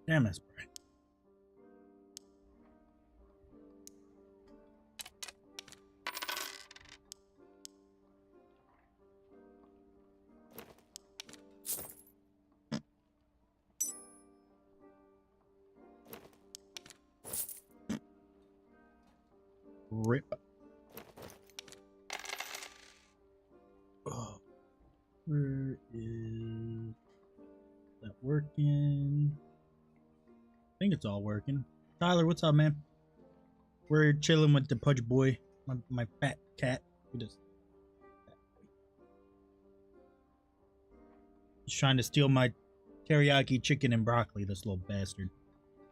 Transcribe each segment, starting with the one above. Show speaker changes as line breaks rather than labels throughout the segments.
Damn, that's bright. Rip. Oh. Where is that working? I think it's all working. Tyler, what's up, man? We're chilling with the Pudge boy, my fat cat. He's trying to steal my teriyaki chicken and broccoli, this little bastard.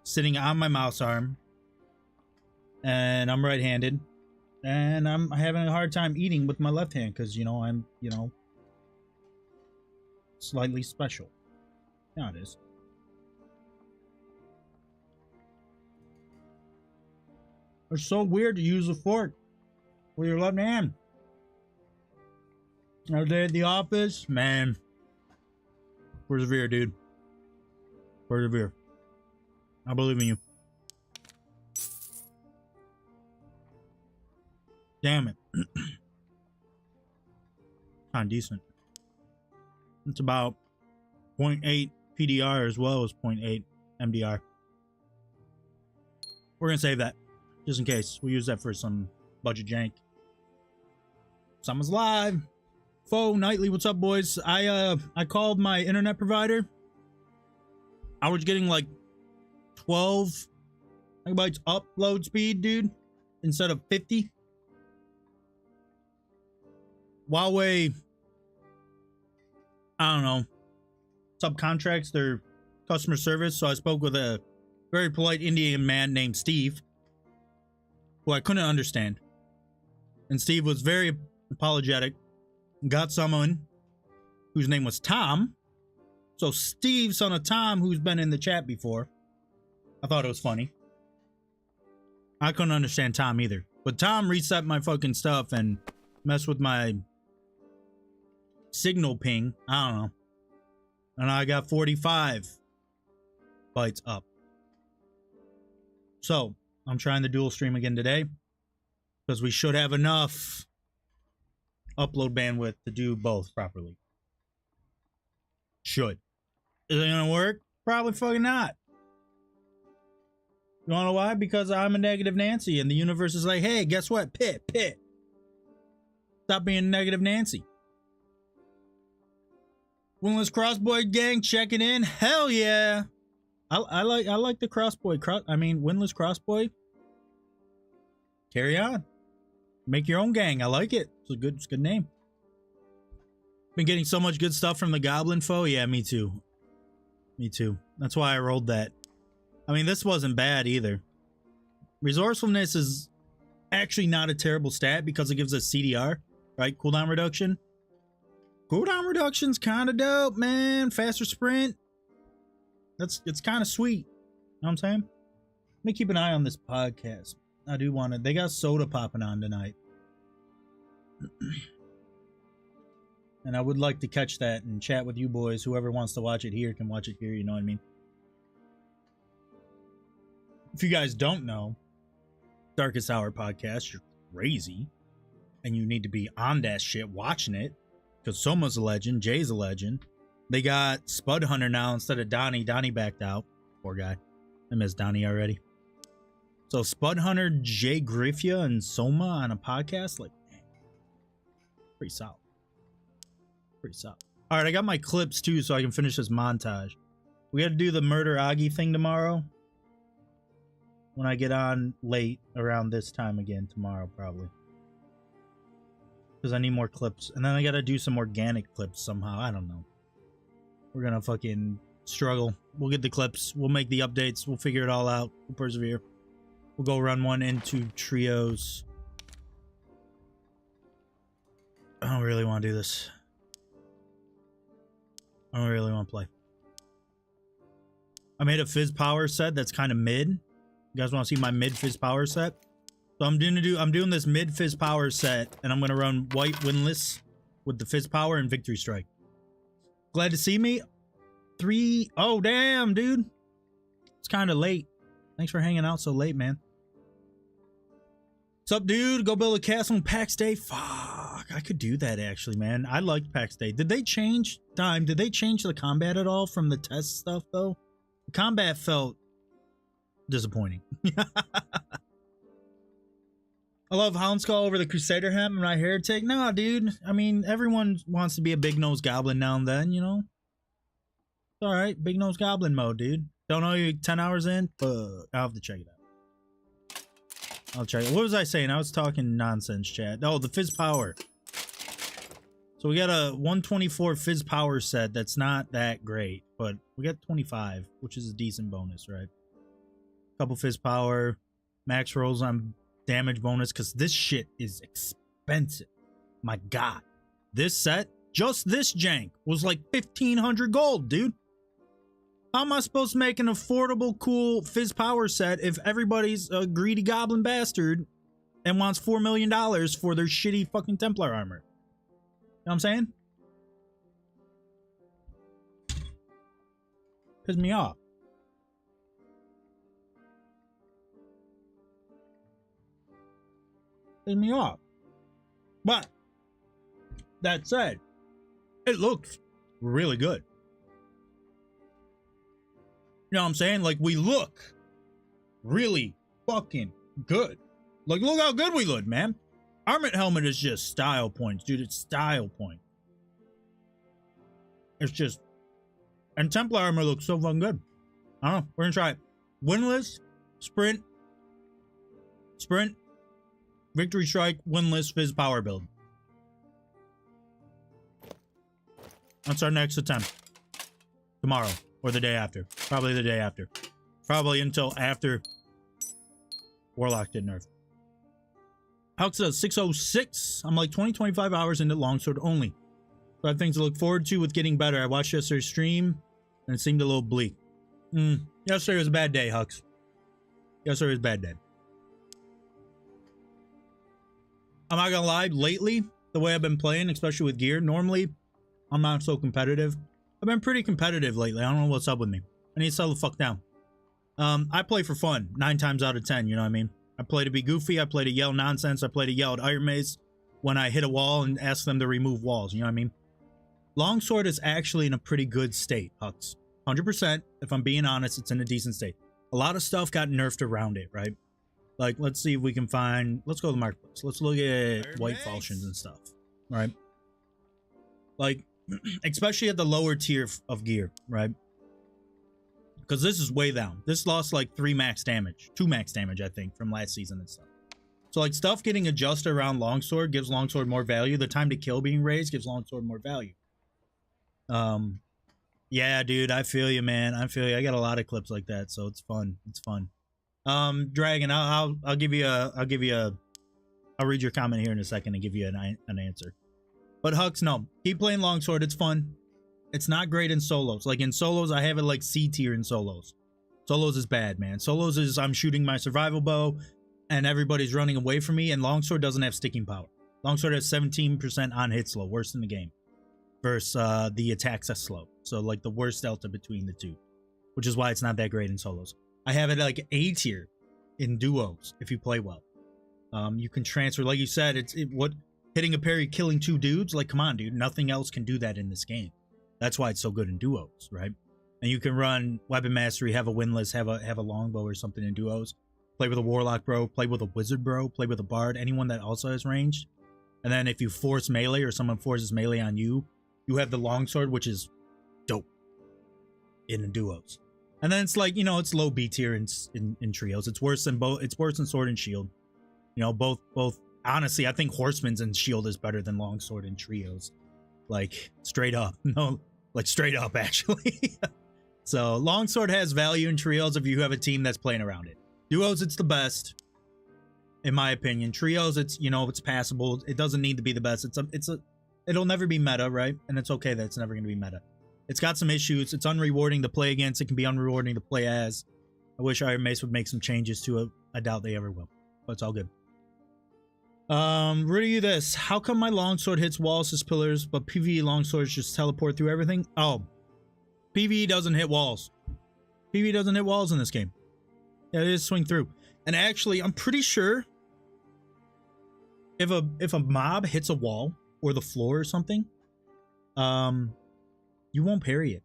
Sitting on my mouse arm. And I'm right-handed. And I'm having a hard time eating with my left hand because, you know, I'm, you know, slightly special. Yeah, it is. It's so weird to use a fork with your left hand. Another day at the office, man. Persevere, dude. Persevere. I believe in you. Damn it. Kind of decent. It's about 0.8 PDR as well as 0.8 MDR. We're gonna save that just in case. We'll use that for some budget jank. Someone's live. Faux Nightly, what's up, boys? I called my internet provider. I was getting like 12 megabytes upload speed, dude, instead of 50. Huawei, I don't know, subcontracts their customer service. So I spoke with a very polite Indian man named Steve, who I couldn't understand. And Steve was very apologetic. Got someone whose name was Tom. So Steve, son of Tom, who's been in the chat before. I thought it was funny. I couldn't understand Tom either. But Tom reset my fucking stuff and messed with my signal ping. I don't know. And I got 45 bytes up. So I'm trying the dual stream again today because we should have enough upload bandwidth to do both properly. Should. Is it gonna work? Probably fucking not. You wanna know why? Because I'm a negative Nancy and the universe is like, hey, guess what? Pit. Stop being negative Nancy. Winless Crossboy gang checking in. Hell yeah. I like the Crossboy. Winless Crossboy. Carry on. Make your own gang. I like it. It's a good name. Been getting so much good stuff from the Goblin Foe. Yeah, me too. Me too. That's why I rolled that. I mean, this wasn't bad either. Resourcefulness is actually not a terrible stat because it gives us CDR, right? Cooldown reduction. Cooldown reduction's kind of dope, man. Faster sprint. It's kind of sweet. You know what I'm saying? Let me keep an eye on this podcast. I do want to. They got soda popping on tonight. And I would like to catch that and chat with you boys. Whoever wants to watch it here can watch it here. You know what I mean? If you guys don't know, Darkest Hour podcast, you're crazy. And you need to be on that shit watching it. Because Soma's a legend. Jay's a legend. They got Spud Hunter now instead of Donnie. Donnie backed out. Poor guy. I miss Donnie already. So Spud Hunter, Jay Griffia, and Soma on a podcast? Like, man, pretty solid. Pretty solid. Alright, I got my clips too so I can finish this montage. We got to do the Murder Augie thing tomorrow. When I get on late around this time again tomorrow, probably. Because I need more clips. And then I gotta do some organic clips somehow. I don't know. We're gonna fucking struggle. We'll get the clips. We'll make the updates. We'll figure it all out. We'll persevere. We'll go run one into trios. I don't really want to do this. I don't really want to play. I made a Fizz Power set that's kind of mid. You guys want to see my mid Fizz Power set? So I'm doing this mid Fizz Power set, and I'm gonna run white winless with the Fizz Power and Victory Strike. Glad to see me. 3. Oh damn, dude. It's kind of late. Thanks for hanging out so late, man. What's up, dude? Go build a castle on PAX Day? Fuck, I could do that actually, man. I liked PAX Day. Did they change time? Did they change the combat at all from the test stuff though? The combat felt disappointing. I love Houndskull over the Crusader Hem and right Heretic. Nah, dude. I mean, everyone wants to be a big nose goblin now and then, you know? It's alright, big nose goblin mode, dude. Don't know you 10 hours in, but I'll have to check it out. I'll check it. What was I saying? I was talking nonsense, chat. Oh, the Fizz Power. So we got a 124 Fizz Power set that's not that great, but we got 25, which is a decent bonus, right? Couple Fizz Power, max rolls on damage bonus, because this shit is expensive. My god. This set, just this jank, was like 1,500 gold, dude. How am I supposed to make an affordable, cool Fizz Power set if everybody's a greedy goblin bastard and wants $4 million for their shitty fucking Templar armor? You know what I'm saying? Piss me off. Piss me off. But that said, it looks really good. You know what I'm saying? Like, we look really fucking good. Like, look how good we look, man. Armored helmet is just style points, dude. It's style point. It's just... And Templar armor looks so fucking good. I don't know. We're gonna try it. Winless, sprint, victory strike, winless, Fizz Power build. That's our next attempt. Tomorrow. Or the day after. Probably the day after. Probably until after Warlock did nerf. Hux says 606. I'm like 20-25 hours into longsword only. So I have things to look forward to with getting better. I watched yesterday's stream and it seemed a little bleak. Yesterday was a bad day, Hux. Yesterday was a bad day. I'm not gonna lie, lately, the way I've been playing, especially with gear, normally I'm not so competitive. I've been pretty competitive lately. I don't know what's up with me. I need to settle the fuck down. I play for fun 9 times out of 10, you know what I mean? I play to be goofy, I play to yell nonsense, I play to yell at Iron Mace when I hit a wall and ask them to remove walls, you know what I mean? Longsword is actually in a pretty good state, Hux. 100%, if I'm being honest, it's in a decent state. A lot of stuff got nerfed around it, right? Like, let's see if we can find... Let's go to the marketplace. Let's look at white falchions and stuff, right? Like, especially at the lower tier of gear, right? Because this is way down. This lost like 3 max damage. 2 max damage, I think, from last season and stuff. So, like, stuff getting adjusted around Longsword gives Longsword more value. The time to kill being raised gives Longsword more value. Yeah, dude, I feel you, man. I feel you. I got a lot of clips like that, so it's fun. It's fun. Dragon, I'll give you a I'll read your comment here in a second and give you an answer. But Hux, no, keep playing Longsword. It's fun. It's not great in solos. Like in solos, I have it like C tier in solos. Solos is bad, man. Solos is I'm shooting my survival bow and everybody's running away from me, and Longsword doesn't have sticking power. Longsword has 17% on hit slow, worst in the game. Versus the attacks are slow. So like the worst delta between the two. Which is why it's not that great in solos. I have it like A tier in duos if you play well. You can transfer, like you said, what hitting a parry, killing 2 dudes, like come on, dude, nothing else can do that in this game. That's why it's so good in duos, right? And you can run weapon mastery, have a winless, have a longbow or something in duos. Play with a warlock bro, play with a wizard bro, play with a bard, anyone that also has ranged. And then if you force melee or someone forces melee on you, you have the longsword, which is dope in the duos. And then it's like, you know, it's low B tier in trios. It's worse than both. It's worse than sword and shield. You know, both. Honestly, I think horseman's and shield is better than longsword in trios. Like straight up, no, like straight up actually. So longsword has value in trios if you have a team that's playing around it. Duos, it's the best, in my opinion. Trios, it's, you know, it's passable. It doesn't need to be the best. It'll never be meta, right? And it's okay that it's never going to be meta. It's got some issues. It's unrewarding to play against. It can be unrewarding to play as. I wish Iron Mace would make some changes to it. I doubt they ever will, but it's all good. Read this. How come my longsword hits walls as pillars, but PvE longswords just teleport through everything? Oh, PvE doesn't hit walls. PV doesn't hit walls in this game. Yeah, they just swing through. And actually, I'm pretty sure if a mob hits a wall or the floor or something, you won't parry it.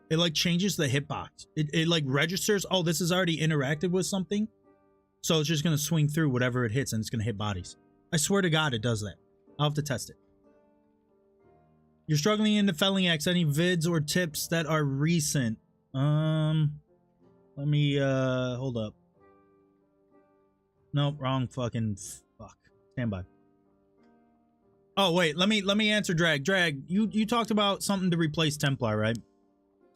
It like changes the hitbox. It like registers, oh, this is already interacted with something. So it's just gonna swing through whatever it hits and it's gonna hit bodies. I swear to God it does that. I'll have to test it. You're struggling into Felling X. Any vids or tips that are recent? Let me hold up. Nope, wrong fucking fuck. Stand by. Oh wait, let me answer Drag. Drag, you talked about something to replace Templar, right?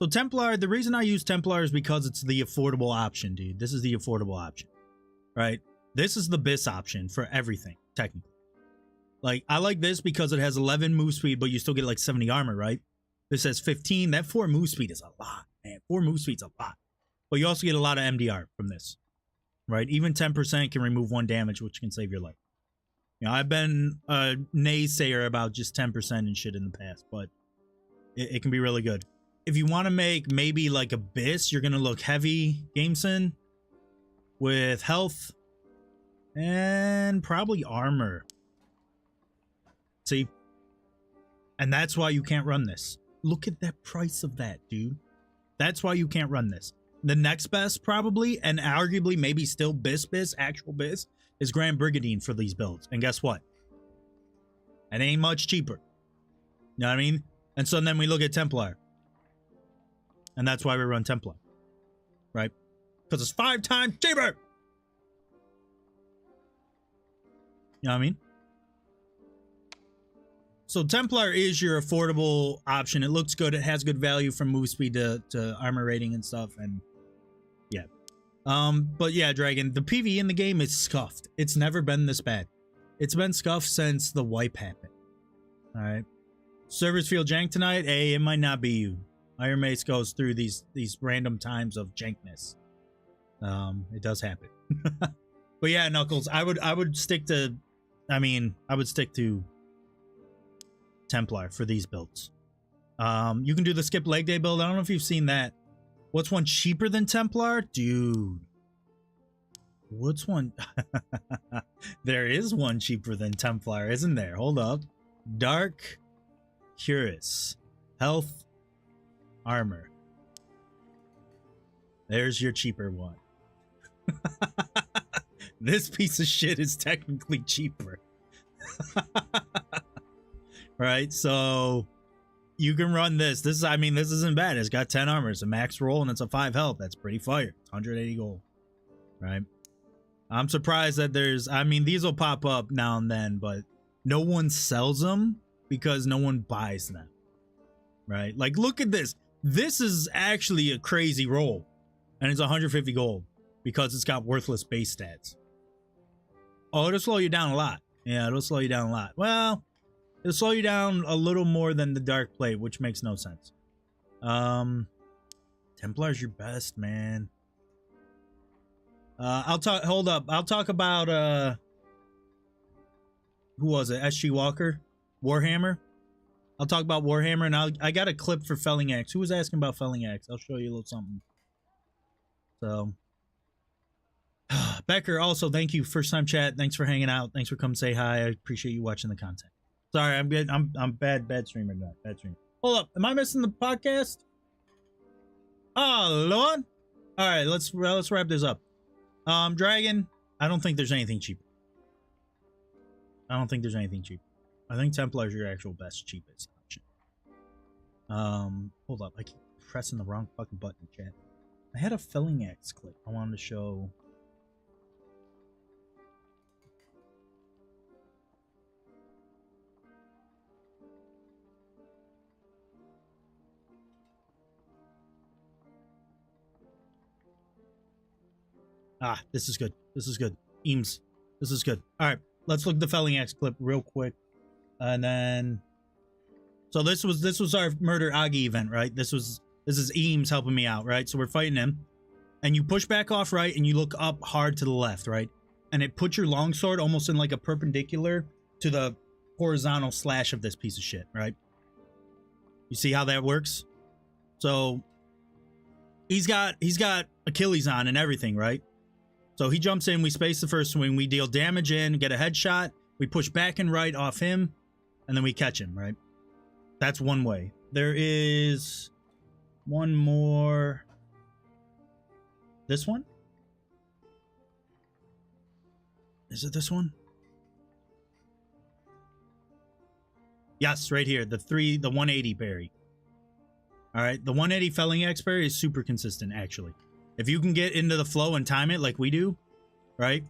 So Templar, the reason I use Templar is because it's the affordable option, dude. This is the affordable option, right? This is the BIS option for everything, technically. Like, I like this because it has 11 move speed, but you still get like 70 armor, right? This has 15. That 4 move speed is a lot, man. 4 move speed's a lot. But you also get a lot of MDR from this, right? Even 10% can remove 1 damage, which can save your life. You know, I've been a naysayer about just 10% and shit in the past, but it can be really good. If you want to make maybe like a BIS, you're going to look heavy Gameson with health and probably armor. See? And that's why you can't run this. Look at that price of that, dude. That's why you can't run this. The next best probably, and arguably maybe still BIS, actual BIS, is Grand Brigandine for these builds. And guess what? It ain't much cheaper. You know what I mean? And so then we look at Templar. And that's why we run Templar. Right? Because it's 5 times cheaper! You know what I mean? So Templar is your affordable option. It looks good. It has good value from move speed to armor rating and stuff. And yeah. But yeah, Dragon, the PvE in the game is scuffed. It's never been this bad. It's been scuffed since the wipe happened. Alright. Servers feel jank tonight? Hey, it might not be you. Iron Mace goes through these random times of jankness. It does happen. But yeah, Knuckles, I would stick to, I would stick to Templar for these builds. You can do the skip leg day build. I don't know if you've seen that. What's one cheaper than Templar? Dude. What's one? There is one cheaper than Templar, isn't there? Hold up. Dark Cuirass. Health. Armor. There's your cheaper one. This piece of shit is technically cheaper. Right, so you can run this. This isn't bad. It's got 10 armor, it's a max roll, and it's a 5 health. That's pretty fire. It's 180 gold. Right? I'm surprised that these will pop up now and then, but no one sells them because no one buys them. Right? Like, look at this. This is actually a crazy roll. And it's 150 gold because it's got worthless base stats. Oh, it'll slow you down a lot. Yeah, it'll slow you down a lot. Well, it'll slow you down a little more than the Dark Plate, which makes no sense. Templar's your best, man. Hold up. I'll talk about, who was it? SG Walker? Warhammer? I'll talk about Warhammer, and I got a clip for Felling Axe. Who was asking about Felling Axe? I'll show you a little something. So, Becker, also, thank you. First time chat. Thanks for hanging out. Thanks for coming say hi. I appreciate you watching the content. Sorry, I'm good. I'm bad streamer tonight. Bad streamer. Hold up. Am I missing the podcast? Oh, Lord. All right, let's wrap this up. Dragon, I don't think there's anything cheaper. I don't think there's anything cheaper. I think Templar's your actual best, cheapest option. Hold up. I keep pressing the wrong fucking button, chat. I had a Felling Axe clip I wanted to show. Ah, this is good. This is good. Eames. This is good. All right, let's look at the Felling Axe clip real quick. And then, so this was our Murder Agi event, right? This is Eames helping me out, right? So we're fighting him, and you push back off right, and you look up hard to the left, right? And it puts your longsword almost in like a perpendicular to the horizontal slash of this piece of shit, right? You see how that works? So he's got Achilles on and everything, right? So he jumps in, we space the first swing, we deal damage in, get a headshot, we push back and right off him, and then we catch him, right? That's one way. There is one more. This one? Is it this one? Yes, right here. The 180 parry. All right, the 180 felling X parry is super consistent, actually. If you can get into the flow and time it like we do, right?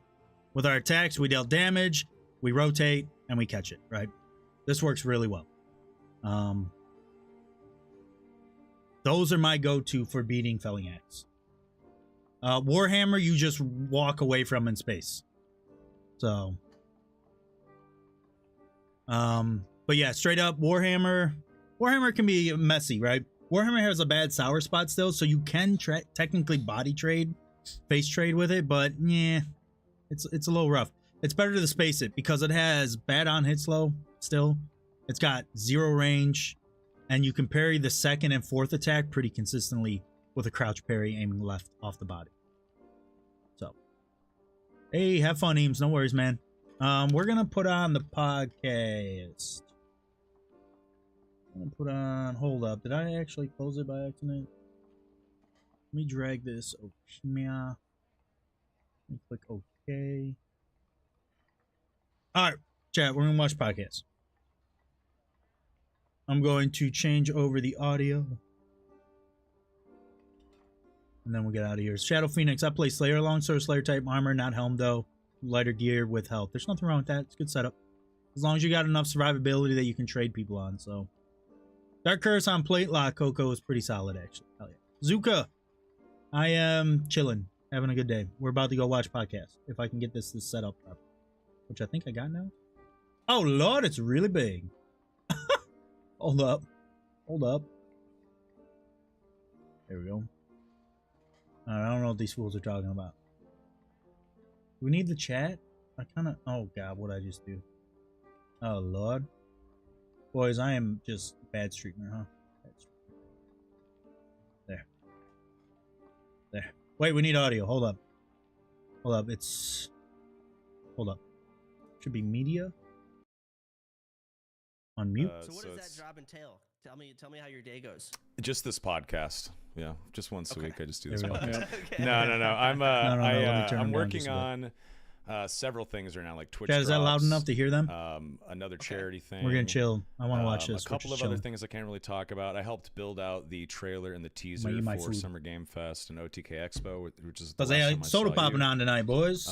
With our attacks, we deal damage, we rotate, and we catch it, right? This works really well. Those are my go-to for beating felling X. Warhammer, you just walk away from in space. So, but yeah, straight up Warhammer can be messy, right? Warhammer has a bad sour spot still, so you can technically body trade, face trade with it, but yeah, it's a little rough. It's better to space it because it has bad on hit slow still. It's got 0 range, and you can parry the second and fourth attack pretty consistently with a crouch parry aiming left off the body. So, hey, have fun, Eames. No worries, man. We're gonna put on the podcast. I'm gonna put on. Hold up. Did I actually close it by accident? Let me drag this. Okay. Let me click OK. All right, chat. We're gonna watch podcasts. I'm going to change over the audio. And then we'll get out of here. Shadow Phoenix. I play Slayer, longsword, Slayer type armor, not helm though. Lighter gear with health. There's nothing wrong with that. It's a good setup. As long as you got enough survivability that you can trade people on. So, Dark Curse on plate lock Coco is pretty solid actually. Hell yeah. Zuka. I am chilling, having a good day. We're about to go watch podcasts. If I can get this set up properly, which I think I got now. Oh Lord, it's really big. Hold up. Hold up. There we go. I don't know what these fools are talking about. Do we need the chat? I kind of... Oh, God, what'd I just do? Oh, Lord. Boys, I am just bad streamer, huh? Bad streamer. There. There. Wait, we need audio. Hold up. Hold up. It's... Hold up. Should be media. On mute.
So what does that job entail? Tell me how your day goes.
Just this podcast. Yeah, just once a week. I just do this
There we go.
podcast.
Okay.
No. I'm
let me turn
I'm
them down
working
just a bit.
on several things right now, like Twitch.
Chat, is that loud
drops,
enough to hear them?
Another charity thing.
We're gonna chill. I want to watch this.
A couple of other things I can't really talk about. I helped build out the trailer and the teaser
my
for
food.
Summer Game Fest and OTK Expo, which is the
Because
last
they
time I
had soda
saw
popping
you.
on tonight, boys.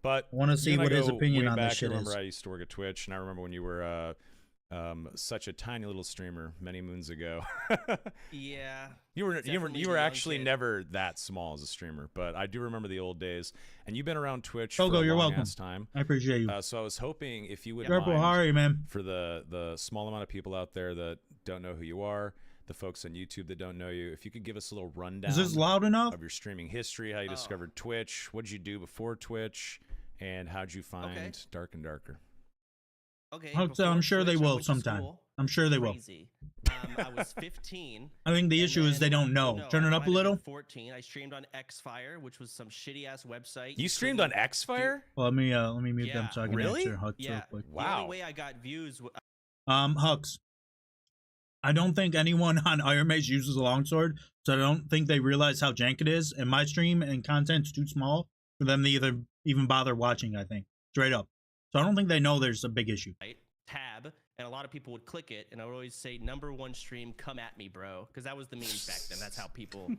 But
I want to see
you and
what
I
his
go
opinion
way
on
back.
this shit
I remember
is.
I used to work at Twitch, and I remember when you were such a tiny little streamer many moons ago.
Yeah.
You were
Definitely a young
actually
kid.
never that small as a streamer, but I do remember the old days. And you've been around Twitch
Togo,
for a
you're
long
welcome.
ass time.
I appreciate you.
So I was hoping if you would
Purple,
mind,
how are you, man?
for the small amount of people out there that don't know who you are, the folks on YouTube that don't know you, if you could give us a little rundown
Is this loud enough?
of your streaming history, how you discovered Twitch, what did you do before Twitch, and how did you find Dark and Darker?
Okay.
I'm sure they
Twitch, I
will
went to
sometime.
school.
I'm sure they will.
Crazy. I was 15.
I think the
and
issue is they
then-
don't know.
No,
Turn it
I
up a
might have
little.
been 14. I streamed on Xfire, which was some shitty ass website.
You streamed on Xfire?
Well, let me mute them
Yeah.
so I can
Really?
answer Hux
Yeah.
real quick.
The
Wow.
only way I got views.
Hux. I don't think anyone on Iron Mace uses a longsword, so I don't think they realize how jank it is. And my stream and content's too small for them to even bother watching, I think. Straight up. So I don't think they know there's a big issue.
Tab, and a lot of people would click it, and I would always say, "#1 stream, come at me, bro," because that was the memes back then. That's how people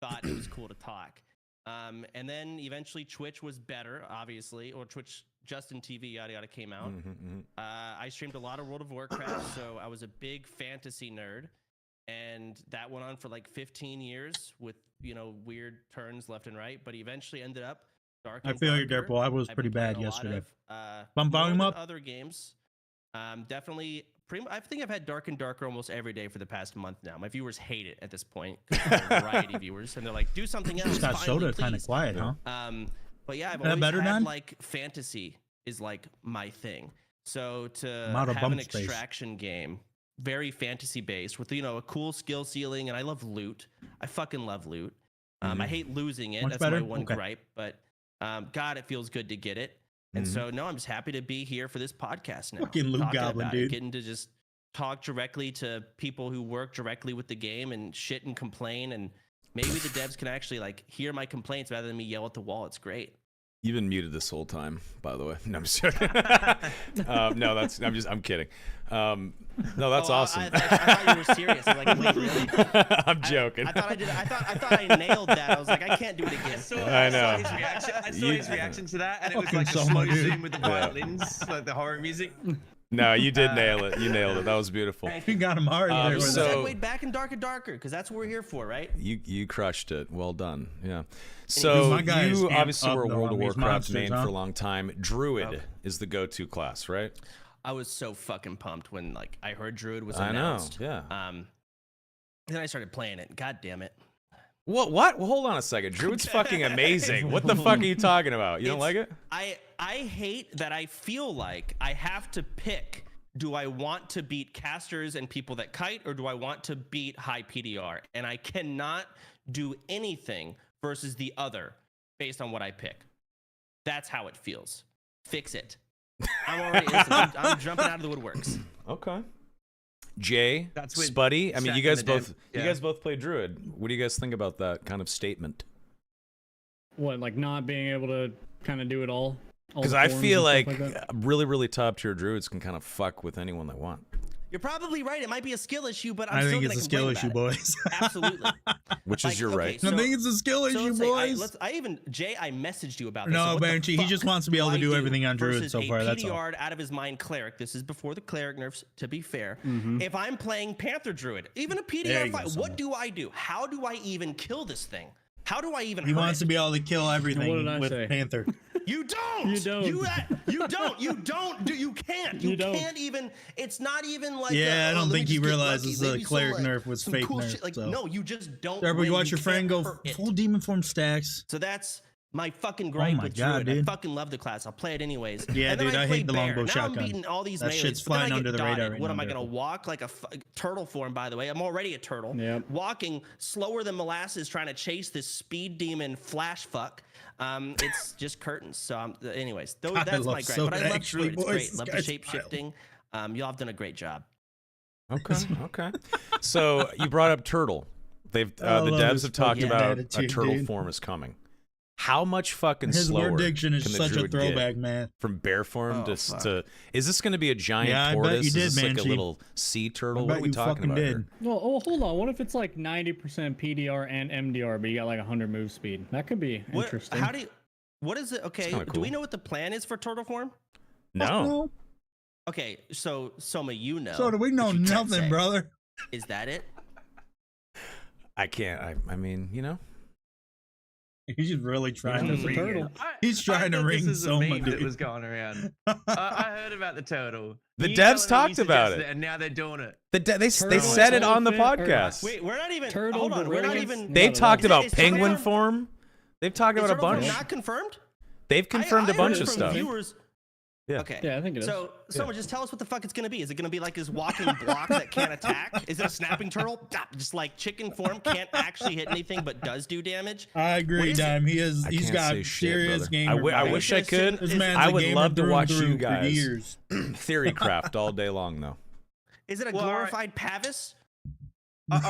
thought it was cool to talk. And then eventually Twitch was better, obviously, or Twitch Justin TV yada yada came out. I streamed a lot of World of Warcraft, so I was a big fantasy nerd, and that went on for like 15 years with weird turns left and right, but eventually ended up Dark.
I
and
feel you,
Darker.
Derpo. I was
I've
pretty
been playing
bad
a lot
yesterday.
of,
Bump volume
more
up.
than other games. Definitely. I think I've had Dark and Darker almost every day for the past month now. My viewers hate it at this point. Variety viewers, and they're like, "Do something else."
Just got
finally,
soda kind of
please."
quiet, huh?
But yeah, I've
That
always
better,
had
Dan?
like fantasy is like my thing. So to
I'm out of
have an
bump space.
extraction game, very fantasy based with a cool skill ceiling, and I love loot. I fucking love loot. I hate losing it.
Much
That's
better?
my one
Okay.
gripe. But God, it feels good to get it. And so, no, I'm just happy to be here for this podcast now.
Fucking Luke
talking
Goblin,
about it,
dude.
getting to just talk directly to people who work directly with the game and shit and complain. And maybe the devs can actually like hear my complaints rather than me yell at the wall. It's great.
You've been muted this whole time, by the way. No, I'm just joking. No, I'm kidding. No, that's awesome.
I thought you were serious. I'm like, wait, really?
I'm joking.
I thought I nailed that. I was like, I can't do it again.
I know.
I saw his reaction to that, and it was
Fucking
like a
so
slow
much, dude.
zoom with the violins, like the horror music.
No, you did nail it. You nailed it. That was beautiful.
You got him hard there.
We
so-
segued back and darker because that's what we're here for, right?
You crushed it. Well done. Yeah. So
my guy is
you
amped
obviously
up,
were a
though,
World
on
of
these
Warcraft
monsters,
main
huh?
for a long time. Druid is the go-to class, right?
I was so fucking pumped when like I heard Druid was
I know.
announced.
Yeah.
Then I started playing it. God damn it.
What? Well, hold on a second. Druid's fucking amazing. What the fuck are you talking about? You don't like it?
I hate that I feel like I have to pick. Do I want to beat casters and people that kite, or do I want to beat high PDR? And I cannot do anything versus the other based on what I pick. That's how it feels. Fix it. I'm already. I'm jumping out of the woodworks.
Okay. Jay,
That's with
Spuddy. I mean, you
Shaq
guys
and the
both.
Dev.
You
Yeah.
guys both play Druid. What do you guys think about that kind of statement?
What, like not being able to kind of do it all?
Because I feel like really top tier Druids can kind of fuck with anyone they want.
You're probably right. It might be a skill issue, but I'm
I
still
think
gonna
it's a skill
complain
issue,
about it.
boys.
Absolutely.
Which
Like,
is your
okay,
right.
so-
I think it's a skill issue,
let's say,
boys.
Jay, I messaged you about this.
No,
so what the
Banshee, he
fuck
just wants to be able to
I
do everything on Druid
versus
so
a
far, that's all.
PDR out of his mind cleric. This is before the cleric nerfs, to be fair.
Mm-hmm.
If I'm playing Panther Druid, even a
There
PDR
you go,
fight,
son.
what do I do? How do I even kill this thing? How do I even
He
hurt
wants
it?
to be able to kill everything
What did I
with
say?
Panther.
You don't.
You don't.
You don't. You don't. You can't. You,
You don't.
can't even. It's not even like.
Yeah, I don't
let me
think he
just get
realizes
lucky.
the
Maybe
cleric
some,
nerf was
some
fake
cool
nerf,
shit. Like
so.
no, you just don't.
Everybody
win.
watch
You
your friend go
can't hurt it.
full demon form stacks.
So that's my fucking gripe
my
with
God,
Druid. I
dude.
fucking love the class. I'll play it anyways.
Yeah,
and then
dude, I
play
hate the
Bear.
longbow
now
shotgun.
I'm beating all these
That
melees,
shit's
but then I
flying
get
under the radar
dotted.
right
What
now,
am I
dude.
gonna walk like a turtle form? By the way, I'm already a turtle.
Yep.
Walking slower than molasses, trying to chase this speed demon flash fuck. It's just curtains. So, anyways,
God, I
that's
love
my gripe.
Silk,
But I love
actually,
Druid. It's
boys.
great.
This
Love the
guy's
shape shifting. Y'all have done a great job.
Okay. So you brought up turtle. They've
I
the
love
devs
his
have talked
fucking
about
attitude,
a turtle
dude.
form is coming. How much fucking
His
slower
word diction is
can the
such a
Druid get?
throwback, man.
From bear form
Oh,
to,
fuck.
to is this going to be a giant
Yeah, I bet
tortoise?
you did,
is this like a
Banshee.
little sea turtle?
I
What
bet
are we
you
talking
fucking
about
did.
here?
Well, oh, hold on. What if it's like 90% PDR and MDR, but you got like 100 move speed? That could be interesting.
How do you? What is it? Okay,
kinda
do
cool.
we know what the plan is for turtle form?
No.
Okay, so Soma, you know.
So do we know
but you can't
nothing,
say.
brother?
Is that it?
I can't. I mean, you know.
He's just really trying
It's
to
a
ring
turtle.
it. He's trying to
thought
ring
this is a
Soma,
meme that
dude.
was going around. I heard about the turtle.
The
You
devs
telling me
talked
you
about
suggested
it.
and now they're doing it.
They
Turtle
said it on the
outfit or-
podcast.
Wait, we're not even.
Turtle,
hold on, we're not
gorillas?
even.
They've
No,
talked
no.
about
Is turtle
penguin
form-
form. They've talked
Is
about a
turtle form
bunch.
not confirmed?
They've confirmed
I
a bunch
heard
of
from
stuff.
Viewers.
Yeah.
Okay.
Yeah, I think it is.
So, someone just tell us what the fuck it's gonna be. Is it gonna be like this walking block that can't attack? Is it a snapping turtle? Just like chicken form, can't actually hit anything but does do damage.
I
What
agree,
is it?
Dime.
I
He's
can't
got
say shit,
serious
brother.
gamer.
I
vibes.
wish I could.
This man's
I
a
would
gamer
love to
through and
watch
through
you
for
guys
years.
theory craft all day long, though.
Is it a
Well, all right.
glorified Pavis?
I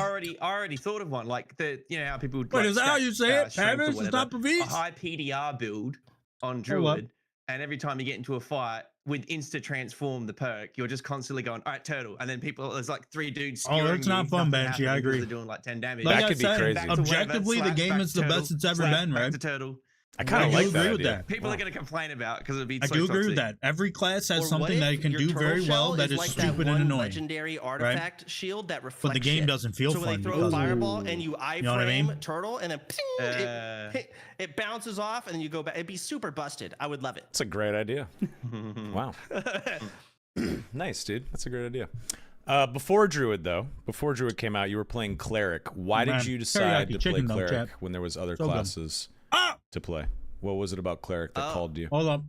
already thought of one. Like how people would.
Wait,
like,
is that how you say it?
strength or
Pavis? It's
whatever.
not Pavis?
A high PDR build on
up.
Druid, and every time you get into a fight with insta transform the perk, you're just constantly going, all right, turtle, and then there's like 3 dudes.
Oh, that's
skewering
not
you,
fun,
nothing
Banshee, I
happening because
agree.
They're doing like 10 damage.
That
Like I
could be
said,
crazy.
Back to whatever,
Objectively, the
slash,
game
back
is
to
the
turtle,
best it's ever
slash,
been,
back
right?
to turtle.
I kind
I
of
do
like
agree
that
with
idea.
that.
People
Wow.
are going to complain about because it'll be
I
so
do agree with
toxic.
that. Every class has
Or what
something
if
that it can
your
do
turtle
very well
shell
that is
like
stupid
that
and
one
annoying.
legendary artifact shield that reflects
But the game
shit.
doesn't feel
so when
fun
they throw
because
a
of it.
fireball and you iframe
know what I mean?
turtle and then ping, it bounces off and then you go back. It'd be super busted. I would love it.
It's a great idea. Wow. Nice, dude. That's a great idea. Before Druid came out, you were playing Cleric. Why
Man,
did you decide
teriyaki
to play
chicken though,
Cleric
chap.
when there was other
So good.
classes
Ah!
to play? What was it about Cleric that
Oh.
called you?
Hold up.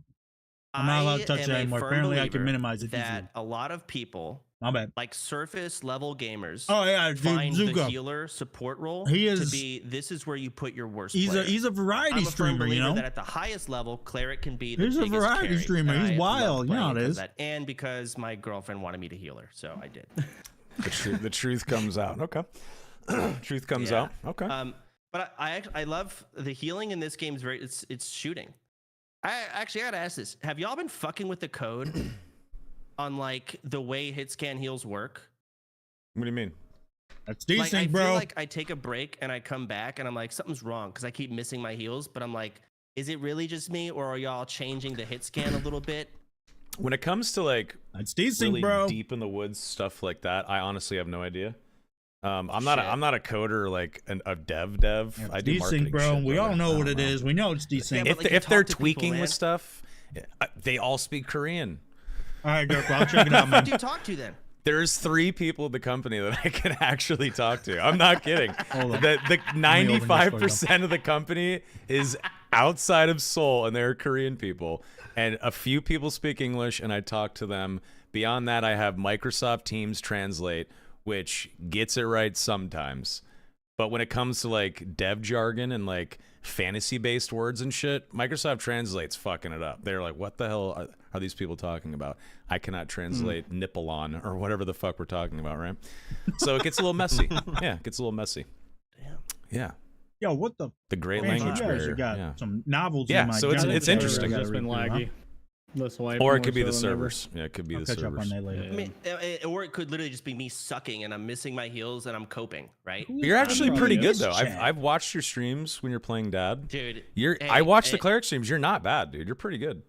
I'm not allowed to touch
am
that
a
anymore.
firm
Apparently, I can
believer
minimize it
that
easily.
a lot of people,
My bad.
like surface level gamers,
Oh yeah, dude,
find the
Zuko.
healer support role
He
to
is-
be this is where you put your worst
He's
player.
a variety
I'm a firm
streamer, you
believer
know.
that at the highest level, cleric can be the
He's a
biggest
variety
carry,
streamer.
and
He's
I
wild.
love
You know how
playing
it
because
is.
of that, and because my girlfriend wanted me to heal her, so I did.
The truth comes out. Okay. Truth comes
Yeah.
out. Okay.
But I love the healing in this game. It's shooting. I gotta ask this: have y'all been fucking with the code on like the way Hitscan heals work?
What do you mean?
That's
Like,
decent,
I
bro.
feel like I take a break and I come back and I'm like, something's wrong because I keep missing my heals. But I'm like, is it really just me, or are y'all changing the hit scan a little bit?
When it comes to like
That's decent,
really
bro.
deep in the woods stuff like that, I honestly have no idea. I'm not a coder like a dev.
That's
I do marketing
decent, bro.
shit,
We
though,
all
man.
know
I
what
don't
it
know.
is. We know it's decent.
Yeah, but, like, you
If they're
talk to people,
tweaking
man.
with stuff, they all speak Korean.
All right, Dirk, I'll check it out,
Who
man.
do you talk to then?
There's 3 people at the company that I can actually talk to. I'm not kidding.
Hold on.
The
open this
95% of the company is outside of Seoul, and they're Korean people. And a few people speak English, and I talk to them. Beyond that, I have Microsoft Teams Translate, which gets it right sometimes. But when it comes to like dev jargon and like fantasy-based words and shit, Microsoft Translate's fucking it up. They're like, what the hell are these people talking about? I cannot translate nipple on or whatever the fuck we're talking about, right? So it gets a little messy. Yeah, it gets a little messy.
Damn.
Yeah.
Yo, what the?
The great
Man,
language
you guys
barrier.
got
Yeah.
some novels
Yeah,
in my
so it's
journal.
interesting.
I gotta
It's been
read through,
laggy. This way,
Or
more
it could be
so
the
than ever.
servers. Yeah, it could be
I'll
the
catch up on
servers.
that later.
I mean, or it could literally just be me sucking and I'm missing my heals and I'm coping, right?
You're actually
Probably
pretty good
is
though.
chat.
I've watched your streams when you're playing Dad.
Dude,
I watched the
hey,
cleric streams. You're not bad, dude. You're pretty good.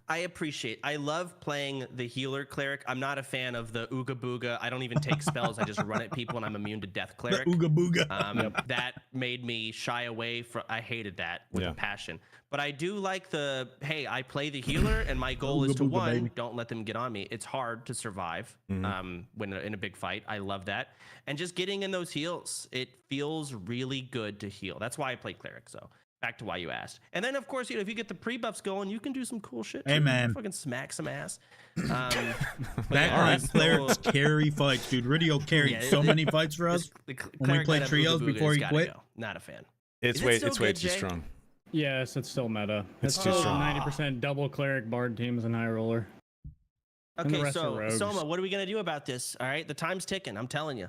I love playing the healer cleric. I'm not a fan of the ooga booga. I don't even take spells. I just run at people and I'm immune to death
The
cleric.
ooga booga.
That made me shy away from. I hated that with
Yeah.
a passion. But I do like the hey, I play the healer and my goal is
Ooga
to
booga,
one,
baby.
don't let them get on me. It's hard to survive when in a big fight. I love that. And just getting in those heals, it feels really good to heal. That's why I play cleric. So back to why you asked. And then of course, if you get the pre-buffs going, you can do some cool shit.
Hey,
too.
man.
Fucking smack some ass.
Backline clerics carry fights, dude. Ridio carried
Yeah,
so many fights for us. When we played trios before he quit.
Not a fan.
It's
Is it
way
still
it's way
good,
too
Jay?
strong.
Yes, it's still meta.
It's
It's
too
still
strong.
90% double cleric bard teams and high roller. And the
Okay,
rest are
so
rogues.
Soma, what are we gonna do about this? All right, the time's ticking. I'm telling you.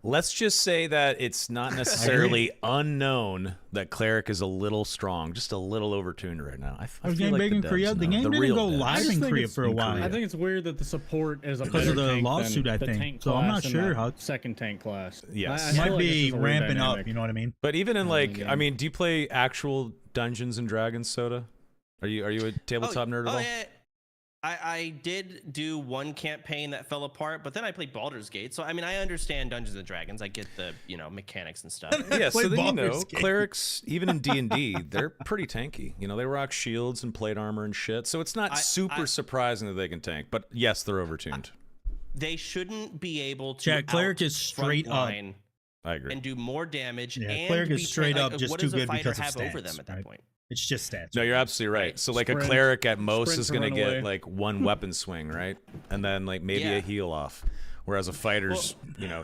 Let's just say that it's not necessarily unknown that cleric is a little strong, just a little overtuned right now. I
was
feel
getting
like
big
the
in Korea.
devs
The
know.
game didn't
real
go
devs.
live
just
in
think
Korea
it's
for a
in
while.
Korea.
I think it's weird that the support is a
Because of
better
the
tank
lawsuit,
than
I
the
think.
tank
So I'm not
class and
sure
that
how-
second tank class.
Yes.
I
It
feel
might
like
be
it's just a weird
ramping up.
dynamic.
You know what I mean?
But even in like,
game.
I mean, do you play actual Dungeons and Dragons, Soda? Are you a tabletop nerd at all?
Yeah. I did do one campaign that fell apart, but then I played Baldur's Gate. So I mean, I understand Dungeons and Dragons. I get the mechanics and stuff.
Yeah, so
Played
then
Baldur's Gate.
clerics, even in D&D, they're pretty tanky. They rock shields and plate armor and shit. So it's not super surprising that they can tank. But yes, they're overtuned.
They shouldn't be able to.
Chat, cleric is straight up.
frontline
I agree.
and do more damage.
Yeah,
and
cleric is
be
straight
like,
up just
what
too
does a
good
fighter
because of
have over
stats,
them at that
right?
point?
It's just stats.
No, you're absolutely right.
Right.
So like a
Sprint-
cleric at most
sprint
is
to
going to
run
get
away.
like one weapon swing, right? And then like maybe
Yeah.
a heal off. Whereas a fighter's,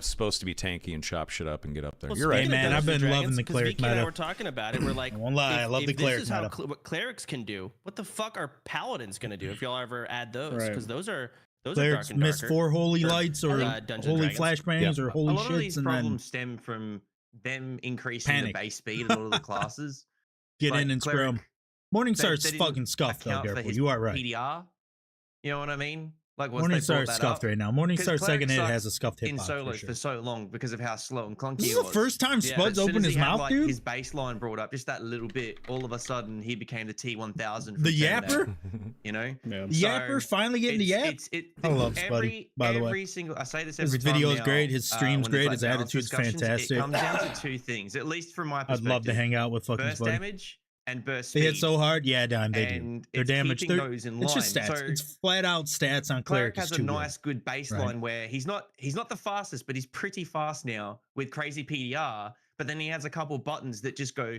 supposed to be tanky and chop shit up and get up there.
Well,
You're right.
Hey,
speaking of
man, I've
Dungeons
been
and
loving
Dragons,
the
'cause
cleric
Vicky and I
meta.
were talking about it. We're like,
I won't lie, I love the cleric
This is how
meta.
what clerics can do. What the fuck are paladins gonna do if y'all ever add those?
Right.
Because those are dark
Clerics
and
miss
darker.
4 holy
Or,
lights or
Dungeons and
holy
Dragons.
flashbangs or
A
holy
lot of these
shits, and then
problems stem from them increasing
Panic.
the base speed of all of the classes.
get
Like
in and
cleric,
scrum. Morningstar's
they didn't
fucking scuffed though,
account for
Derek.
his
You are right.
PDR. You know what I mean? Like once they
Morningstar's
brought that
scuffed
up,
right now. Morningstar's
Cleric
second hit
sucked
has a scuffed
in
hitbox
solos
for
for
sure.
so long because of how slow and clunky
This
it
is the
was.
first time
Yeah,
Spuds
As soon
opened
as
his
he had,
mouth,
like,
dude.
his baseline brought up just that little bit. All of a sudden, he became the T1000. From
The
Terminator,
yapper?
you know,
Yeah.
The Yapper's finally getting the yap.
I
love Spuddy, by the way.
Every single, I say this
His
every time
video is
now,
great, his stream's
when there's,
great,
like,
his
balance
attitude's
discussions,
fantastic.
It comes down to two things, at least from my
I'd
perspective.
love to hang out with fucking
burst
Spuddy.
damage and burst
They
speed.
hit so hard, yeah, damn, they do.
and
They're
it's
damaged.
keeping
They're,
those in
it's just
line.
stats.
So
It's flat out stats on
Cleric
cleric. Is
has
too
a
good.
nice, good baseline where he's not the fastest, but he's pretty fast now with crazy PDR. But then he has a couple buttons that just go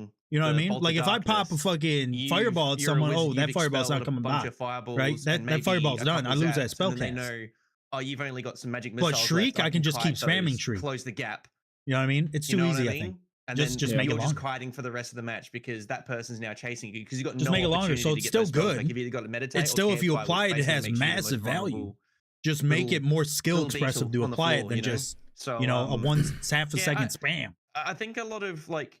using.
You know what I
the
mean?
Bolt of
Like if I pop a
Darkness,
fucking
you've-
fireball at
you're a
someone,
wizard,
oh, that
you've
fireball's not
expelled a
coming
bunch
back.
of fireballs
Right?
and
That
maybe
fireball's
a
done. I
couple
lose that
zaps,
spell
and then they
cast.
know, oh, you've only got some magic
But
missiles
Shriek,
left,
I can just keep
kite
spamming
those,
Shriek.
close the gap.
You know what I mean? It's
You
too
know
easy,
what
I
I
think.
mean? And
Just
then
make it
you're just
longer.
kiting for the rest of the match because that person's now chasing you because you've got
Just
no
make it longer,
opportunity
so
to
it's
get
still
those spells.
good.
Like if you either got to meditate,
It's
or
still, if you
campfire,
apply
which
it, it has
basically makes you the most
massive value.
vulnerable
Just make it
little-
more skill
little
expressive
beetle
to
on the
apply it
floor,
than
you know?
just,
So
you know, a 1/2
yeah,
second spam.
I think a lot of like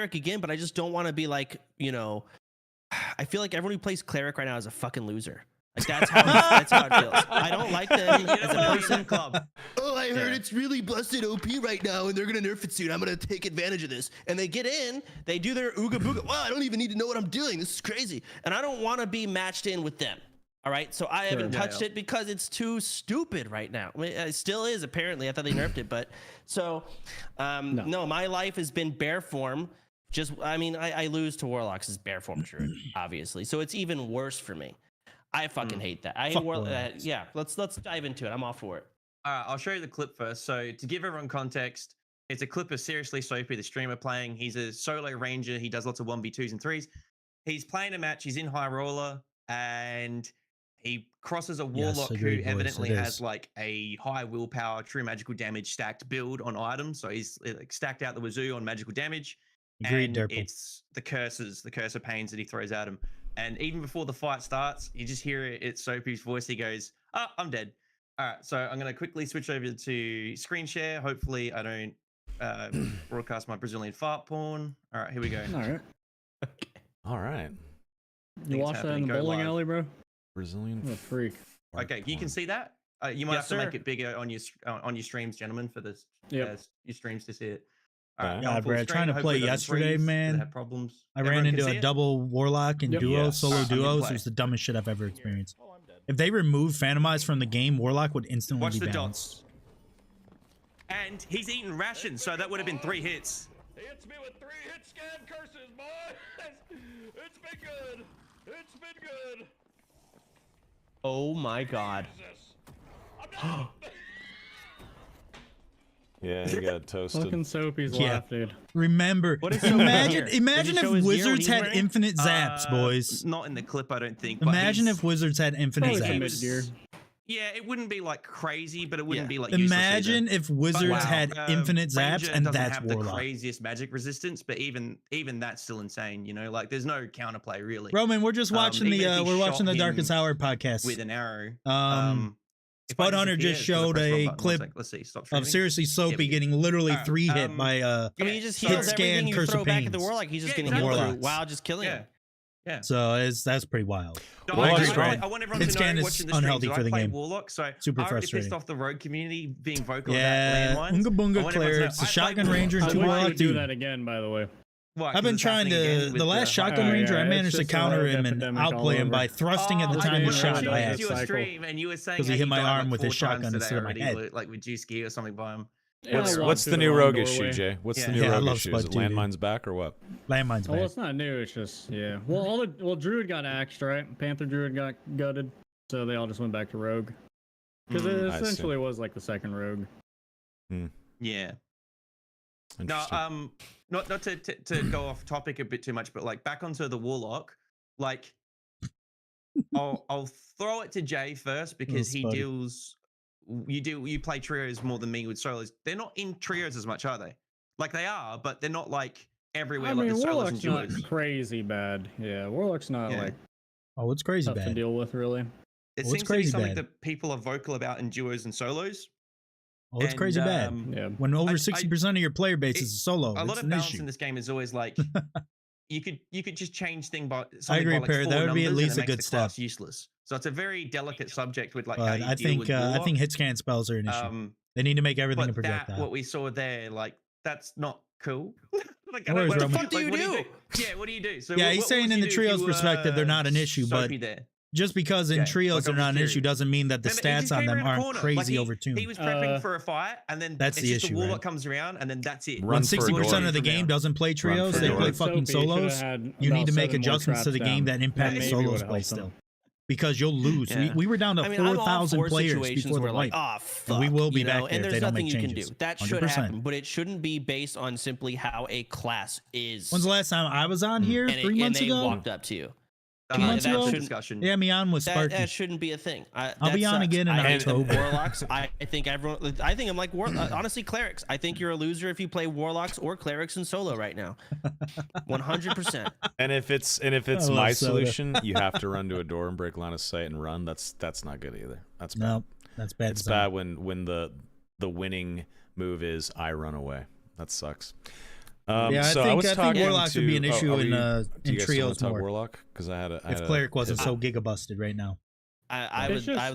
cleric again, but I just don't want to be like, you know, I feel like everyone who plays cleric right now is a fucking loser. Like that's how it feels. I don't like them as a person.
Club.
Oh,
heard it's really busted OP right now, and they're gonna nerf it soon. I'm gonna take advantage of this. And they get in, they do their ooga booga. Wow, I don't even need to know what I'm doing. This is crazy. And I don't want to be matched in with them. All right, so I haven't touched it because it's too stupid right now. I mean, it still is, apparently. I thought they nerfed it, but so no, my life has been bear form. Just, I mean, I lose to Warlocks as bear form Druid, obviously. So it's even worse for me. I fucking hate that. I hate Warlocks. Yeah, let's dive into it. I'm all for it.
All right, I'll show you the clip first. So to give everyone context, it's a clip of Seriously Soapy, the streamer, playing. He's a solo ranger. He does lots of 1v2s and 3s. He's playing a match. He's in high roller, and he crosses a Warlock who evidently has like a high willpower, true magical damage stacked build on items. So he's like stacked out the wazoo on magical damage.
Agreed,
and it's the cursor pains that he throws at him. And even before the fight starts, you just hear it's Soapy's voice. He goes, "Oh, I'm dead." All right, so I'm going to quickly switch over to screen share. Hopefully I don't broadcast my Brazilian fart porn. All right, here we go.
All right.
All right.
You watch that in the bowling alley, bro?
Brazilian.
What a freak.
Okay, you can see that. You might have to make it bigger on your streams, gentlemen, for this. Your streams to see it.
Yeah, Brad, trying to play yesterday, man.
Had problems.
I ran into a double Warlock and solo duos. It was the dumbest shit I've ever experienced. If they removed Phantomize from the game, Warlock would instantly
Watch
be
the
balanced.
dots. And he's eating rations, so that would have been 3 hits.
He hits me with 3 Hitscan curses, boys. It's been good. It's been good.
Oh my god.
Jesus. I'm not.
Yeah, he got toasted.
Fucking Soapy's laugh, dude.
Remember, imagine if Wizards had infinite zaps, boys.
Not in the clip, I don't think.
Imagine if Wizards had infinite zaps.
Yeah, it wouldn't be like crazy, but it wouldn't be like
imagine if Wizards had infinite zaps, and that's
have
Warlock.
The craziest magic resistance, but even that's still insane. You know, like there's no counterplay really.
Roman, we're just watching the Darkest Hour podcast
with an arrow.
Spud Hunter just showed a clip of Seriously Soapy getting literally 3 hit by
I mean, he just heals everything you throw back at the Warlock. He's just getting healed while just killing him.
Yeah.
So that's pretty wild.
I want everyone to know, watching the
unhealthy
streams,
for the
I play
game.
Warlock, so
super
I already
frustrating.
pissed off the rogue community being vocal
yeah,
about landmines.
Unga Bunga clerics, the Shotgun Ranger, and 2 Warlock.
Do that again, by the way.
What,
I've been trying to. The last Shotgun Ranger, I managed to counter him and outplay him by thrusting at the time he shot by accident. Because he hit my arm with his shotgun instead of my head.
Like with Juicy or something by him.
What's the new rogue issue, Jay? What's the new rogue issue? Is it
Spud
landmines back or what?
Landmines back.
Well, it's not new. It's just Well, Druid got axed, right? Panther Druid got gutted, so they all just went back to rogue. Because it essentially was like the second rogue.
Yeah. No, not to go off topic a bit too much, but like back onto the Warlock, like I'll throw it to Jay first because he deals. You play trios more than me with solos. They're not in trios as much, are they? Like they are, but they're not like everywhere.
I mean,
like the solos
Warlock's
and duos.
not crazy bad. Yeah, Warlock's not like
it's crazy
tough
bad
to deal with, really.
It seems to be something that people are vocal about in duos and solos.
Oh, it's crazy bad. When over 60% of your player base is a solo,
a lot of balance in this game is always like you could just change thing by something. I agree, by like that would be at least a good step. Useless. So it's a very delicate subject with like how you deal with Warlock.
I think hitscan spells are an issue. They need to make everything a projectile.
What we saw there, like that's not cool. Like,
what
the fuck do you do? Yeah, what do you do? So
he's saying in the trios perspective they're not an issue, but just because in trios they're not an issue doesn't mean that the stats on them aren't crazy overtuned.
He was prepping for a fight, and then
that's the issue.
The Warlock comes around, and then that's it.
When 60% of the game doesn't play trios, they play fucking solos. You need to make adjustments to the game that impact solos play still, because you'll lose. We were down to 4,000 players before the wipe, and we will be back there if they don't make changes.
That should happen, but it shouldn't be based on simply how a class is.
When's the last time I was on here? 3 months ago.
And they walked up to you.
2 months ago? Yeah, me on with Sparky.
That shouldn't be a thing.
I'll be on again in October.
Warlocks. I think everyone. I think I'm like honestly clerics. I think you're a loser if you play warlocks or clerics in solo right now. 100%.
And if it's my solution, you have to run to a door and break line of sight and run. That's not good either. That's bad.
No, that's bad.
It's bad when the winning move is I run away. That sucks.
I think Warlock would be an issue in trios more.
Warlock? Because I had
if cleric wasn't so gigabusted right now.
I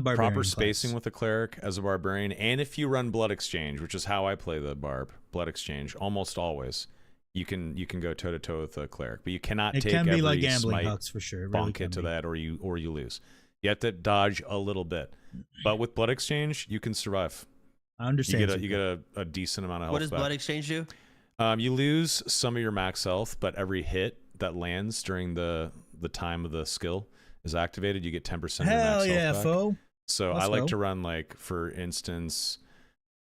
the barbarian
proper
class.
spacing with the cleric as a barbarian, and if you run blood exchange, which is how I play the barb, blood exchange almost always, you can go toe to toe with the cleric, but you cannot
It
take
can be
every
like gambling
smite,
hooks for sure. It really
bonk
can
it to
be.
that, or you lose. You have to dodge a little bit, but with blood exchange, you can survive.
I understand.
You get a decent amount of health.
What does
back.
blood exchange do?
You lose some of your max health, but every hit that lands during the time of the skill is activated, you get 10% of your
Hell
max
yeah,
health back.
foe.
So
Let's
I like
go.
to run, like, for instance,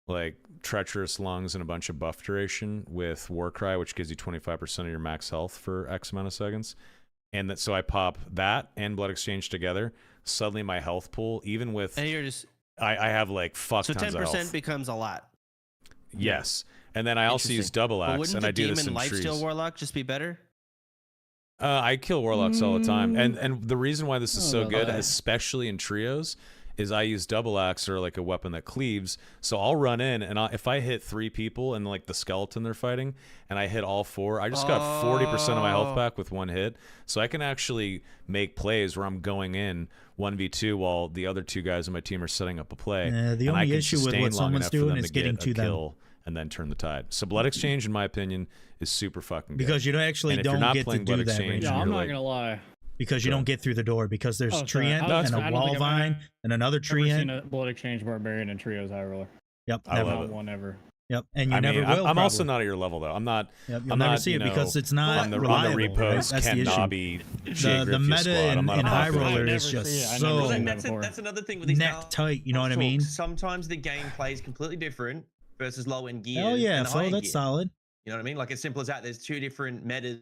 like treacherous lungs and a bunch of buff duration with Warcry, which gives you 25% of your max health for X amount of seconds. And so I pop that and Blood Exchange together. Suddenly my health pool, even with
And you're just
I have like fuck
so
tons of
10%
health.
becomes a lot.
Yes. And then I also use
Interesting.
double
But
axe,
wouldn't
and
the
I do this
demon
in trees.
lifesteal warlock just be better?
I kill warlocks all the time, and the reason why this is so
no,
good,
okay.
especially in trios, is I use double axe or like a weapon that cleaves. So I'll run in, and if I hit 3 people and like the skeleton they're fighting, and I hit all 4, I just got 40% of my health back with one hit. So I can actually make plays where I'm going in 1v2 while the other 2 guys on my team are setting up a play.
Yeah, the
and I
only
can
issue with
sustain
what
long
someone's
enough for
doing
them
is
to
getting
get
to
a
them.
kill and then turn the tide. So Blood Exchange, in my opinion, is super fucking good.
Because you don't actually
And if you're
don't
not
get to
playing
do
Blood
that
Exchange,
right
Yeah,
now.
I'm not
like-
gonna lie.
because you
Go
don't get through the door because there's
Oh,
tree
sorry.
ant
I
and a
don't
wall
think I've
vine and another
Never
tree
seen
ant.
a Blood Exchange Barbarian in trios high roller.
Yep,
I
never.
love
Not
it.
one ever.
Yep, and you
I
never
mean,
will.
I'm also
probably.
not at your level though. I'm not.
Yep, you'll
I'm
never
not,
see
you
it because
know,
it's not
on the
reliable.
repos.
Right? That's
Ken
the issue.
Nobby, Jay
The
Griffey
meta
squad.
in
I'm not a
high
popular
roller
player.
is
I've
just
never seen it. I've
so
never
Well,
seen that
that's,
before.
that's another thing with these
neck
dark
tight. You know what I mean?
talks. Sometimes the gameplay is completely different versus low end gear.
Hell yeah,
and
so
high
that's
gear.
solid.
You know what I mean? Like as simple as that. There's 2 different metas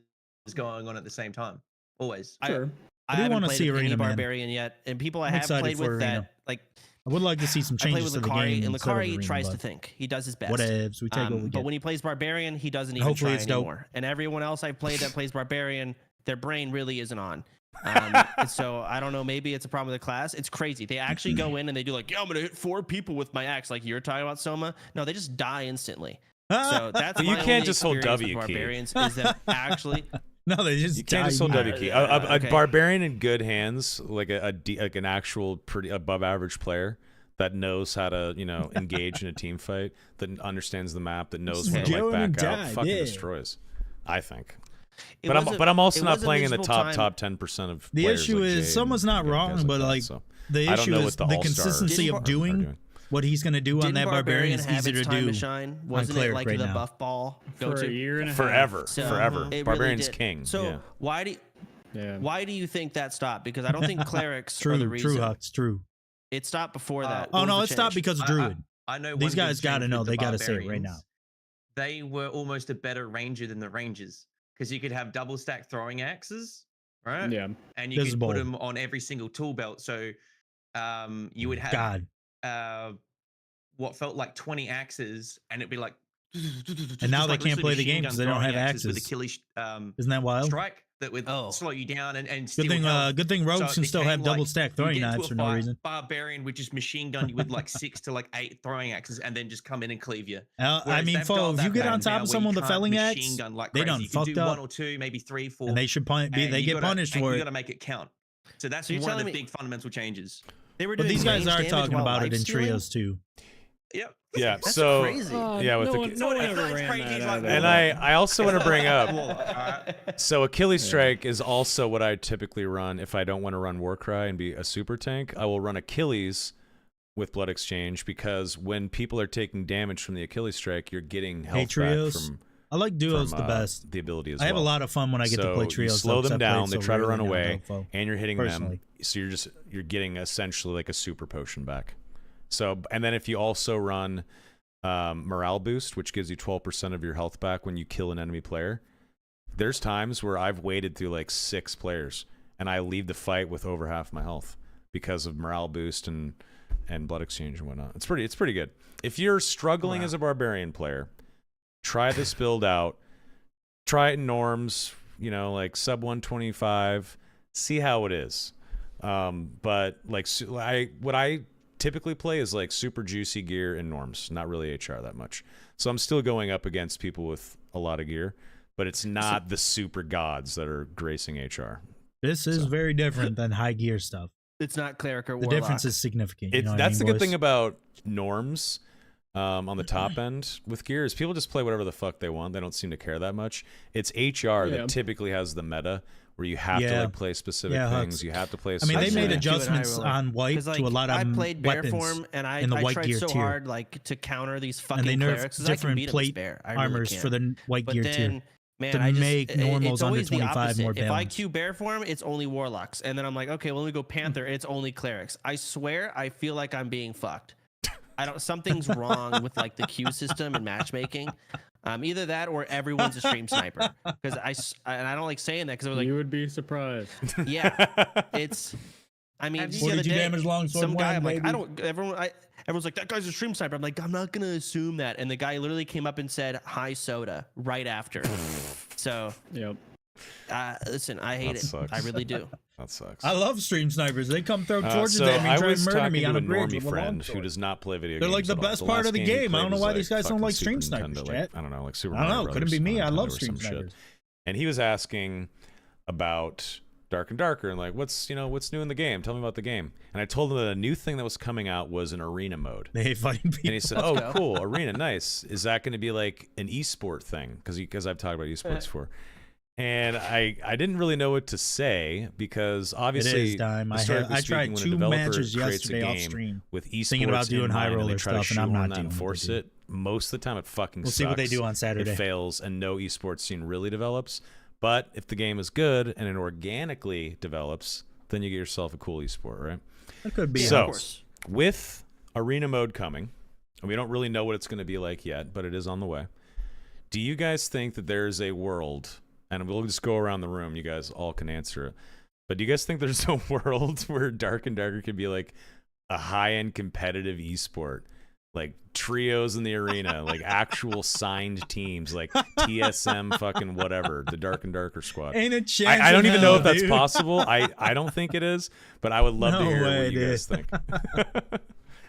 going on at the same time. Always.
Sure.
I do
haven't
wanna
played
see
any
Arena, man.
Barbarian yet, and people I
I'm
have
excited
played
for
with
Arena.
that, like
I would like to see some
I play
changes
with
to the game.
Lucari, and
instead of
Lucari
Arena,
tries to
but
think. He does his best.
whatevs, we take what we
But
get.
when he plays Barbarian, he doesn't even
Hopefully
try
it's dope.
anymore. And everyone else I've played that plays Barbarian, their brain really isn't on. And so I don't know. Maybe it's a problem with the class. It's crazy. They actually go in and they do like, yeah, I'm gonna hit 4 people with my axe, like you're talking about, Soma. No, they just die instantly. So that's
But you
my
can't
only
just hold
experience
W
with
key.
Barbarians is that actually.
No, they just
You can't
die
just hold
easy.
W key.
Okay.
A barbarian in good hands, like like an actual pretty above average player that knows how to, you know, engage in a team fight, that understands the map, that knows where to
Joe
like
and
back out,
die,
fucking
yeah.
destroys. I think.
It
But
wasn't-
I'm also
it
not
was a
playing in the
miserable
top
time.
10% of
The
players
issue
like
is
Jay
someone's
and,
not
you know,
wrong,
guys
but
that,
like
so.
the
I don't
issue
know
is
what the
the
all-star
consistency
Didn't
of
Bar-
are
doing what he's going to do on
Didn't
that Barbarian is
have
easier to
its time
do.
shine? Wasn't it
Cleric
like
right
the
now.
buff ball
For
go
a
to?
year and a half.
Forever,
So,
forever.
it really
Barbarian's
did.
king.
So
yeah.
Yeah.
why do you think that stopped? Because I don't think clerics are the
True,
reason.
true, Hux, true.
It stopped before that.
Oh
What
no,
was
it
the
stopped
change?
because of Druid.
I know
These
one
guys
big
got to
change
know.
with
They
the
got to say it right
Barbarians,
now.
They were almost a better ranger than the rangers because you could have double stack throwing axes, right?
Yeah.
And you could
Visible.
put them on every single tool belt. So you would have
God,
what felt like 20 axes, and it'd be like.
And now
just
they
like
can't play the
machine
game
gun
'cause they don't
throwing
have
axes with
axes.
Achilles
isn't that wild?
strike that would
Oh.
slow you down and
Good
steal
thing,
health.
good thing rogues
So
can
it
still
became
have double
like
stack
you
throwing
get into
knives
a
for no
fight,
reason.
Barbarian would just machine gun you with like 6 to like 8 throwing axes and then just come in and cleave you.
I
Whereas
mean,
they've
Fo,
dialed
if you
that
get
back
on top
now
of
where
someone
you
with a
can't
felling
machine
axe,
gun like
they
crazy.
done
You can
fucked
do
up.
1 or 2, maybe 3, 4.
and they should they
and
get
you gotta-
punished
and
for
You
it.
got to make it count. So that's
So you're
one of
telling
the
me-
big fundamental changes.
They were
But
doing
these guys
range
are
damage
talking
while
about it in
life-stealing?
trios too.
Yep.
Yeah.
That's
so
crazy.
yeah, with
no
the
one, no one ever ran that out of
and
there.
I also want to bring up.
Alright.
So Achilles Strike is also what I typically run if I don't want to run Warcry and be a super tank. I will run Achilles with Blood Exchange because when people are taking damage from the Achilles Strike, you're getting health back
trios?
from
I like duos
from,
the best.
the ability as
I have
well.
a lot of fun when I get to play
So
trios.
you slow
though, 'cause
them
I play it
down, they
so
try to run
rarely now,
away,
though, Fo.
and you're hitting
personally.
them. So you're getting essentially like a super potion back. So and then if you also run morale boost, which gives you 12% of your health back when you kill an enemy player. There's times where I've waited through like 6 players and I leave the fight with over half my health because of morale boost and blood exchange and whatnot. It's pretty good. If you're struggling as a barbarian player, try this build out. Try it in norms, you know, like sub 125. See how it is. But like what I typically play is like super juicy gear in norms, not really HR that much. So I'm still going up against people with a lot of gear, but it's not the super gods that are gracing HR.
This is very different than high gear stuff.
It's not cleric or
The
warlock.
difference is significant. You know what I
That's
mean,
the good
boys?
thing about norms on the top end with gear is people just play whatever the fuck they want. They don't seem to care that much. It's HR that typically has the meta where you have to like play specific things.
Hux.
You have to play. A
I mean, they
certain
made
way.
adjustments on white
'Cause, like,
to a lot of
I played bear
weapons
form and I
in the white
tried
gear
so
tier.
hard like to counter these fucking
and they
clerics
nerfed
'cause I can
different
beat 'em with
plate
bear. I really
armors
can.
for the white
But
gear
then
tier.
Man,
to make normals
it's
under
always the
25
opposite.
more
If I
balanced.
queue bear form, it's only warlocks, and then I'm like, okay, well, let me go panther. And it's only clerics. I swear, I feel like I'm being fucked. Something's wrong with like the queue system and matchmaking. Either that or everyone's a stream sniper. Because I don't like saying that because I was like,
You would be surprised.
yeah, it's. I mean,
Have you-
just the other
42
day,
damage longsword
some guy,
win,
I'm like,
baby.
I don't. Everyone's like, that guy's a stream sniper. I'm like, I'm not gonna assume that. And the guy literally came up and said, "Hi, soda," right after. So,
Yep.
listen, I hate
That
it.
sucks.
I really do.
That sucks.
I love stream snipers. They come throw torches
So
at me
I
and try
was
to murder
talking
me
to
on
a
a bridge
normie
with a
friend who
longsword.
does not play video
They're
games.
like the
at all.
best part
last
of the
he
game. I
played
don't know
was,
why these guys don't
fucking
like stream
Super
snipers,
Nintendo,
chat.
I don't know, like Super
I don't
Mario
know. Couldn't be
Brothers
me.
on
I love
Nintendo or
stream
some shit.
snipers.
And he was asking about Dark and Darker and like what's new in the game. Tell me about the game. And I told him that a new thing that was coming out was an arena mode.
They hate fighting people.
And he said,
Let's
"Oh,
go.
cool, arena, nice. Is that going to be like an esport thing? Because I've talked about esports before." And I didn't really know what to say because obviously
It is time. I
historically
tried
speaking, when a
2
developer
matches
creates a
yesterday off
game
stream.
with esports
thinking about doing
in
high
mind and they
roller
try to
stuff, and I'm
shoehorn
not
that and
doing what
force
they do.
it, most of the time it fucking
We'll
sucks.
see what they do on Saturday.
It fails and no esports scene really develops. But if the game is good and it organically develops, then you get yourself a cool esport, right?
That could be.
Yeah,
So,
of course.
with arena mode coming, and we don't really know what it's going to be like yet, but it is on the way. Do you guys think that there's a world, and we'll just go around the room, you guys all can answer it, but do you guys think there's a world where Dark and Darker could be like a high-end competitive esport? Like trios in the arena, like actual signed teams, like TSM fucking whatever, the Dark and Darker squad.
Ain't a chance.
I don't
in
even know
hell,
if that's
dude.
possible. I don't think it is, but I would love to
No
hear
way,
what you guys think.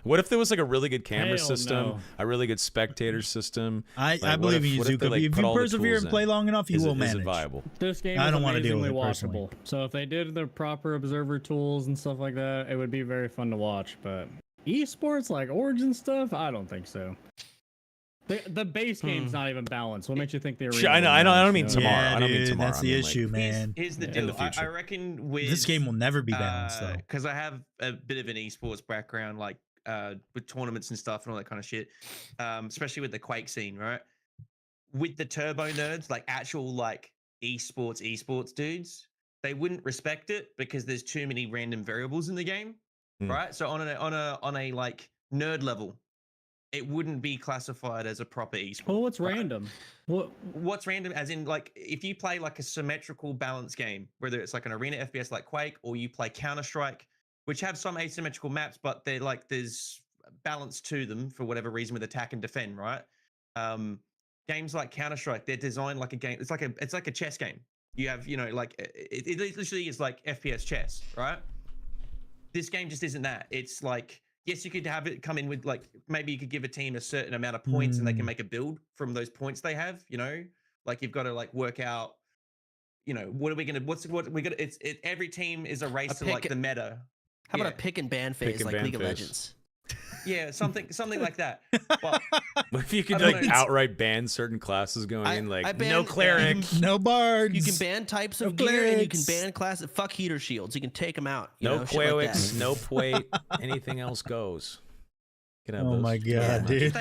What if there was like a really good camera
Hell
system,
no.
a really good spectator system?
I
Like,
believe
what
in you,
if they,
Zuko.
like,
if
put
you
all the
persevere
tools
and play
in?
long enough, you
Is
will
it
manage.
viable?
This game
I
is
don't wanna deal
amazingly
with it personally.
watchable. So if they did the proper observer tools and stuff like that, it would be very fun to watch. But esports like Origin stuff, I don't think so. The base game's not even balanced. What makes you think the arena?
I know. I don't mean
is,
tomorrow.
Yeah,
I don't mean
dude,
tomorrow.
that's
I
the
mean, like,
issue, man.
Here's the
in
deal.
the future.
I reckon with
This game will never be balanced, though.
because I have a bit of an esports background, like with tournaments and stuff and all that kind of shit. Especially with the Quake scene, right? With the turbo nerds, like actual like esports dudes, they wouldn't respect it because there's too many random variables in the game, right? So on a like nerd level, it wouldn't be classified as a proper esport.
Well, what's
right?
random? What?
What's random? As in, like, if you play like a symmetrical balance game, whether it's like an arena FPS like Quake, or you play Counter-Strike, which have some asymmetrical maps, but they're like there's balance to them for whatever reason with attack and defend, right? Games like Counter-Strike, they're designed like a game. It's like a chess game. You have, like it literally is like FPS chess, right? This game just isn't that. It's like, yes, you could have it come in with like, maybe you could give a team a certain amount of points and they can make a build from those points they have, like you've got to like work out, what are we going to, every team is a race to like the meta.
How about a pick and ban phase
Pick and
like
ban
League of
phase.
Legends?
Yeah, something like that. But
If you could
I don't
like
know.
outright ban certain classes going
I
in, like
ban-
no cleric.
No bards.
You can ban types of
No
gear and you can
clerics.
ban classes. Fuck heater shields. You can take them out.
No
shit like that.
Quaix, no Pwait, anything else goes. Can have
Oh
those.
my god,
Yeah.
dude.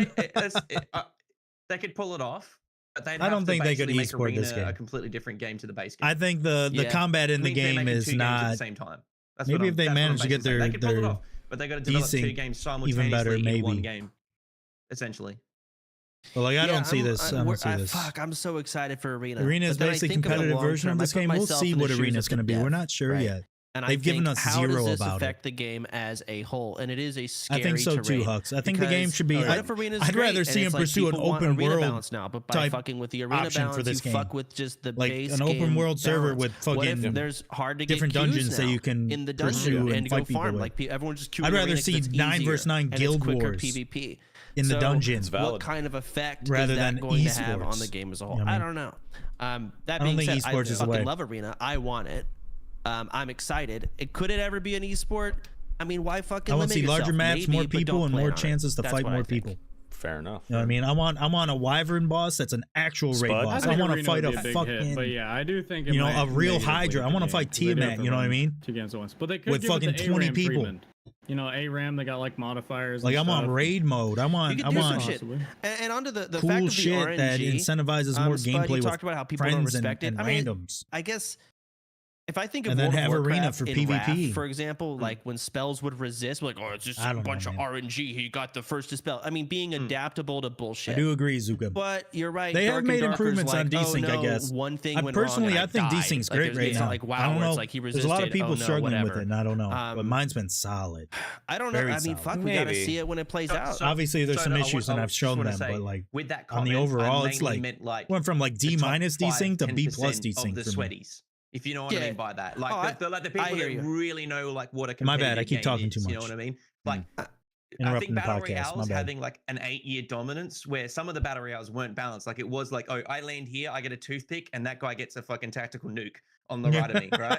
they could pull it off. But they'd
I don't
have to
think they could
basically make
esport this
Arena
game.
a completely different game to the base game.
I think the
Yeah.
combat in the
Means they're
game
making
is
two games at the
not
same time.
maybe if they
that's what
manage to
I'm
get
basically saying. They
their-
could pull it
their
off, but they got to develop two
decent,
games
even
simultaneously
better,
in one
maybe.
game, essentially.
But like, I don't see this. I don't see this.
Fuck, I'm so excited for Arena.
Arena is
But then I
basically
think of the
competitive
long
version of
term. I
this
put
game. We'll
myself
see
in the
what
shoes
Arena's
of
going to
the
be. We're
dev,
not sure
right?
yet.
And
They've given
think,
us
how
zero
does this
about it.
affect the game as a whole? And it is a scary
I think so
terrain.
too, Hux. I think the game
because
should be.
what if Arena's
I'd
great
rather
and
see
it's
him
like
pursue an
people want
open
arena
world
balance now, but by
type
fucking with the arena
option for
balance,
this
you
game.
fuck with just the
Like
base
an open
game
world server
balance.
with
What
fucking
if there's hard to get
different
queues
dungeons that
now
you can
in the
pursue
dungeon
and
and go
fight people
farm?
with.
Like everyone just queue.
I'd
the
rather
arena 'cause
see
it's
9
easier
versus 9
and it's
guild
quicker
wars
PvP
in the
So
dungeon.
It's
What
valid.
kind of effect
Rather
is that
than
going to have on
esports.
the game as a
You
whole?
know what I
I
mean?
don't know. That
I don't
being
think
said,
esports
I
is the way.
fucking love Arena. I want it. I'm excited. Could it ever be an esport? I mean, why fucking
I want to
limit
see larger
yourself?
maps,
Maybe,
more
but
people,
don't
and
plan
more
on it.
chances to
That's
fight
what I
more
think.
people
Fair enough.
You know what I mean? I want a wyvern boss that's an actual raid
Spud?
boss.
I
I
think
want to
Arena
fight
would
a
be big
fucking,
hit, but yeah, I do think
you know,
might
a real
negatively
Hydra. I
affect
want to
the
fight
game, 'cause they do have
Tiamat.
to
You know what I
run
mean?
2 games at once, but they could
With
do it
fucking
the
20
ARAM
people.
treatment. You know, ARAM, they got like modifiers.
Like
and
I'm on
stuff.
raid mode. I want
You
I
could do some
want
shit.
Possibly.
And onto the fact
cool
of the
shit
RNG,
that incentivizes more
Spud,
gameplay
you
with
talked about how people don't
friends
respect
and
it. I mean,
randoms.
I guess if I think of
And then
World of
have Arena
Warcraft
for
in
PvP.
Wrath, for example, like when spells would resist, like, oh, it's just
I
a
don't know,
bunch of
man.
RNG. He got the first dispel. I mean, being adaptable to
I
bullshit.
do agree, Zuka.
But you're right.
They have
Dark and
made
Darker's
improvements on
like,
desync,
oh,
I
no,
guess.
One thing
I
went
personally,
wrong
I
and
think
died.
desync's
Like,
great
there's-
right
it's
now.
not like, wow,
I don't
where
know.
it's like he
There's
resisted.
a lot of people
oh, no,
struggling with
whatever.
it, and I don't know. But mine's been solid.
I don't know.
Very
I mean,
solid.
fuck, we gotta
Maybe.
see it when it plays out.
Obviously, there's some
I
issues, and I've
just
shown
wanna
them,
say,
but like
with that
on the
comment,
overall,
I
it's
mainly
like
meant like
went from like
the
D
top
minus
5,
desync to B
10%
plus
of
desync
the
for me.
sweaties. If you know what I
Yeah.
mean by that, like
Oh,
the
I
people
hear
that
you.
really know like what a
My bad, I
competitive
keep
game
talking
is,
too
You know
much.
what I mean? Like I
Interrupting
think
the
battle
podcast. My
royales
bad.
having like an 8-year dominance, where some of the battle royales weren't balanced. Like it was like, oh, I land here, I get a toothpick, and that guy gets a fucking tactical nuke on the right of me, right?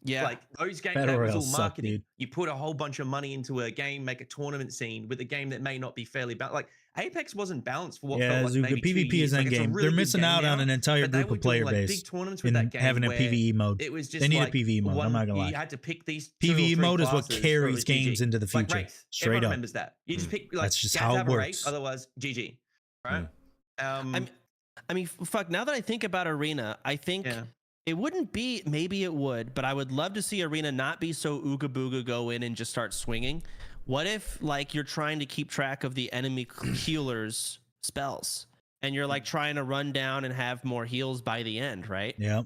Yeah.
Like those games,
Battle
that was all
royales suck,
marketing.
dude.
You put a whole bunch of money into a game, make a tournament scene with a game that may not be fairly balanced. Like Apex wasn't balanced for what
Yeah,
felt like maybe
Zuka,
2
PvP
years.
is
Like, it's a
endgame.
really
They're
good
missing
game
out on
now,
an entire
but they
group
were
of player
doing, like,
base
big tournaments with
in
that game
having a
where
PvE mode.
It was just
They need a
like
PvE mode. I'm not gonna lie.
You had to pick these 2 or 3
PvE mode is what
classes
carries
for a GG.
games into the
Like
future.
Wraith.
Straight
Everyone
up.
remembers that. You just pick like
That's just
you have
how
to
it
have a Wraith,
works.
otherwise GG. Right?
I mean, fuck. Now that I think about Arena, I think
Yeah.
it wouldn't be. Maybe it would, but I would love to see Arena not be so ooga booga, go in and just start swinging. What if like you're trying to keep track of the enemy healers' spells, and you're like trying to run down and have more heals by the end, right?
Yeah.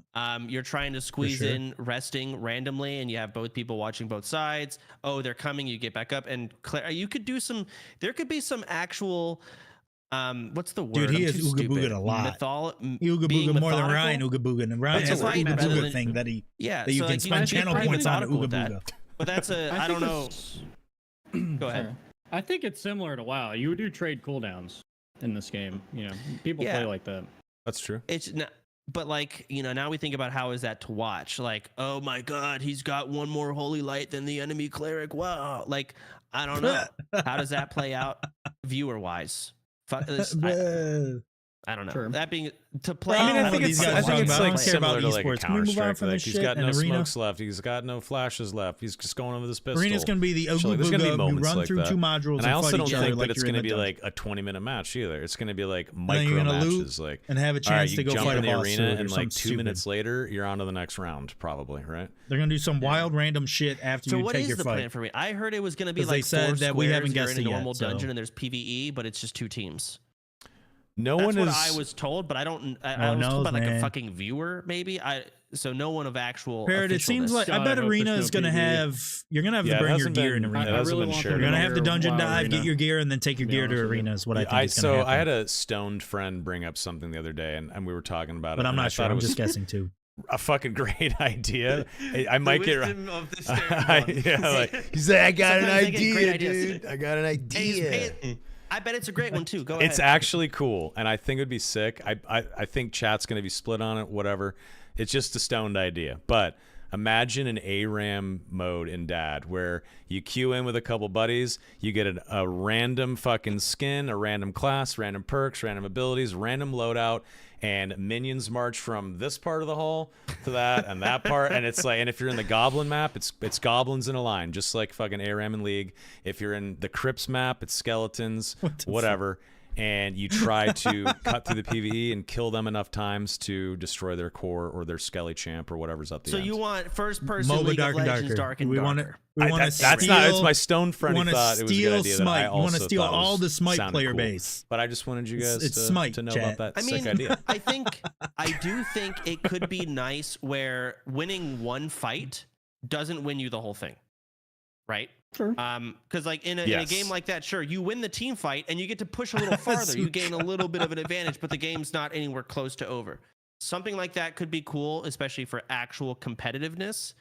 You're trying to squeeze
sure.
in resting randomly, and you have both people watching both sides. Oh, they're coming. You get back up, and you could do some. There could be some actual. What's the word?
Dude, he
I'm
is
too
ooga
stupid.
booga'd a lot.
Being
Ooga booga more than
methodical?
Ryan ooga booga. And Ryan
That's
has
right,
an ooga
rather
booga
than-
thing that
Yeah,
you
so,
can
like,
spend
can
channel
be
points on
methodical
ooga
with that.
booga.
But that's a. I don't
think
know.
it's-
Go ahead.
Sorry. I think it's similar to WoW. You would do trade cooldowns in this game. You know, people
Yeah.
play like that.
That's true.
It's not. But like, you know, now we think about how is that to watch? Like, oh my God, he's got one more holy light than the enemy cleric. Wow. Like, I don't know. How does that play out viewer wise? I don't know.
Sure.
That being to play.
I mean, I
don't
think
know
it's-
if
I think it's
play
don't care
similar
about
to like a
esports. Can we move on
Counter-Strike.
from
Like
this
he's
shit
got no
and Arena?
smokes left. He's got no flashes left. He's just going with his pistol.
Arena's going to be the
Shit,
ooga
like, there's gonna be
booga. You
moments
run
like
through
that.
2 modules
And I also
fight
don't
each other
think
like
that it's
you're in
going to
a
be
dungeon.
like a 20-minute match either. It's going to be like
then
micro
you're gonna loot
matches. Like,
and have a
all right,
chance
you
to go
jump
fight
in
a
the
boss
arena,
or
and like
something
2
stupid.
minutes later, you're on to the next round, probably, right?
They're going to do some wild random shit after
So
you
what
take
is
your
the plan
fight.
for me? I heard it was going to be
'Cause they
like
said
4
that we
squares,
haven't
you're
guessed
in a
it yet,
normal dungeon
so-
and there's PvE, but it's just 2 teams.
No
That's
one
what
is.
I was told, but I don't. I
No one
was told by
knows,
like a
man.
fucking viewer, maybe. So no one of actual.
Parrot, it seems like I
God,
bet
I hope
Arena
there's
is
no
going to
PvE.
have. You're going to have
Yeah,
to
it
burn your
hasn't
gear in
been-
Arena.
it hasn't
really
been
want
shared.
them
You're
to
going to have to
wear
dungeon
WoW
dive, get
Arena.
your gear, and then take your
be
gear to
honest with you.
Arena is what I think is going to happen.
I had a stoned friend bring up something the other day, and we were talking about it.
But I'm
and I
not sure.
thought it
I'm
was
just guessing too.
a fucking great idea. I might
The
get.
wisdom of the steering
Yeah, like he's like, I got
Sometimes
an
they get great
idea,
ideas.
dude. I got an idea.
I bet it's a great one too. Go ahead.
It's actually cool, and I think it'd be sick. I think chat's gonna be split on it. Whatever. It's just a stoned idea, but imagine an ARAM mode in Dad where you queue in with a couple buddies, you get a random fucking skin, a random class, random perks, random abilities, random loadout, and minions march from this part of the hall to that and that part, and it's like, and if you're in the goblin map, it's goblins in a line, just like fucking ARAM and League. If you're in the Crypts map, it's skeletons, whatever. And you try to cut through the PvE and kill them enough times to destroy their core or their Skelly champ or whatever's up the
So
end.
you want first person
MOBA
League
Dark
of
and
Legends
Darker.
Dark and
We want
Darker.
to. We want to
that's
steal.
not. It's my stoned friend
We
who
want to
thought it was a good
steal
idea. That
Smite.
I
You want
also
to steal
thought
all
was
the Smite
sounded
player
cool.
base.
But I just wanted you guys
It's
to,
Smite,
to know
chat.
about that
I
sick
mean,
idea.
I do think it could be nice where winning one fight doesn't win you the whole thing, right?
Sure.
Because like in a
Yes.
game like that, sure, you win the team fight and you get to push a little farther. You gain a little bit of an advantage, but the game's not anywhere close to over. Something like that could be cool, especially for actual competitiveness.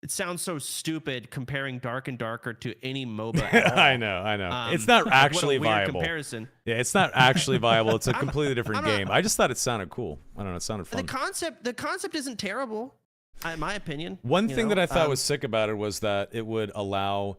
It sounds so stupid comparing Dark and Darker to any MOBA. At all.
I know. It's not
What
actually
a weird
viable.
comparison.
Yeah, it's not actually viable. It's a
I'm-
completely different
I'm not-
game. I just thought it sounded cool. I don't know. It sounded
The
fun.
concept isn't terrible, in my opinion.
One
you
thing
know?
that I thought was sick about it was that it would allow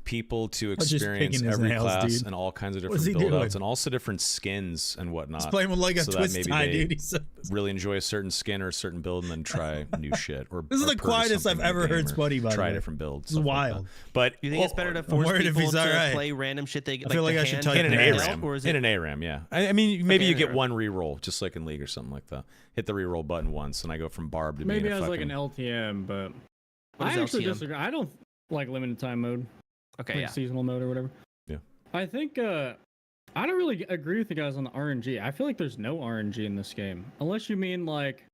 people to
just
experience
picking his
every
nails,
class
dude.
and all kinds of
What's he
different build
doing?
outs and also different skins and whatnot.
He's playing with like a
so that
twist
maybe
tie,
they
dude. He's
really enjoy a certain skin or a certain build and then try new shit. Or
This is
or
the
purchase
quietest I've
something in
ever
the game
heard
or
Spuddy, by the
try
way.
different builds.
This is
stuff like
wild.
that. But
You think it's better to
I'm
force
worried if
people
he's
to
alright.
play random shit they
I feel like I should type
in an
Yes.
ARAM,
or is
in
it
an ARAM, yeah. I mean, maybe
Okay,
you get
ARAM.
one reroll, just like in League or something like that. Hit the reroll button once, and I go from Barb to
Maybe
being a
as like
fucking...
an LTM, but
What is
I actually
LTM?
disagree. I don't like limited time mode,
Okay,
like
yeah.
seasonal mode or whatever.
Yeah.
I think I don't really agree with you guys on the RNG. I feel like there's no RNG in this game, unless you mean like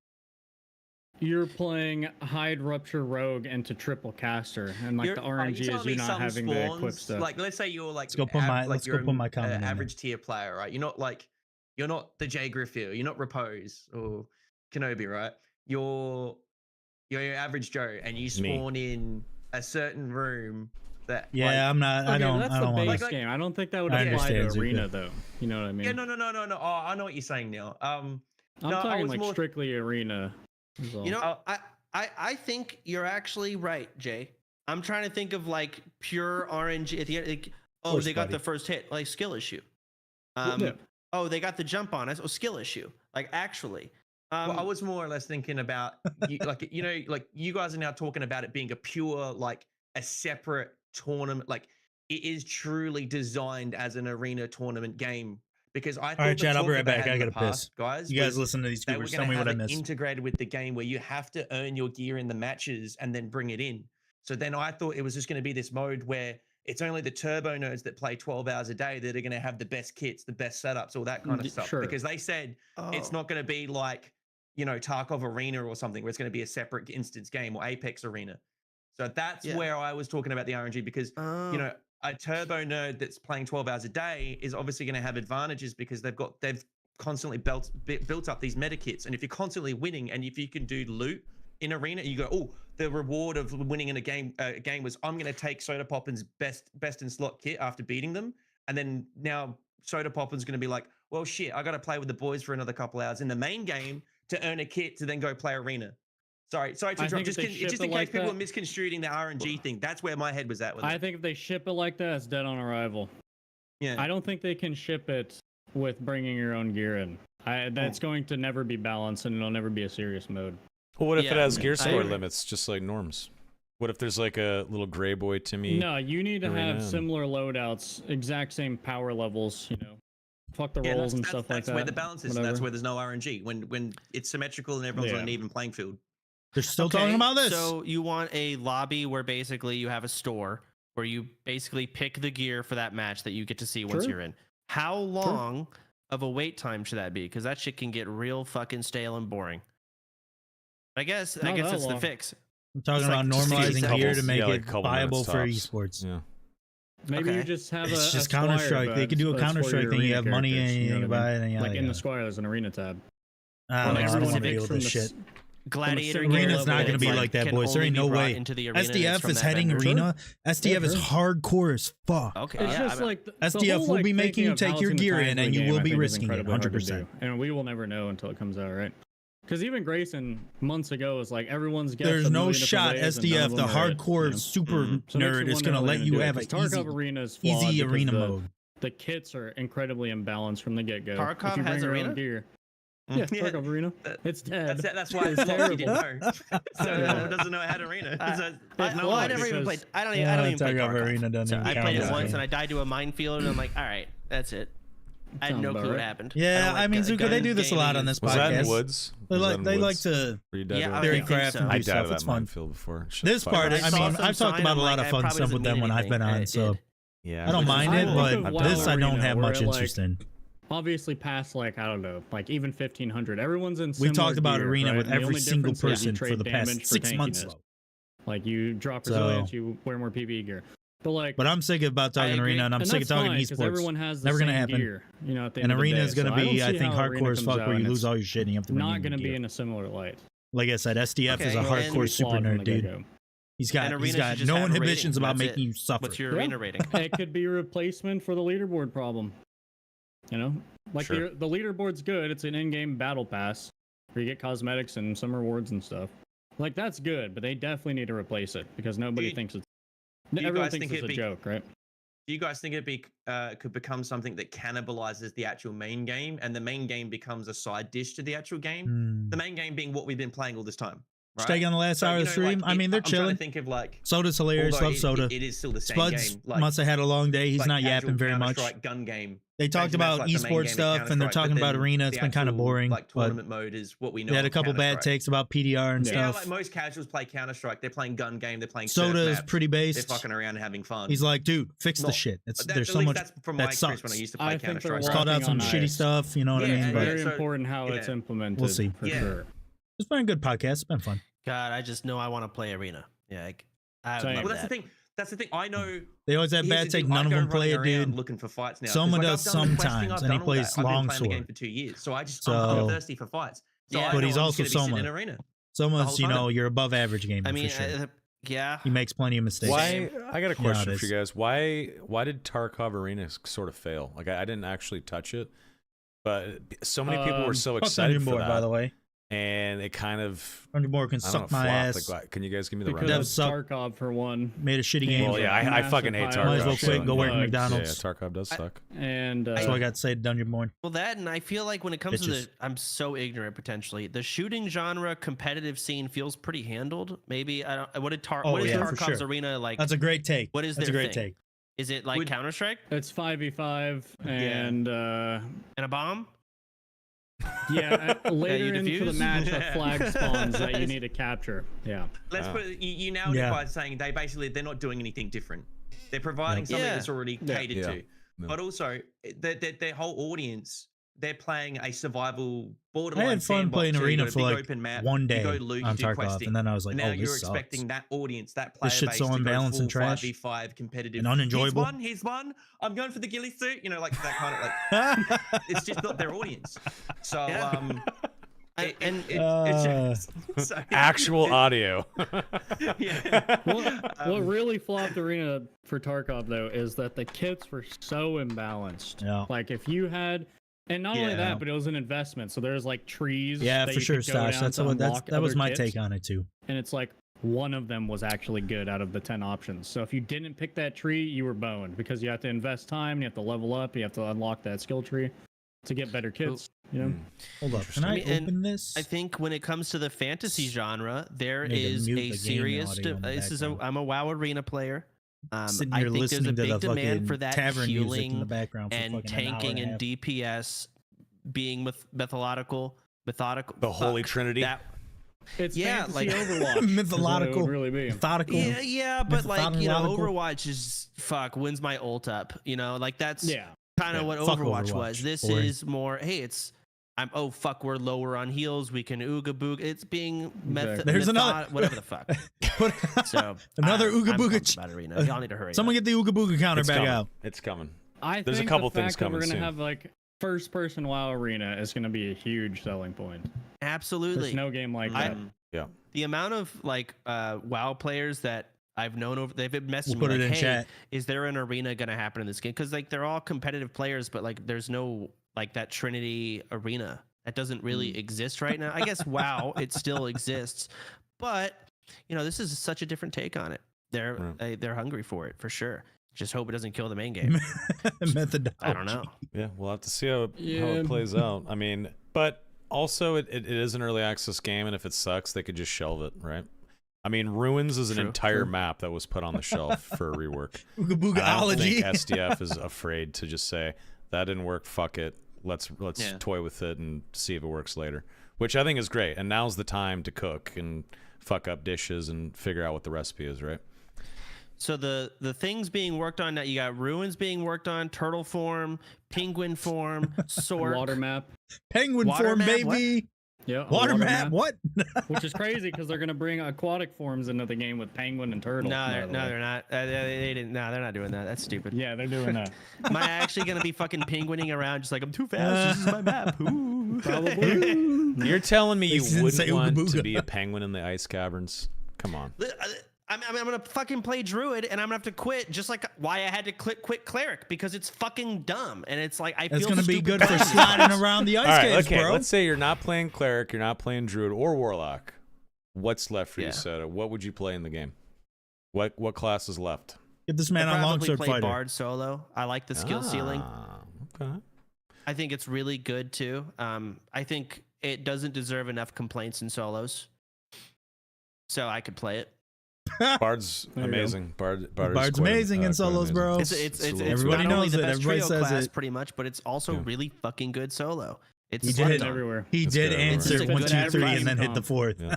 you're playing Hide, Rupture, Rogue into triple caster, and like the RNG is you not having the equip stuff.
Like, let's say you're like,
Let's go put my- let's go
you're
put my
an,
comment in there.
average tier player, right? You're not the Jay Griffith, you're not Repose or Kenobi, right? You're your average Joe, and you spawn in a certain room that
Yeah, I'm not. I
Okay,
don't.
that's
I
the
don't want
base
to.
Like-
game. I don't think that would
I
apply to
understand, Zuko.
arena though. You know what I mean?
Yeah, no. Oh, I know what you're saying now.
I'm
no, I
talking
was
like
more-
strictly arena. is all.
You know,
Oh.
I think you're actually right, Jay. I'm trying to think of like pure RNG. At the end, like, oh,
course,
they got
buddy.
the first hit, like skill issue.
Yeah.
Oh, they got the jump on us. Oh, skill issue. Like actually.
Well, I was more or less thinking about like you guys are now talking about it being a pure like a separate tournament. Like it is truly designed as an arena tournament game because I thought
All right,
the
Chad, I'll be
talk
right
they
back.
had
I
in the
gotta piss.
past, guys.
You guys
was
listen to these
they were
goobers.
going
Tell
to
me
have
what I
it
missed.
integrated with the game where you have to earn your gear in the matches and then bring it in. So then I thought it was just going to be this mode where it's only the turbo nerds that play 12 hours a day that are going to have the best kits, the best setups, all that kind of stuff.
Sure.
Because they said it's
Oh.
not going to be like, Tarkov Arena or something where it's going to be a separate instance game or Apex Arena. So that's
Yeah.
where I was talking about the RNG because,
Oh.
a turbo nerd that's playing 12 hours a day is obviously going to have advantages because they've constantly built up these meta kits. And if you're constantly winning and if you can do loot in arena, you go, oh, the reward of winning in a game was I'm going to take Soda Poppin's best in slot kit after beating them. And then now Soda Poppin's going to be like, well, shit, I got to play with the boys for another couple hours in the main game to earn a kit to then go play arena. Sorry to
I
interrupt.
think if
Just
they
in
ship
case
it like
people
that-
are misconstruing the RNG thing, that's where my head was at with
I
it.
think if they ship it like that, it's dead on arrival.
Yeah.
I don't think they can ship it with bringing your own gear in. That's going to never be balanced, and it'll never be a serious mode.
Well, what if it
Yeah,
has gear
I
score
agree.
limits, just like norms? What if there's like a little gray boy Timmy?
No, you need to
Arena
have
and-
similar loadouts, exact same power levels. Fuck the
Yeah,
rolls and
that's
stuff like that.
where the balance is.
whatever.
That's where there's no RNG. When it's symmetrical and everyone's on
Yeah.
an even playing field.
They're still
Okay,
talking about this.
So you want a lobby where basically you have a store where you basically pick the gear for that match that you get to see once
Sure.
you're in. How long of a wait time should that be? Because that shit can get real fucking stale and boring. I guess
Not that
that's the
long.
fix.
I'm talking
It's
about
like just
normalizing
couple-
gear to make
like
it
couple
viable
minutes
for
tops.
esports.
Yeah.
Maybe you
Okay.
just have
It's
a
just
Squire
Counter-Strike. They
badge,
could do a
but it's for
Counter-Strike
your
thing. You
arena
have money
characters,
and
you know
you
what I
buy
mean?
it and yada,
Like in the
yada.
Squire, there's an arena tab.
I don't know. I don't want to
specifics
deal with
from
this
the
shit.
s-
Gladiator
From a
gear
Arena's not
that
going to be
it's
like that,
can
boys. There
only
ain't
be
no
brought
way.
into the arena and it's
SDF
from
is
that
heading
vendor.
arena. SDF is
sure.
hardcore as fuck.
Okay.
It's
yeah,
just like the
SDF
whole,
will
like,
be making
thinking
you
of
take your
balancing the
gear
time
in,
of
and
the
you
game,
will
I
be
think, is
risking it,
incredibly hard to
100%.
do. And we will never know until it comes out, right? Because even Grayson months ago was like everyone's guessed
There's
a
no
million different
shot
ways and none
SDF,
of
the
them are it,
hardcore
you know?
super
Mhm.
So it makes
nerd,
you
is
wonder
going to
how they're
let
gonna
you
do it,
have an
'cause Tarkov
easy,
Arena is flawed
easy
because
arena mode.
The kits are incredibly imbalanced from the get-go.
Tarkov
if you bring
has
your own
arena?
gear.
Mm.
Yeah,
Yeah.
Tarkov Arena.
That-
It's dead.
That's why
It's
it's locked. You didn't
terrible.
know. So
Yeah.
everyone doesn't know how to arena. So
It's
I
flawed
never even
because-
played. I don't even play
Tarkov
Tarkov.
Arena doesn't
So
even
I
count
played it
as
once
game.
and I died to a minefield and I'm like, all right, that's it. I had
Sounds
no
about
clue what
right.
happened.
Yeah,
don't
I
like
mean,
gun-
Zuko, they
gun
do this a lot
gaming
on
is-
this
Was that in
podcast.
woods?
They
Was that
like
in
they like
woods?
to
Were you dead
Yeah,
to
I
it?
theory
think
craft
so.
and
I
do
died
stuff.
of
It's
that
fun.
minefield before. Shit's
This
fire.
part,
I
I
saw
mean,
some
I've talked
sign,
about
I'm
a lot
like,
of
I
fun
probably
stuff with
doesn't
them
mean
when I've been
anything,
on,
and it
so
did.
Yeah,
I don't
but
mind
I
it,
think
but
of WoW
this I don't
Arena,
have
where,
much interest
like,
in.
Obviously, past like I don't know, like even 1500. Everyone's in.
We
similar
talked about
gear,
Arena
right?
with
And the
every
only
single
difference is you
person for
trade
the past
damage for
6 months.
tankiness.
Though.
Like you drop
So-
resilience, you wear more PvE gear. But like,
But I'm sick about talking
agree.
Arena, and I'm
and
sick of
that's
talking
fine, 'cause
esports.
Everyone has the
Never gonna
same
happen.
gear, you know. At the
And
end of the
Arena
day.
is going
So
to
I don't
be, I
see
think,
how Arena
hardcore as
comes
fuck,
out
where you
and
lose
it's
all your shit and you have to bring
not
in
going to
new
be
gear.
in a similar light.
Like I said, SDF is a
Okay,
hardcore
and-
super
Flawed from
nerd,
the
dude.
get-go.
He's
And
got
Arena should
no
just have a
inhibitions
rating,
about
that's
making
it.
you suffer.
What's your
Yeah.
arena rating?
It could be a replacement for the leaderboard problem. You know, like
Sure.
the leaderboard's good. It's an in-game battle pass where you get cosmetics and some rewards and stuff. Like that's good, but they definitely need to replace it because nobody
Dude.
thinks it's
Do you
Everyone
guys
thinks
think
it's
it'd
a
be-
joke, right?
Do you guys think could become something that cannibalizes the actual main game, and the main game becomes a side dish to the actual game?
Hmm.
The main game being what we've been playing all this time. Right?
Stay on the last hour of the stream. I mean, they're
I'm trying
chilling.
to think of like.
Soda's hilarious.
although
Love Soda.
it is still the same
Spuds
game. Like,
must have had a long day. He's
like
not
casual
yapping very much.
Counter-Strike gun game.
They talked
Basically, that's
about
like the main game
esports
in
stuff, and they're
Counter-Strike,
talking
but
about
then
Arena. It's
the
been kind of
actual,
boring.
Like
But
tournament mode is what we know.
they had a
of
couple bad
Counter-Strike.
takes about PDR and
Yeah,
stuff.
like most casuals play Counter Strike. They're playing gun game. They're playing
Soda's
maps.
pretty
They're
based.
fucking around and having fun.
He's like, dude, fix the
Not-
shit. It's
That-
there's
at
so
least
much
that's from my
that
experience
sucks.
when I used to
I
play
think
Counter
they're
Strike.
Called out some
working on
shitty
it.
stuff. You know what I
Yeah,
mean?
yeah,
But
Very
so-
important how it's
yeah.
implemented.
We'll see.
For
Yeah.
sure.
it's been a good podcast. It's been fun.
God, I just know I want to play Arena. Yeah, I would
Same.
love
Well, that's
that.
the thing. That's the thing. I know.
They always have
here's
bad
the
take.
thing,
None
I
of
go
them play it,
running around
dude.
Looking for fights now.
Soma
'cause, like,
does
I've done the questing,
sometimes,
I've
and he
done all
plays
that. I've been playing the
longsword.
game for 2 years, so I'm
So-
thirsty for fights. So
Yeah.
I
But
know
he's
I'm
also
just gonna be sitting
Soma.
in Arena.
Soma's,
whole
you know,
time.
you're above average gamer
I mean,
for sure.
yeah.
He makes plenty of mistakes.
Why? I got a question
it
for you guys. Why did Tarkov Arena sort of fail? Like I didn't actually touch it, but so many people were so
Fuck
excited
Dungeon
for
Board,
that,
by the way.
and it kind of
Dungeon Board can
I don't
suck
know,
my
flopped.
ass.
Like, can you guys give me the
Because
rundown?
Devs
of
suck.
Tarkov for one,
Made a shitty game.
Well, yeah, I fucking hate
Massive
Tarkov.
Might as well
so-
quit and go work at
bugs.
McDonald's.
Yeah, Tarkov does suck.
and
That's all I got to say to Dungeon Board.
Well, that, and I feel like when it comes to
Bitches.
the, I'm so ignorant potentially. The shooting genre competitive scene feels pretty handled. Maybe I don't. What
Oh,
what is
yeah, for
Tarkov's
sure.
Arena like?
That's a great take.
What is
That's a
their
great
thing?
take.
Is it like
Would-
Counter Strike
it's 5v5 and
and a bomb?
yeah, later
you
into the
defuse?
match a flag spawns that you need to capture. Yeah.
Let's
Ah.
put it, you nailed
Yeah.
it by saying they're not doing anything different. They're providing
Yep.
something
Yeah.
that's already
Yeah.
catered
Yeah.
to.
Yeah.
But also, their whole audience, they're playing a survival
I
borderline
had fun
sandbox.
playing
So you
Arena
got a
for
big
like
open map,
one day
you go loot,
on
you do
Tarkov,
questing.
and then I was like,
now
oh,
you're
this
expecting
sucks.
that audience, that player
shit's
base
so
to go
unbalanced
full
and trash.
5v5 competitive.
And unenjoyable.
Here's one. I'm going for the ghillie suit. You know, like that kind of like. It's just not their audience. So
Yeah.
it's just so,
Actual audio.
yeah.
What really flopped Arena for Tarkov though is that the kits were so imbalanced.
Yeah.
Like if you had, and not only
Yeah.
that, but it was an investment. So there's like trees.
Yeah,
that
for
you
sure,
could go
Stash.
down
That's
to
what
unlock
that was
other
my
kits,
take on it too.
And it's like one of them was actually good out of the 10 options. So if you didn't pick that tree, you were boned because you have to invest time, you have to level up, you have to unlock that skill tree to get better kits. You know.
Hold up, can I
mean, and
open this?
I think when it comes to the fantasy genre, there
Need to
is
mute
a
the gaming
serious.
audio in the
This is a.
background.
I'm a WoW Arena player.
Sitting
I
here
think there's a
listening to
big
the
demand
fucking
for that
Tavern music in the
healing
background for
and
fucking an hour
tanking
and a
and
half.
DPS being methodical.
The Holy Trinity.
That,
It's
Yeah,
fantasy
like-
Overwatch. is what it
Mythological.
would really be.
Methodical.
yeah, but like
Methodical.
Overwatch is fuck wins my ult up. Like that's
Yeah.
kind of
Yeah.
what
Fuck
Overwatch
Overwatch.
was. This
Boring.
is more. Hey, it's. Oh fuck, we're lower on heals. We can ooga booga. It's being
Exactly.
There's another-
whatever the fuck.
Put
So
Another ooga
I'm
booga
pumped
ch-
about Arena. Y'all need to hurry.
someone
up.
get the Ooga Booga counter
It's
back
coming.
out.
It's coming.
I
There's a
think
couple
the
things
fact that
coming
we're gonna
soon.
have like first-person WoW Arena is gonna be a huge selling point.
Absolutely.
There's no game like that.
Yeah.
The amount of like WoW players that I've known over, they've messaged
We'll
me
put it
like,
in
"Hey,
chat.
is there an arena gonna happen in this game?" Because like they're all competitive players, but like there's no like that Trinity arena that doesn't really exist right now. I guess WoW it still exists, but this is such a different take on it. They're hungry for it for sure. Just hope it doesn't kill the main game.
Methodology.
I don't know.
Yeah, we'll have to see how
Yeah.
it plays out. I mean, but also it is an early access game, and if it sucks, they could just shelve it, right? I mean, Ruins is an
True,
entire
true.
map that was put on the shelf for a rework.
Ooga
I don't
Boogaology.
think SDF is afraid to just say that didn't work. Fuck it. Let's
Yeah.
toy with it and see if it works later, which I think is great. And now's the time to cook and fuck up dishes and figure out what the recipe is, right?
So the things being worked on now, you got Ruins being worked on, Turtle Form, Penguin Form, Sork.
Water map.
Penguin
Water
form,
map,
baby.
Yeah. a
Water map. What?
Which is crazy because they're gonna bring aquatic forms into the game with penguin and turtle.
No,
by the way.
they're not. They didn't. No, they're not doing that. That's stupid.
Yeah, they're doing that.
Am I actually gonna be fucking penguining around just like I'm too fast? This is my map. Ooh.
Probably.
You're telling me
They
you
didn't say
wouldn't
Ooga
want to
Booga.
be a penguin in the ice caverns? Come on.
I'm gonna fucking play Druid and I'm gonna have to quit, just like why I had to quit Cleric because it's fucking dumb and it's like I feel
It's gonna be
stupid
good for
playing it.
sliding around the ice
All right,
caves,
okay.
bro.
Let's say you're not playing cleric, you're not playing druid or warlock. What's left for
Yeah.
you, Soda? What would you play in the game? What class is left?
Get this man on
Probably
longsword
play
fighter.
Bard solo. I like the skill ceiling.
Okay.
I think it's really good too. I think it doesn't deserve enough complaints in solos, so I could play it.
Bard's
There you go.
amazing. Bard's
Bard's
quite
amazing in
quite
solos,
amazing.
bro.
It's
Everybody
not only
knows
the
it.
best
Everybody
trio
says
class,
it.
pretty much, but it's also
Yeah.
really fucking good solo. It's
He
slept
did.
on.
everywhere.
He
That's
did
good.
answer
It's just a
1,
good
2, 3, and then hit
advertising
the fourth.
Yeah.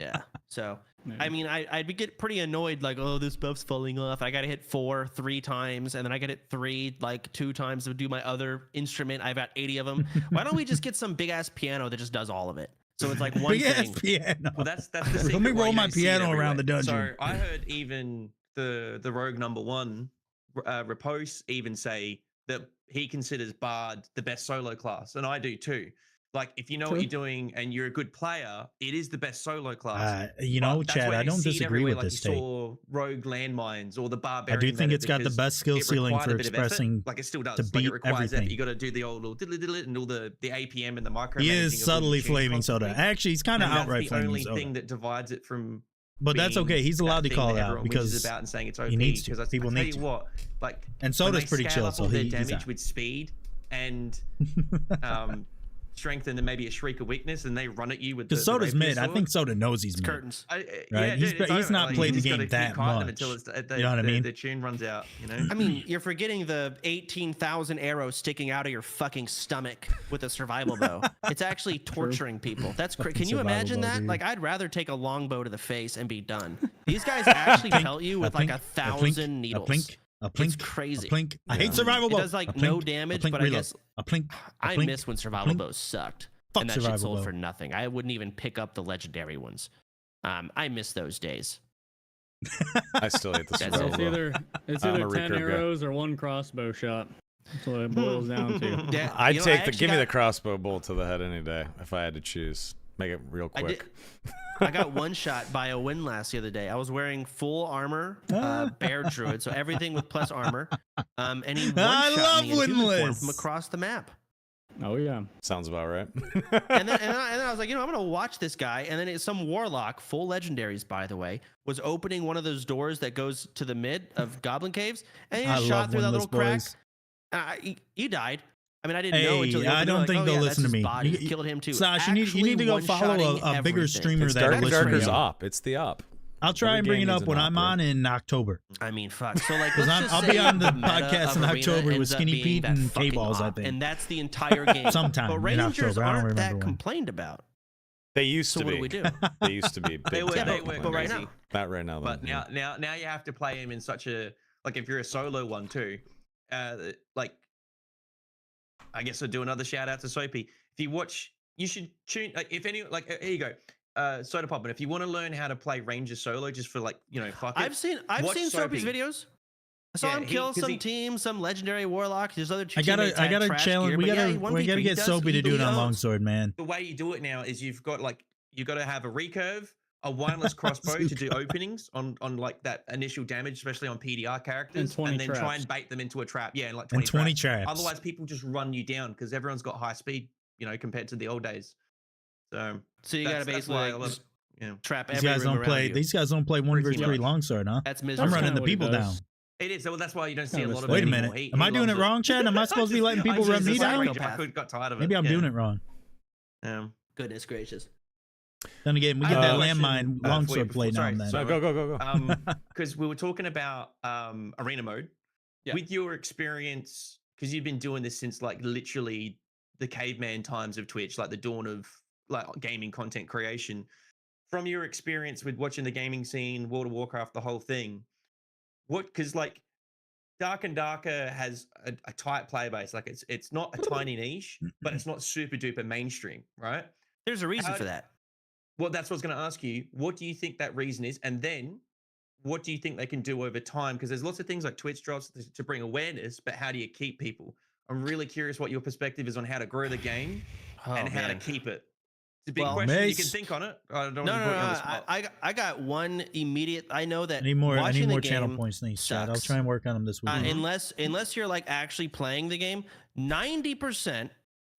Yeah. So
Yeah.
I mean, I'd get pretty annoyed, like, oh, this buff's falling off. I got to hit 4 3 times, and then I got to hit 3 like 2 times to do my other instrument. I've got 80 of them. Why don't we just get some big ass piano that just does all of it? So it's like one
Big ass
thing.
piano.
Well, that's the
Let
secret
me
why
roll
you
my
don't see it
piano around the
everywhere.
dungeon.
So I heard even the rogue number 1, Repose, even say that he considers Bard the best solo class, and I do too. Like, if you know what
True.
you're doing and you're a good player, it is the best solo class.
You know,
But that's
Chad,
why
I
you
don't
see it
disagree
everywhere,
with
like
this
you
take.
saw Rogue Landmines or the
I
Barbarian.
do think
meta
it's got the
because
best skill
it
ceiling
required
for
a bit of effort.
expressing
Like, it still does.
to
Like,
beat
it requires effort.
everything.
You got to do the old little diddle and all the APM and the micro.
He is subtly flaming soda. Actually, he's kind of
and
outright
that's the
flaming
only
soda.
thing that divides it from.
But that's
being
okay. He's
that
allowed to
thing
call
that
it out
everyone
because
whinges about and saying it's OP.
he needs to.
Because
People
I tell
need
you
to.
what, like,
And
when
Soda's
they
pretty
scale
chill,
up
so
all their
he's
damage
out.
with speed and strength and then maybe a shriek of weakness, and they run at you with the
Because Soda's
rapier
mid. I
sword.
think Soda knows he's
It's
mid.
curtains.
Right? He's
dude, it's
he's
over.
not played the
he's gotta
game
keep
that
kiting them
much.
until
You know what I mean?
the tune runs out. You know.
I mean, you're forgetting the 18,000 arrows sticking out of your fucking stomach with a survival bow. It's actually torturing people. That's Can you
survival
imagine
bow,
that?
dude.
Like, I'd rather take a longbow to the face and be done. These guys actually pelt you with like 1,000 needles.
A plink. A plink.
It's crazy.
A plink. I
Yeah.
hate survival
It
bow.
does like
A plink,
no
a
damage,
plink,
but I
reload.
guess
A plink. A
I
plink,
miss when survival
plink.
bows sucked.
Fuck
And that shit
survival
sold
bow.
for nothing. I wouldn't even pick up the legendary ones. I miss those days.
I still hate the
That's
survival
It's
bow.
either
I'm a
10
recurve guy.
arrows or 1 crossbow shot. That's what it boils down to.
Yeah,
I'd
you know, I
take
actually
give me the
got-
crossbow bolt to the head any day if I had to choose. Make it real
I
quick.
I got one shot by a windlass the other day. I was wearing full armor, bear druid, so everything with plus armor. And he one
I
shot
love
me in human form
windlass.
from across the map.
Oh yeah.
Sounds about right.
And then I was like, I'm gonna watch this guy. And then some warlock, full legendaries by the way, was opening one of those doors that goes to the mid of Goblin Caves, and he
I
just
love
shot through that little
windlass
crack.
boys.
He died. I mean, I didn't know until
Hey,
he
I
opened it,
don't
like,
think
oh,
they'll
yeah,
listen
that's
to
his
me.
body.
You-
He killed him too.
Sash, you need to go follow a bigger
everything.
streamer
It's
that
Dark and
listen to
Darker's
me.
op. It's the op.
I'll try
Every
and bring
game
it
needs
up
an
when
op,
I'm
right?
on in October.
I mean, fuck. So like,
'Cause
let's just
I'll
say
be on the
meta
podcast
of
in
Arena
October with
ends up
Skinny
being
Pete
that
and
fucking
K-Balls, I
op,
think.
and that's the entire game.
Sometime
But
in
Rangers
October, I don't
aren't that
remember when.
complained about.
They used
So
to
what
be.
do we do?
They used to be.
They
big
were,
time
they
but
were
complainers.
but right
crazy.
now,
Not right now.
But
though.
now you have to play him in such a, like, if you're a solo one too, like, I guess I'll do another shout out to Soapy. If you watch, you should tune, like, if any, like, here you go, Soda Poppin'. If you want to learn how to play Ranger solo, just for, like, you know, fuck it.
I've seen
Watch
Soapy's
Soapy.
videos. I saw
Yeah,
him
he-
kill
'cause
some
he-
team, some legendary warlock. There's other
I gotta challenge.
Gear,
We
but yeah,
gotta
he
we gotta
1v3.
get Soapy to do it on longsword, man.
The way you do it now is you've got, like, you got to have a recurve, a wireless crossbow to do openings on like that initial damage, especially on PDR characters,
20
and then try
traps.
and bait them into a trap. Yeah, and like 20,
And 20
traps.
traps.
Otherwise, people just run you down because everyone's got high speed, you know, compared to the old days. So
So you gotta
that's
basically
why I
like,
love-
just
yeah,
trap
These
every
guys
room
don't
around
play.
you.
These guys don't play 1v3
much.
longsword, huh?
That's
I'm
miserable.
running
kinda
the
what he
people
does.
down.
it is. Well, that's why you don't see a
Kinda
lot of
Wait
it
a
anymore.
minute.
He
Am I doing it
loves
wrong, Chad? Am I supposed to be letting people
I'm
run
just
me
a
down?
psychopath. I got tired of it.
Maybe I'm
yeah.
doing it wrong.
Goodness gracious.
Then again, we
I
get
have
that
a question,
landmine
for you
longsword
before-
play now
sorry,
and then.
So go.
Because we were talking about arena mode.
Yeah.
With your experience, because you've been doing this since like literally the caveman times of Twitch, like the dawn of like gaming content creation. From your experience with watching the gaming scene, World of Warcraft, the whole thing, because like Dark and Darker has a tight player base. Like it's not a tiny niche, but it's not super duper mainstream, right?
There's a reason
How-
for that.
Well, that's what I was going to ask you. What do you think that reason is? And then what do you think they can do over time? Because there's lots of things like Twitch drops to bring awareness, but how do you keep people? I'm really curious what your perspective is on how to grow the game and how to keep it. It's a big
Well,
question. You
Mace-
can think on it. I don't
No,
want to
no,
put you on
no.
the spot.
I got one immediate. I know that
I need more. I
watching
need
the
more channel
game
points than you said. I'll
sucks.
try and work on them this week.
Unless you're like actually playing the game, 90%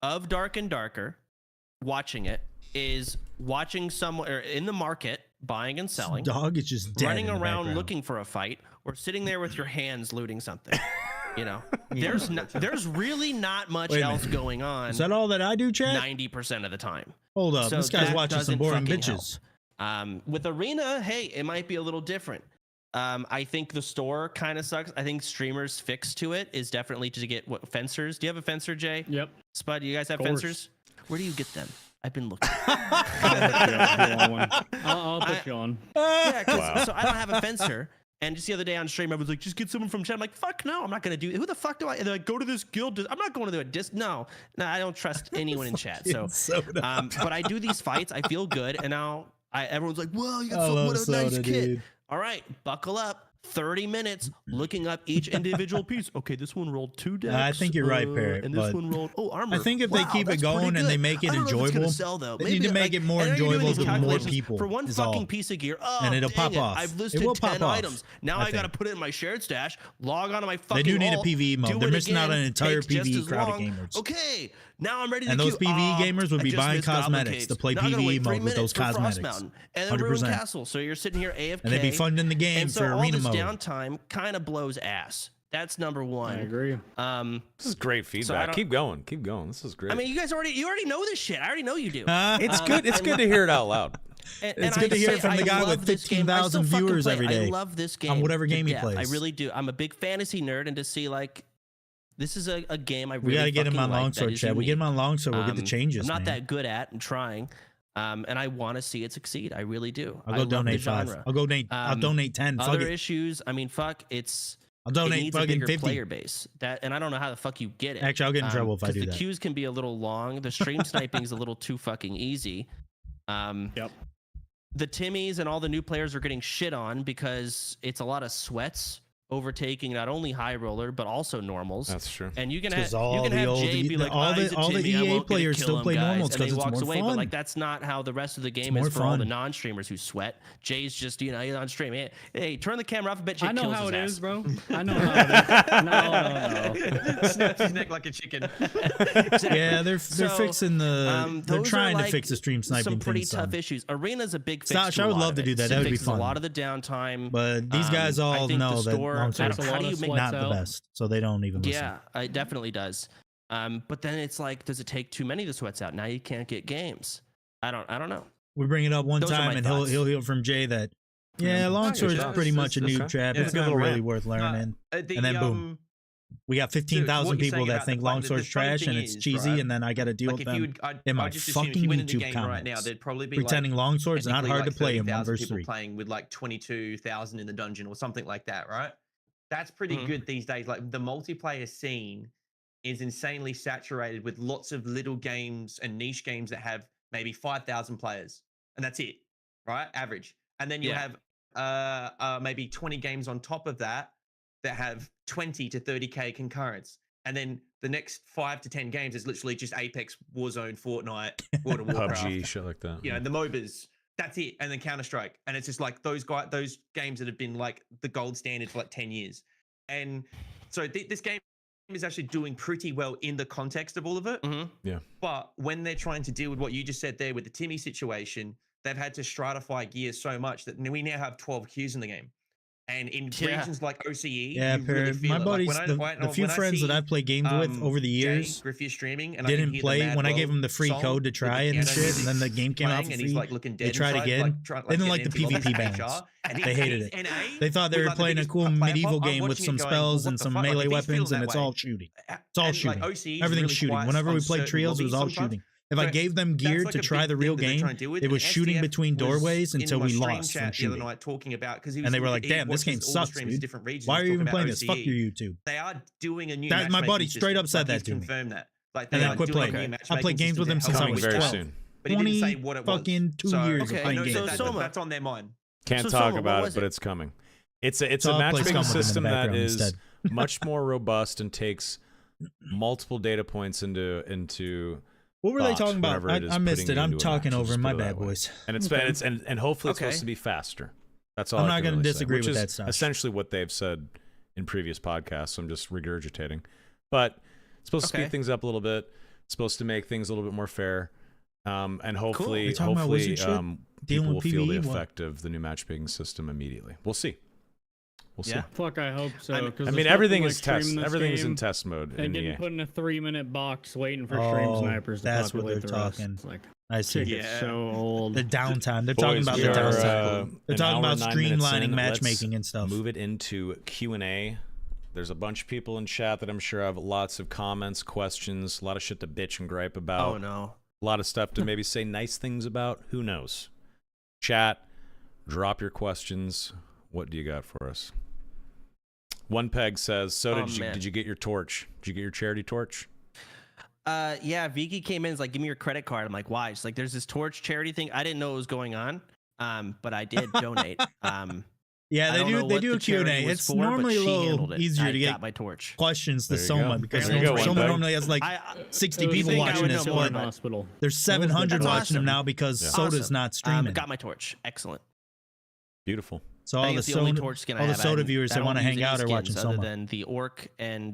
of Dark and Darker watching it is watching someone or in the market buying and selling,
Dog is just dead
running
in the
around
background.
looking for a fight, or sitting there with your hands looting something. You know, there's really not much
Wait a
else
minute.
going on.
Is that all that I do, chat?
90% of the time.
Hold up,
So
this guy's
that
watching some
doesn't
boring
fucking
bitches.
With Arena, hey, it might be a little different. I think the store kind of sucks. I think streamers' fix to it is definitely to get fencers. Do you have a fencer, Jay?
Yep.
Spud, do you guys have
Of course.
fencers? Where do you get them? I've been looking.
I'll put you on.
Yeah, 'cause- so I don't have a fencer. And just the other day on stream, I was like, just get someone from chat. I'm like, fuck no, I'm not going to do it. Who the fuck do I? They're like, go to this guild. I'm not going to do it. No, I don't trust anyone in chat. So, but I do these fights. I feel good. And now everyone's like, well, you got what a nice kid. All right, buckle up. 30 minutes looking up each individual piece. Okay, this one rolled 2 decks.
I think you're right, Parrot,
And this
but
one rolled armor.
I think if they keep it going and they make it enjoyable, they need to make it more enjoyable to more people.
For one
is
fucking
all.
piece of gear. Oh,
And it'll
dang
pop
it.
off.
I've
It
listed
will
10
pop off,
items. Now I got to put it in my shared stash, log onto my
They
fucking
do need a
alt,
PvE mode.
do
They're
it
missing out
again,
on an entire
takes just
PvE
as
crowd of
long.
gamers.
Okay, now I'm ready to
And those
queue.
PvE gamers would
I
be
just
buying
missed Goblin
cosmetics
Caves.
to play
Now I gotta
PvE
wait 3
mode with those
minutes for Frost
cosmetics.
Mountain, and then Ruined
100%.
Castle. So you're sitting here AFK.
And they'd be funding the game
and so
for
all
arena
this
mode.
downtime kind of blows ass. That's number one.
I agree.
This is great feedback. Keep going. Keep going. This is great.
I mean, you already know this shit. I already know you do.
it's good. It's good to hear it out loud.
It's good to hear it from the guy with 15,000 viewers every day
I love this game
on whatever
to
game he
death.
plays.
I really do. I'm a big fantasy nerd, and to see like this is a game I really
We got to get him
fucking
on
like
Longsword
that is
chat. We get him
unique.
on Longsword, we'll get the changes.
I'm not
man.
that good at and trying, and I want to see it succeed. I really do.
I'll
I
go
love
donate
the
5.
genre.
I'll donate 10. Fuck
Other
it.
issues. I mean, fuck.
I'll
It
donate
needs a
fucking
bigger
50.
player base. And I don't know how the fuck you get it.
Actually, I'll get in trouble if I do
the
that.
queues can be a little long. The stream sniping is a little too fucking easy.
Yep.
The Timmies and all the new players are getting shit on because it's a lot of sweats overtaking not only high roller but also normals.
That's true.
And you can
Because
have
all the old
Jay be like,
all
he's
the
a
all the
Timmy, I
EA
won't get to
players
kill
still
him,
play
guys,"
normals
and then
because
he
it's
walks
more
away.
fun.
But like that's not how the rest of the game
more
is for all the
fun.
non-streamers who sweat. Jay's just he's on stream. Hey, turn the camera off. I bet Jay
I know
kills
how
his
it
ass.
is, bro. I know how it is. No.
Snaps his neck like a chicken.
Yeah, they're
So,
fixing the. They're
those are,
trying to
like,
fix the stream sniping
some pretty
thing.
tough issues. Arena's a big fix.
Stosh,
to
I
a
would
lot
love
of
to
it.
do that.
It
That would be
fixes
fun.
A lot of the downtime.
But these guys
I
all
think
know
the
that
store-
Longsword's
Takes a lot
how do
of
you make
sweats
not the
out.
best, so they don't even listen.
Yeah, it definitely does. But then it's like, does it take too many of the sweats out? Now you can't get games. I don't know.
We bring it up one
Those are
time,
my
and
thoughts.
he'll hear from Jay that yeah, Longsword's
Yeah,
pretty much a
that's
noob
okay.
trap.
Yeah,
It's
it's a
not
little
really
rant.
worth learning.
And
And then boom. We got 15,000
what you're
people
saying
that
about
think
the fact that
Longsword's
the funny
trash
thing
and it's
is,
cheesy,
right,
and then I got to deal
like
with
if you
them
would,
in my
I just assume if
fucking
you went into the
YouTube
game right now,
comments.
there'd probably be
Pretending
like,
Longsword's not
technically
hard to
like
play in
30,000
1 vs
people
3.
playing with like 22,000 in the dungeon or something like that, right? That's pretty
Mhm.
good these days. Like the multiplayer scene is insanely saturated with lots of little games and niche games that have maybe 5,000 players, and that's it, right? Average. And then you
Yeah.
have maybe 20 games on top of that that have 20 to 30k concurrents. And then the next 5 to 10 games is literally just Apex, Warzone, Fortnite, World of Warcraft,
PUBG, shit like that.
you know, the MOBAs. That's it. And then Counter-Strike. And it's just like those games that have been like the gold standard for like 10 years. And so this game is actually doing pretty well in the context of all of it.
Mhm.
But when they're trying to deal with what you just said there with the Timmy situation, they've had to stratify gear so much that we now have 12 queues in the game. And in
Yeah.
regions like OCE,
Yeah,
you really feel
my
it. Like,
buddies,
when I-
the few
when I
friends that
see,
I've played games with over the
Jay
years
Griffey streaming, and I can
didn't
hear the
play
Mad
when I gave
World
them the free
song
code to
with the
try it and
piano
shit,
music
and then the game came out
playing,
for
and
free.
he's like looking dead
They tried
inside,
again.
like, trying,
They didn't like the
getting into
PvP
lobbies,
balance.
and
They
he
hated
hates
it.
NA
They thought they
with,
were
like, the
playing a
biggest
cool
player
medieval
pop. I'm
game with
watching
some
it going,
spells
what
and
the
some
fuck? Like,
melee
if he's feeling
weapons, and
that
it's
way,
all shooting. It's all
and, like,
shooting.
OCE is
Everything's
really
shooting.
quiet
Whenever
on
we played
certain
trios, it was all
lobbies
shooting.
sometimes.
If I
So
gave them gear
that's like
to
a
try
big
the real
thing that they're
game,
trying to deal with.
it was
And
shooting
SDF
between
was
doorways
in
until
my
we
stream
lost
chat
from
the other
shooting.
night talking about, because
And they were like, "Damn, this game sucks, dude.
Different regions,
Why are you
talking
even
about
playing this? Fuck
OCE.
your YouTube."
They are doing a new
That- my
matchmaking
buddy straight
system.
up said
Like,
that
he's
to me.
confirmed that. Like,
And
they
then I
are
quit
doing a
playing.
new
I played
matchmaking
games with
system
him
to
since I
help
Coming
was
with
very
12.
that.
soon.
But he didn't say
20
what it was.
fucking 2
So-
years
Okay,
of playing
no,
games.
so
with him.
Soma-
That's on their mind.
Can't
So,
talk
Soma, what
about
was
it, but
it?
it's coming. It's a
So I'll play
matchmaking
Scum with him in the
system that
background
is
instead.
much more robust and takes multiple data points into
What were they
thought,
talking about?
whenever it is
I missed
putting
it.
you
I'm
into a
talking
match,
over
just
my
put it
bad,
that way.
boys.
and and hopefully it's
Okay.
supposed to be faster. That's all.
I'm
I
not
can
gonna
really say,
disagree
which
with
is
that, Sash.
essentially what they've said in previous podcasts. So I'm just regurgitating, but it's supposed to
Okay.
speed things up a little bit. It's supposed to make things a little bit more fair. And hopefully,
You're talking about wizard shit?
people
Dealing
will
with
feel the
PvE? What?
effect of the new matchmaking system immediately. We'll see. We'll see.
Yeah.
Fuck, I hope so. 'cause
I
there's
mean, everything
nothing
is
like
test.
streaming this
Everything is in
game
test mode
and
in
getting
EA.
put in a 3-minute box waiting for stream
Oh,
snipers to
that's what
populate
they're
the rest.
talking.
It's like,
I see.
shit gets so old.
The downtime. They're talking
Boys,
about
we
the
are,
downtime. They're
an
talking
hour,
about
9 minutes
streamlining
in. Let's
matchmaking and stuff.
Move it into Q&A. There's a bunch of people in chat that I'm sure have lots of comments, questions, a lot of shit to bitch and gripe about.
Oh no.
A lot of stuff to maybe say nice things about. Who knows? Chat, drop your questions. What do you got for us? One Peg says, "So did you get your torch? Did you get your charity torch?"
Yeah, Vicky came in and was like, give me your credit card. I'm like, why? She's like, there's this torch charity thing. I didn't know what was going on. But I did donate.
Yeah,
I don't know
they
what
do
the
a Q&A.
charity was
It's
for, but
normally a
she
little
handled it.
easier
I
to get
got my torch.
questions to
There you
Soma
go.
because
There you go,
Soma
One Peg.
normally has like
I-
60
It was
people
the
think I
watching
would
this,
know
Warren
more
but
about
Hospital.
there's 700
That's
watching them
awesome.
now because
Yeah.
Soda's
Awesome.
not streaming.
Got my torch. Excellent.
Beautiful.
So
I
all
think
the
it's the only
Soda,
torch skin I
all the
have.
Soda
I
viewers that
don't
want to
use
hang
any
out are watching
skins other
Soma.
than the orc and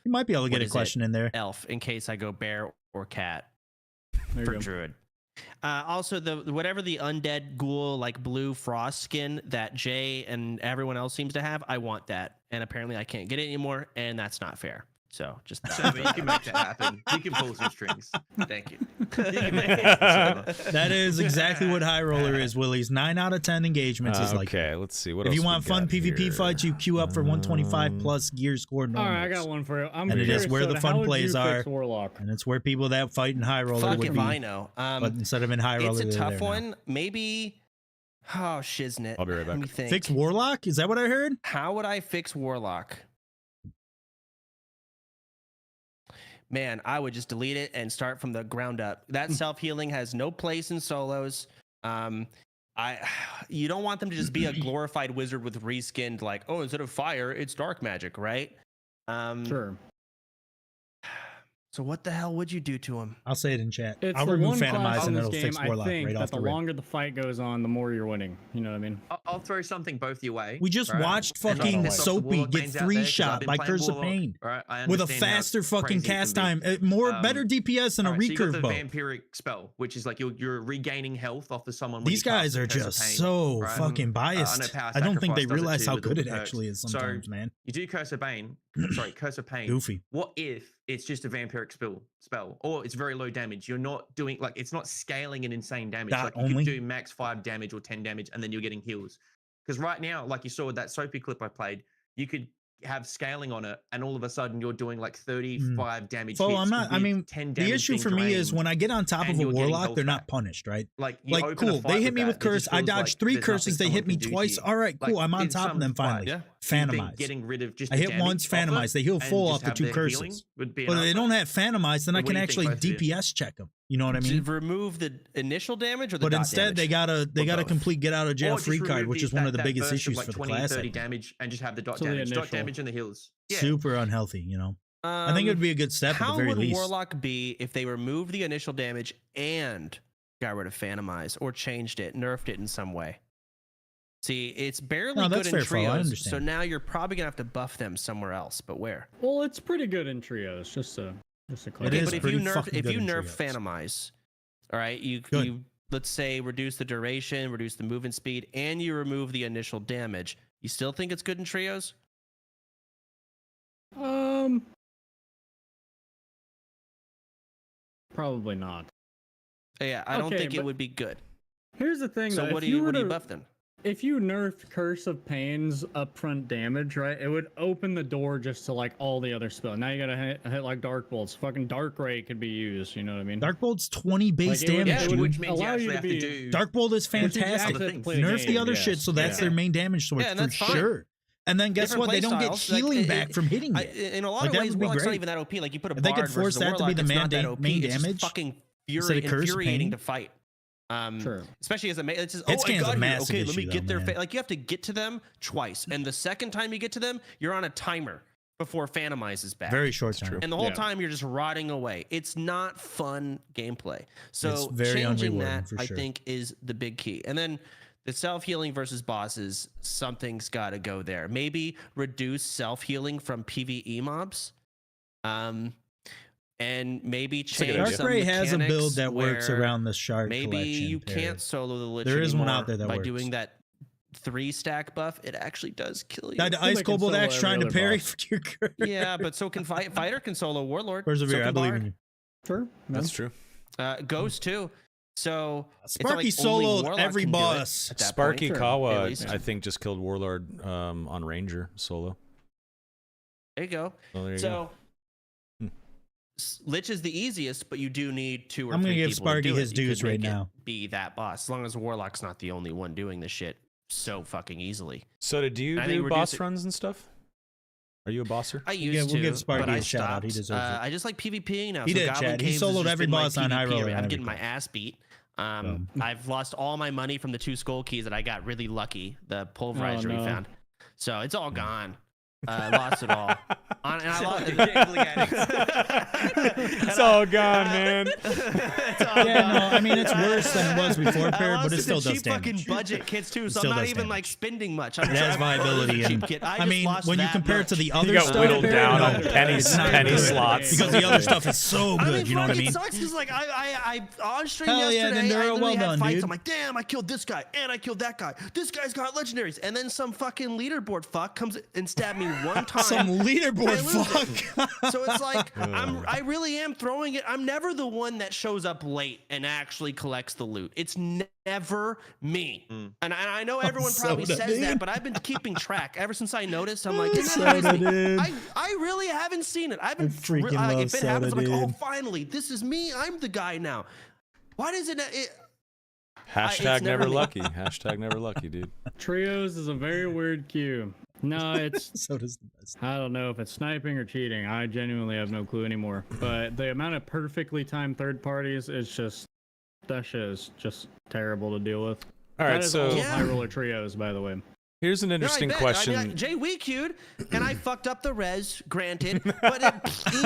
You might be able to
what
get a
is it?
question in there.
elf in case I go bear or cat
There you
for
go.
druid. Also, the whatever the undead ghoul like blue frost skin that Jay and everyone else seems to have, I want that, and apparently I can't get it anymore, and that's not fair. So just
So, I mean, you can make that happen. You can pull some strings.
thank you.
You can make it happen.
That is exactly what High Roller is, Willie's. 9 out of 10 engagements is like
Okay, let's see. What
if
else
you
we
want fun
got
PvP
here?
fights, you queue up for 125 plus gear scored
All
normals.
right, I got one for you. I'm
And it is
curious,
where the
Soda,
fun
how would
plays
you
are.
fix Warlock?
And it's where people that fight in High Roller
Fuck
would
if
be.
I know.
But instead of in High Roller,
It's a
they're
tough
there now.
one. Maybe. Oh shiznit.
I'll be right
Let
back.
me think.
Fix Warlock? Is that what I heard?
How would I fix Warlock? Man, I would just delete it and start from the ground up. That self-healing has no place in solos. You don't want them to just be a glorified wizard with reskinned, like, oh, instead of fire, it's dark magic, right?
Sure.
So what the hell would you do to him?
I'll say it in chat.
It's
I'll
the
remove
one
Phantom
class
Eyes
in
and
this
it'll
game,
fix
I
Warlock
think
right
that
off
the
the rip.
longer the fight goes on, the more you're winning. You know what I mean?
I'll throw something both your way.
We just
right?
watched
And
fucking
piss off the
Soapy
Warlock
get
mains out there, 'cause I've
three-shot
been
by
playing
Curse of
Warlock,
Pain
right? I
with a
understand how
faster fucking
crazy it can
cast
be.
time, better DPS than a
Alright, so you got
recurve
the
bow.
vampiric spell, which is like you're regaining health off of someone. when
These
you cast
guys are
Curse of
just
Pain,
so
right?
fucking
I know
biased.
Power
I don't think they
Sacrifice does it
realize
too
how
with all
good
the
it actually is
perks.
sometimes,
So
man.
you do Curse of Pain, sorry, Curse of Pain.
Goofy.
What if it's just a vampiric spell, or it's very low damage? You're not doing like it's not scaling an insane damage.
Dot
Like you
only?
could do max 5 damage or 10 damage, and then you're getting heals. Because right now, like you saw with that Soapy clip I played, you could have scaling on it, and all of a sudden you're doing like 35 damage.
So
hits
I'm not. I
with
mean,
10
the
damage
issue
being
for me is
drained,
when I get on top
and
of a
you're getting
Warlock,
health
they're not
back.
punished, right?
Like, you
Like,
open a
cool.
fight
They hit
with
me with
that, it
curse.
just
I
feels
dodged
like
3
there's
curses. They
nothing
hit me
someone can do to
twice.
you.
All right, cool.
Like,
I'm on
in
top of
some
them finally.
fights,
Phantom
you think
Eyes.
getting rid of just
I
the
hit
damage
once
off
Phantom
it
Eyes. They heal
and
full
just
off the
have
2
their
curses.
healing would be
But if they
enough.
don't have Phantom Eyes, then I
What do
can
you think
actually
both do?
DPS check them. You know what I
To
mean?
remove the initial damage or the
But
dot
instead, they
damage?
got a
both.
complete get out of jail
Or just
free card,
remove
which is
the-
one of the
that
biggest
burst of,
issues
like
for the
20,
class.
30
I think.
damage and just have the dot
So the
damage. Dot
initial.
damage and the heals. Yeah.
Super unhealthy, you know. I think it would be a good step at the
How
very
would
least.
Warlock be if they removed the initial damage and got rid of Phantom Eyes or changed it, nerfed it in some way? See, it's barely
No,
good
that's
in
fair, Flo, I
trios,
understand.
so now you're probably gonna have to buff them somewhere else. But where?
Well, it's pretty good in trios. Just a
It
clarify.
is
but if
pretty
you nerf
fucking good in
nerf
trios.
Phantom Eyes, all right, you
Good.
let's say reduce the duration, reduce the movement speed, and you remove the initial damage. You still think it's good in trios?
Probably not.
Yeah, I don't
Okay,
think it
but-
would be good.
Here's the thing,
So
though.
what
if
do you
were to-
buff then?
If you nerfed Curse of Pain's upfront damage, right, it would open the door just to like all the other spells. Now you gotta hit like Dark Bolts. Fucking Dark Ray could be used. You know what I mean?
Dark Bolt's 20 base
Like, it would-
damage,
it
dude.
would
Which means you
allow you
actually
to
have to
be-
do.
Dark Bolt is
Which you
fantastic.
actually have to
things.
play the
Nerf the
game,
other
yes.
shit, so that's
Yeah.
their main damage source
Yeah, and
for
that's fine.
sure. And then guess
Different
what? They don't get
playstyles, like,
healing back from hitting
I,
it.
in a lot
Like,
of
that
ways,
would be
Warlock's not
great.
even that OP. Like you put a
If they
bard
could force
versus a
that to be
Warlock,
the
it's
main
not that
da-
OP.
main
It's just
damage
fucking
instead of Curse of
infuriating
Pain.
to fight.
Sure.
Especially as a it's just,
Hitscan's
oh, I
a
got here.
massive
Okay, let me
issue,
get
though,
their
man.
like you have to get to them twice, and the second time you get to them, you're on a timer before Phantom Eyes is back.
Very short time.
And the whole
Yeah.
time you're just rotting away. It's not fun gameplay. So
It's very
changing
unrewarding,
that,
for
I
sure.
think, is the big key. And then the self-healing versus bosses, something's got to go there. Maybe reduce self-healing from PvE mobs. And and maybe
a good
change
idea.
some
Darkrai has a build
mechanics
that works
where
around the shard
maybe
collection.
you
Terry.
can't solo the Lich
There is one
anymore
out there that
by
works.
doing that 3-stack buff. It actually does kill you.
That
they
Ice
can
Kobold
solo
Axe
every
trying to
other
parry
boss.
for your career.
Yeah, but so can Fighter can solo Warlord.
Persevere,
so can
I believe
Bard.
in you.
Sure.
That's true.
Ghost too. So it's not
Sparky
like only
soloed
Warlock
every
can do it
boss.
at that
Sparky
point.
Kawa,
At least.
I think, just killed Warlord on Ranger solo.
There you go.
Oh, there you
So
go.
Lich is the easiest, but you do need 2 or
I'm
3
gonna give
people to
Sparky
do
his
it. You
dues
could
right
make it
now.
Be that boss, as long as Warlock's not the only one doing this shit so fucking easily.
So do you
I think
do boss
reduce it-
runs and stuff? Are you a bosser?
I
We'll
used
give- we'll
to,
give Sparky
but I
a shout out. He
stopped.
deserves it.
I just like PvPing now.
He
so
did,
Goblin
Chad. He
Caves has
soloed
just
every
been my
boss on high
PvP
roller
area.
and
I'm getting my
everything.
ass beat. I've lost all my money from the 2 skull keys that I got really lucky. The pulverizer we
no.
found. So it's all gone. I lost it all. And I lost it.
Gambling addict.
It's all gone, man.
It's all
Yeah,
gone.
no, I mean it's worse than it was before,
I
Parrot,
lost
but it
to
still
the
does
cheap
damage.
fucking budget kits too, so
still
I'm not
does
even
damage.
like spending much. I'm
It has viability,
cheap
and
kit.
I mean
just
when you
lost
compare
that
it to the
much.
other
You got
stuff,
whittled
Parrot,
down
no,
on
it's not
penny
good.
slots.
because the other stuff is so good.
I mean,
You know what I
fuck,
mean?
It sucks because like I on stream
Hell yeah,
yesterday,
then
I
Neuro,
literally
well
had
done,
fights.
dude.
I'm like, damn, I killed this guy and I killed that guy. This guy's got legendaries, and then some fucking leaderboard fuck comes and stabbed me one time.
Some leaderboard
I lose
fuck.
So it's like I really am throwing it. I'm never the one that shows up late and actually collects the loot. It's never me. And I know everyone probably
Soda,
says that,
dude.
but I've been keeping track ever since I noticed. I'm like,
Soda, dude.
I really haven't seen it. I've been
freaking
like,
love
if it happens, I'm
Soda,
like, oh,
dude.
finally, this is me. I'm the guy now. Why does it?
Hashtag
it's
never
never me.
lucky. Hashtag never lucky, dude.
Trios is a very weird queue. No, it's
So does the best.
I don't know if it's sniping or cheating. I genuinely have no clue anymore. But the amount of perfectly timed third parties is just that shit is just terrible to deal with.
All
That
right,
is
so
all of
Yeah.
high roller trios, by the way.
here's an
No, I
interesting
bet.
question.
I mean, Jay we queued, and I fucked up the res, granted, but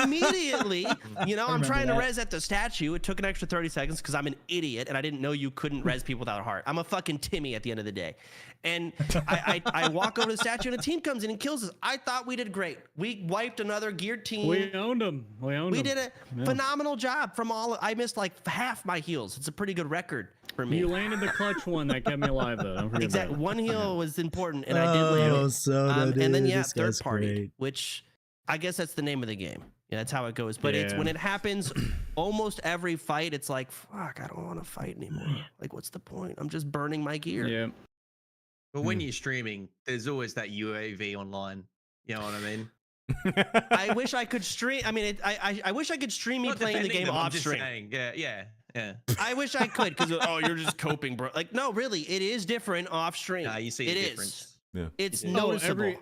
immediately, I'm trying to res at the statue. It took an extra 30 seconds because I'm an idiot, and I didn't know you couldn't res people without a heart. I'm a fucking Timmy at the end of the day. And I walk over to the statue, and a team comes in and kills us. I thought we did great. We wiped another geared team.
We owned them.
We did a phenomenal job from all. I missed like half my heals. It's a pretty good record for me.
You landed the clutch one that kept me alive, though. Don't forget
Exactly.
that.
One heal was important, and I did land it.
Soda,
And then
dude,
yeah,
this
third
guy's
party,
great.
which I guess that's the name of the game. Yeah, that's how it goes. But it's
Yeah.
when it happens, almost every fight, it's like, fuck, I don't want to fight anymore. Like, what's the point? I'm just burning my gear.
Yeah.
But when you're streaming, there's always that UAV online. You know what I mean?
I wish I could stream. I mean, I wish I could stream me
Not
playing the
defending
game
them, I'm
off
just
stream.
saying, yeah.
I wish I could because you're just coping, bro. Like, no, really, it is different off stream.
Nah, you see
It
the
is.
difference.
Yeah.
It's
Oh,
noticeable.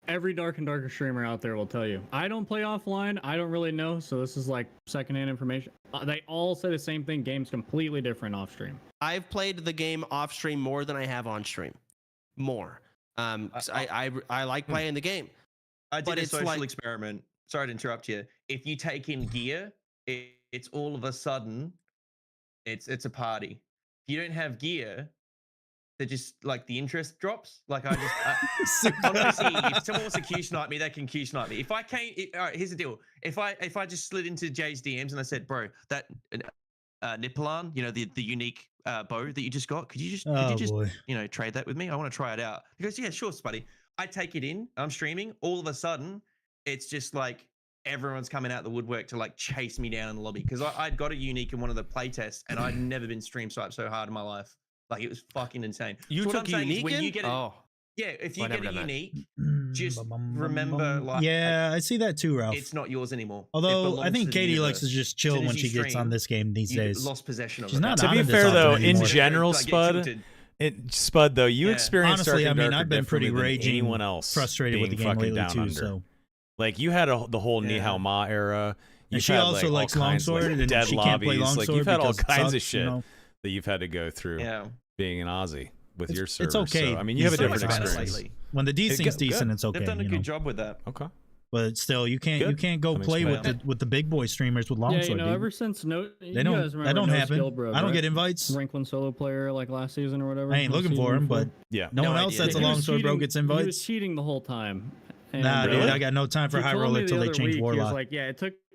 Every Dark and Darker streamer out there will tell you. I don't play offline. I don't really know, so this is like secondhand information. They all say the same thing. Game's completely different off stream.
I've played the game off stream more than I have on stream. More. 'Cause I like playing the game.
I did
But
a
it's
social
like-
experiment. Sorry to interrupt you. If you take in gear, it's all of a sudden, it's a party. If you don't have gear, they're just like the interest drops. Like honestly, if someone wants to Q snipe me, they can Q snipe me. If I came, all right, here's the deal. If I just slid into Jay's DMs and I said, bro, that Nipalan, the unique bow that you just got, could you just
boy.
trade that with me? I want to try it out. He goes, yeah, sure, Spuddy. I take it in. I'm streaming. All of a sudden, it's just like everyone's coming out the woodwork to like chase me down in the lobby because I'd got a unique in one of the playtests and I'd never been stream sniped so hard in my life. Like it was fucking insane.
You
So what
took
I'm saying is
unique
when
in?
you get it,
Oh.
yeah, if you
I never
get a
done that.
unique, just remember, like,
yeah, I see that too, Ralph.
it's not yours anymore. It
Although I
belongs
think
to the
Katie likes to
universe.
just chill
As soon
when
as
she
you
gets on
stream,
this game these
You
days.
lost possession of
She's
it.
not
To
on
be
it this
fair,
often
though, in
anymore.
general,
Like, get
Spud,
tilted.
Spud, though, you
Yeah.
experienced
Honestly,
Dark and
I mean,
Darker
I've been pretty
differently than
raging
anyone else
frustrated with the
being
game
fucking
lately
down
too.
under.
So
Like you had the whole
Yeah.
Nihao Ma era. You've
she
had,
also
like, all
likes
kinds of,
longsword,
like,
and
dead
she can't play
lobbies. Like
longsword
you've had all
because it
kinds of
sucks,
shit
you know?
that you've had to go through
Yeah.
being an Aussie with your
It's
server.
okay.
So, I mean, you have a
These
different
days,
better
experience.
lately.
when the decent's
good.
decent, it's okay.
They've done a
you
good
know?
job with that.
Okay.
But still, you can't
Good.
go
That makes
play
sense.
with the big boy streamers with
Yeah,
longsword. dude.
ever since you
They don't.
guys
That
remember
don't
No
happen.
Skill Bro,
I don't
right?
get invites.
Rank 1 solo player like last season or whatever.
I ain't
or
looking
season
for him,
before.
but
Yeah.
no one
No
else
idea.
that's a
He was
longsword bro
cheating-
gets
He was
invites.
cheating the whole time. And,
Nah, dude,
Really?
I got no time for
he
high
told
roller
me
till
the
they
other
change
week, He was
Warlock.
like, yeah, it took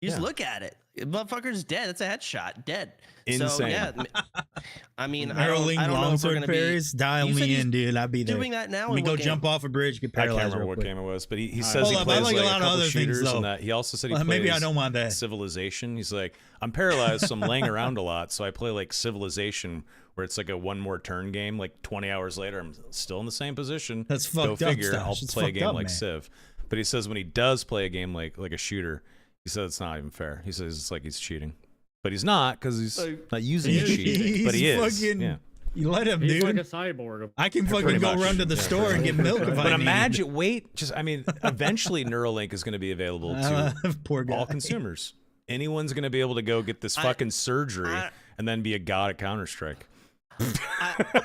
You just
Yeah.
look at it. Motherfucker's dead. That's a headshot. Dead. So
Insane.
yeah, I mean, I don't
Neuralink
know if we're
longsword
gonna be
parries. Dial
You said
me
he's
in, dude. I'll be there.
doing that now.
Let me
in
go
what
jump
game?
off a bridge, get
I can't
paralyzed.
remember
real
what
quick.
game it was, but he says
Hold
he
up, I
plays
like a
like
lot
a
of
couple
other things,
shooters
though.
and that. He also said he
Well,
plays
maybe I don't want that.
Civilization. He's like, I'm paralyzed, so I'm laying around a lot, so I play like Civilization, where it's like a one more turn game. Like 20 hours later, I'm still in the same position.
That's
Go
fucked up,
figure.
Stash.
I'll
It's
play a
fucked
game
up,
like
man.
Civ. But he says when he does play a game like a shooter, he says it's not even fair. He says it's like he's cheating, but he's not because he's not using
He-
cheating. But he is.
fucking-
Yeah.
You let him,
He's
dude.
like a cyborg.
I can
Pretty
fucking go
much.
run to the
Yeah,
store and get milk if I
But
need.
imagine, eventually Neuralink is going to be available to
Poor guy.
all consumers. Anyone's going to be able to go get this fucking surgery and then be a god at Counter-Strike.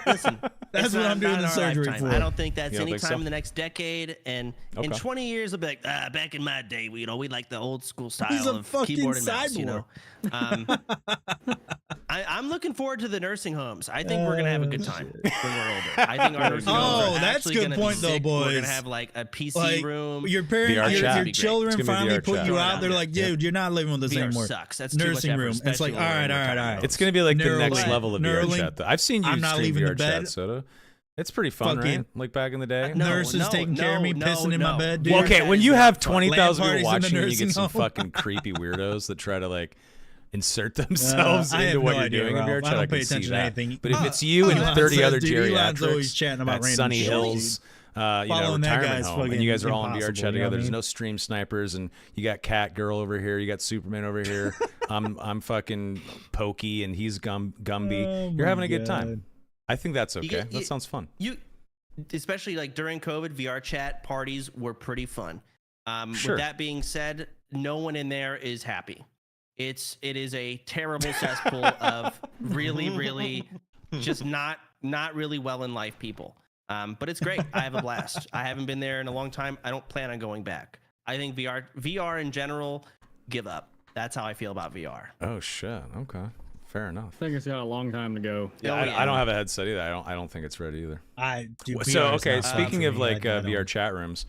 Listen,
That's
it's
what
not-
I'm doing
not
the
in our
surgery
lifetime.
for.
I don't think that's
You don't
any
think
time
so?
in the next decade. And in
Okay.
20 years, I'll be like, back in my day, we like the old school style
He's a
of
fucking
keyboard and mouse. You
cyborg.
know, I'm looking forward to the nursing homes. I think we're gonna have a good time when we're older. I think our nursing homes
Oh,
are
that's
actually
good
gonna be
point, though,
sick. We're
boys.
gonna have like a PC
Like
room.
your parents,
VR
your
chat.
children
It's gonna be
finally
VR
put
chat.
you
Throw it
out.
out
They're
there.
like, dude, you're not living with us
VR
anymore.
sucks. That's too much
Nursing
effort,
room. It's
especially
like,
when
all
we're
right,
in
all right,
retirement
all right.
homes.
It's going to be like the next
Neuralink.
level of VR
Neuralink.
chat. Though. I've seen you
I'm not
stream
leaving the
VR
bed.
chat, Soda. It's pretty fun,
Fucking-
right? Like back in the day.
No,
Nurses taking care of me,
no,
pissing in my
no.
bed, dude.
Well, okay,
That
when
is
you
not
have
fun.
20,000
Land
people
parties in
watching,
the
and you get
nursing
some
home.
fucking creepy weirdos that try to like insert themselves
I
into
have
what
no
you're
idea,
doing in
Ralph.
VR
I
chat.
don't
I
pay
can see
attention to
that.
anything.
But if it's you and
Elon
30
says,
other
dude, Elon's always
geriatrics
chatting about
at
random
Sunny
shit,
Hills,
Following that
retirement
guy's
home, and
fucking
you guys are all in VR
impossible,
chat
you know
together.
what I
There's
mean?
no stream snipers, and you got Cat Girl over here, you got Superman over here. I'm fucking Pokey, and he's Gumby.
Oh
You're
my
having a good
God.
time. I think that's okay.
get-
That sounds fun.
You, especially like during COVID, VR chat parties were pretty fun.
Sure.
With that being said, no one in there is happy. It is a terrible cesspool of really just not really well in life people. But it's great. I have a blast. I haven't been there in a long time. I don't plan on going back. I think VR in general, give up. That's how I feel about VR.
Oh shit. Okay. Fair enough.
I think it's got a long time to go.
Yeah, I don't have a headset either. I don't think it's ready either. So
VR is
okay,
not fun
speaking
for
of
me.
like
I don't-
VR chat rooms,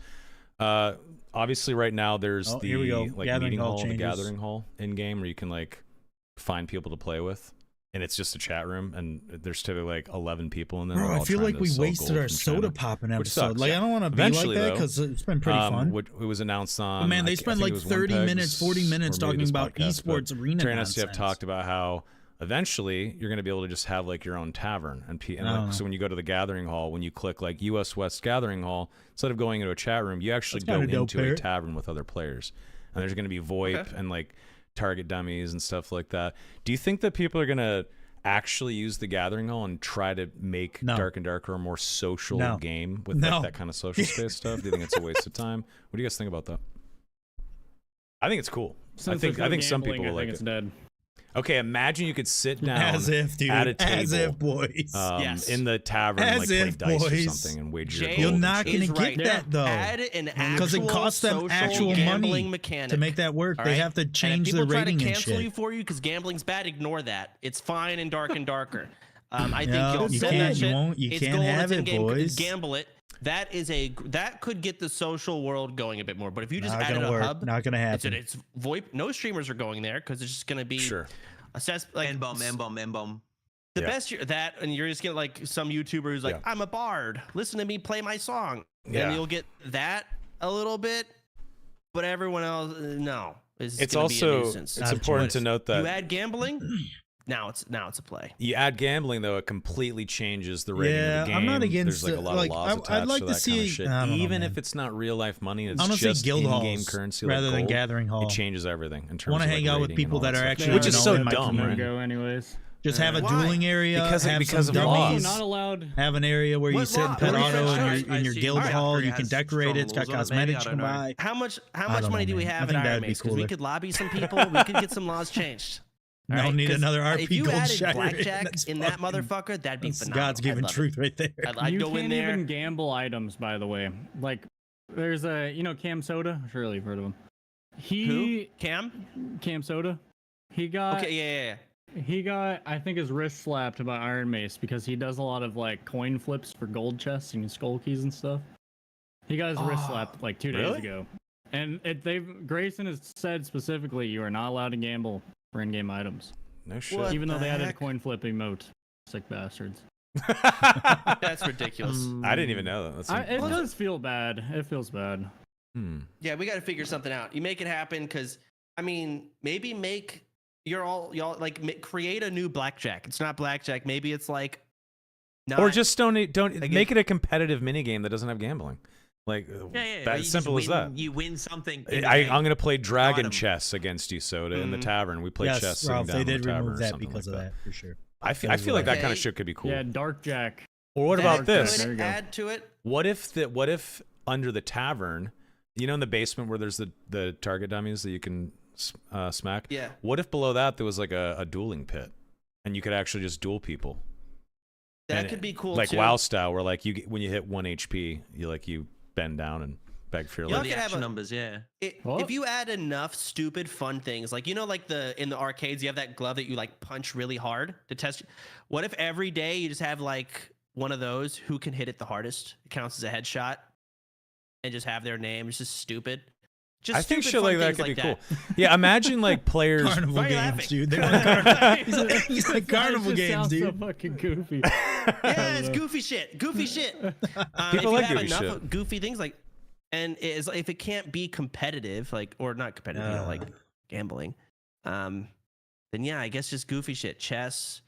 obviously right now there's
Oh,
the
here we go.
like
Gathering
meeting
hall
hall, the
changes.
gathering hall in game where you can like find people to play with, and it's just a chat room, and there's typically like 11 people in there.
Bro,
They're
I
all
feel
trying
like
to
we
sell
wasted
gold
our
from
soda
China,
popping
which
episode.
sucks.
Like, I don't want to be like
Eventually,
that
though,
because it's been pretty fun.
it was announced on.
But man, they
I
spent
think
like
it was
30
One
minutes,
Pegs,
40 minutes
or maybe
talking
this
about
podcast, but
Esports Arena
Terry and
nonsense.
STF talked about how eventually you're going to be able to just have like your own tavern, and like, so when you go to the gathering hall, when you click like US West Gathering Hall, instead of going into a chat room, you actually
That's
go
kinda dope,
into a
Parrot.
tavern with other players, and there's going to be VoIP and like target dummies and stuff like that. Do you think that people are going to actually use the gathering hall and try to make
No.
Dark and Darker a more social
No.
game with
No.
like that kind of social space stuff? Do you think it's a waste of time? What do you guys think about that? I think it's cool.
Since
I think
there's no
some
gambling,
people will
I
like
think it's
it.
dead.
Okay, imagine you could sit down
As if, dude.
at a table
As if, boys.
Yes.
in the tavern, and,
As
like play
if,
dice or
boys.
something and wager your
Jay
gold
You're
and
not
shit.
going to
is
get
right.
that, though.
Add an actual
Because it costs them
social
actual
gambling
money
mechanic
to make that work.
all
They
right?
have to
And if
change
people
the
try
rating
to
and
cancel
shit.
you for you because gambling's bad. Ignore that. It's fine in Dark and Darker. I think
No,
you'll
you
sell
can't.
that
You
shit.
won't. You
It's
can't
gold,
have
it's in
it,
game,
boys.
Gamble it. That could get the social world going a bit more. But if you just
Not
added
gonna
a
work.
hub,
Not going to happen.
it's VoIP. No streamers are going there because it's just going to be
Sure.
assess like
M-bomb.
the
Yeah.
best that, and you're just getting like some YouTuber who's like,
Yeah.
I'm a bard. Listen to me play my song.
Yeah.
And you'll get that a little bit, but everyone else, no.
It's
gonna be a
also
nuisance.
it's important to note
You
that
add gambling, now it's a play.
you add gambling though, it completely changes the rating
Yeah,
of the game.
I'm not against
There's like a
it.
lot
Like,
of laws
I'd
attached
like
to
to
that kind of
see-
shit.
I don't know,
Even
man.
if it's not real life money, and
I
it's
want to
just
see guild
in-game
halls
currency
rather
like
than
gold,
gathering hall.
it changes everything in terms
I want to
of
hang
like,
out with
rating and
people
all
that are
stuff.
actually,
which is
you know,
so
in my
dumb,
community.
right?
Go anyways.
Just have a
Why?
dueling area.
Because
have
of
some
laws.
dummies.
Not allowed.
Have an area where you
What
sit and
law?
pet
What
auto
franchise?
in your guild
Alright.
hall. You
Has
can decorate it. It's got
strong laws on it, maybe,
cosmetics
I
you can
don't know.
buy.
How much
I
money
don't know,
do we
man. I
have
think
at
that'd
Iron
be
Mace? Because we
cooler.
could lobby some people. We could get some laws changed. All
Don't
right?
need
'Cause
another
if
RP
you
Gold
added
Shire.
blackjack
That's
in that
fucking-
motherfucker, that'd be
That's
phenomenal.
God's given
I'd love it.
truth right there.
I'd
You
go in
can't
there.
even gamble items, by the way. Like, there's a, Cam Soda. Surely you've heard of him.
Who? Cam?
Cam Soda. He got.
Okay, yeah.
He got, I think, his wrist slapped by Iron Mace because he does a lot of like coin flips for gold chests and skull keys and stuff. He got his wrist slapped like 2 days
really?
ago, and Grayson has said specifically you are not allowed to gamble for in-game items,
No shit.
What?
even though they
the
added a
heck?
coin flip emote. Sick bastards.
That's ridiculous.
I didn't even know that. That's
It does feel bad. It feels bad.
Yeah, we got to figure something out. You make it happen because, I mean, maybe make y'all like create a new blackjack. It's not blackjack. Maybe it's like,
or just don't
Like
make it a competitive minigame that doesn't have gambling. Like
Yeah.
that
you just
simple as that.
You win something. in
I'm
a game.
going to play dragon
item.
chess against you, Soda, in the tavern. We play chess
Yes,
sitting
Ralph,
down
they
in the
did
tavern
remove
or
that
something
because
like
of
that.
that for sure.
I feel like that kind
Okay.
of shit could be cool.
Yeah, Dark Jack.
Or what about this?
There you
Could
go.
add to it.
What if under the tavern, you know, in the basement where there's the target dummies that you can smack?
Yeah.
What if below that there was like a dueling pit, and you could actually just duel people?
That
And
could be cool
like
too.
WoW style, where like when you hit 1 HP, you bend down and beg for your
Y'all
life.
The
could have
action
a-
numbers, yeah.
What?
If you add enough stupid fun things, like like in the arcades, you have that glove that you like punch really hard to test. What if every day you just have like one of those who can hit it the hardest? It counts as a headshot, and just have their name. It's just stupid. Just
I think
stupid
shit
fun
like that
things
could be
like
cool. Yeah, imagine like players.
Carnival
Why are you
games,
laughing?
dude. They're like he's like carnival
That just
games,
sounds
dude.
so fucking goofy.
Yeah, it's goofy shit. Goofy shit. If
People
you
like
have
goofy
enough
shit.
of goofy things like, and if it can't be competitive, like or not competitive, like gambling, then yeah, I guess just goofy shit. Chess.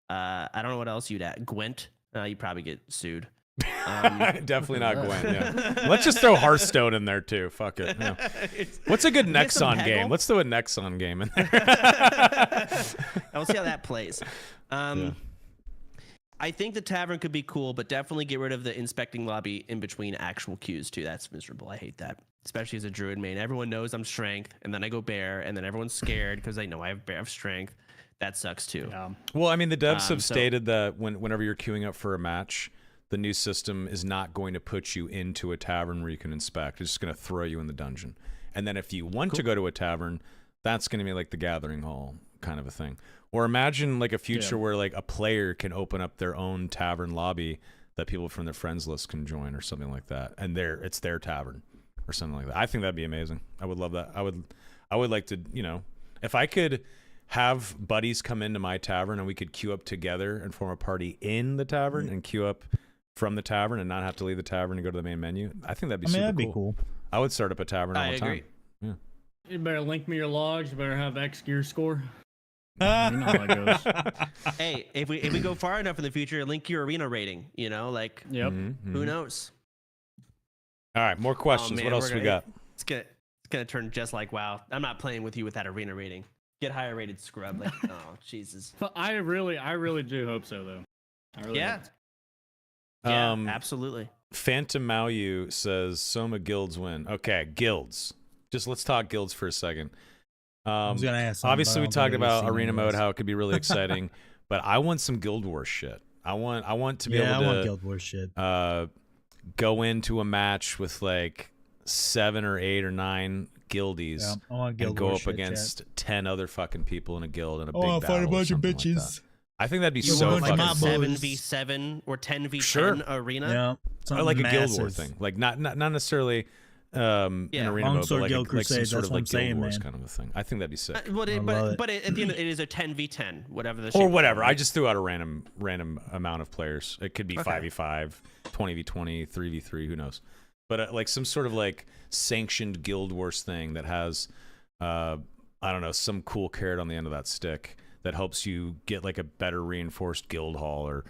I don't know what else you'd add. Gwent. You probably get sued.
Definitely not Gwen. Yeah. Let's just throw Hearthstone in there too. Fuck it. Yeah. What's a good
Get some
Nexon game?
Peggle?
Let's throw a Nexon game in there.
I'll see how that plays. I think the tavern could be cool, but definitely get rid of the inspecting lobby in between actual queues too. That's miserable. I hate that, especially as a druid main. Everyone knows I'm strength, and then I go bear, and then everyone's scared because they know I have bear of strength. That sucks too.
Yeah.
Well, I mean, the devs have
so-
stated that whenever you're queuing up for a match, the new system is not going to put you into a tavern where you can inspect. It's just going to throw you in the dungeon. And then if you want to go to a tavern, that's going to be like the gathering hall kind of a thing. Or imagine like a future where like a player can open up their own tavern lobby that people from their friends list can join or something like that. And it's their tavern or something like that. I think that'd be amazing. I would love that. I would like to, if I could have buddies come into my tavern and we could queue up together and form a party in the tavern and queue up from the tavern and not have to leave the tavern and go to the main menu. I think that'd be super
that'd be
cool.
cool.
I would start up a tavern all
I
the time.
agree.
Yeah.
You better link me your logs. You better have X gear score. You know how that goes.
Hey, if we go far enough in the future, link your arena rating.
Yep.
Mhm,
Who
mhm.
knows?
All right, more questions.
man,
What else
we're
we
gonna-
got?
It's gonna turn just like WoW. I'm not playing with you with that arena rating. Get higher rated scrub. Like, oh Jesus.
But I really do hope so though. I really
Yeah.
hope so.
Yeah,
Um,
absolutely.
Phantom Maoyu says Soma guilds win. Okay, guilds. Just let's talk guilds for a second.
was gonna ask something,
Obviously,
but I
we
don't
talked
think we've
about
seen
arena
any of
mode,
those.
how it could be really exciting, but I want some Guild Wars shit. I want to be
I
able
want
to
Guild Wars shit.
go into a match with like 7 or 8 or 9 guildies
Yeah, I want Guild
and go
Wars
up
shit,
against
chat.
10 other fucking people in a guild in a
Oh,
big
I'll
battle.
fight a
or
bunch of
something like that.
bitches.
I think that'd be
You
so
want
like
fucking
a
my
cool.
boys.
7v7 or 10v10
Sure.
arena.
Yeah,
Or
something
like a Guild War
massive.
thing, like not necessarily in
Yeah.
arena mode, but
Longsword
like,
Guild
like some
Crusades,
sort
that's
of
what
like
I'm saying,
Guild Wars
man.
kind of a thing. I think that'd be sick.
But
I love it.
at the end, it is a 10v10, whatever the
Or
shape
whatever.
is.
I just threw out a random amount of players. It could be
Okay.
5v5, 20v20, 3v3, who knows. But like some sort of like sanctioned Guild Wars thing that has I don't know, some cool carrot on the end of that stick that helps you get like a better reinforced guild hall or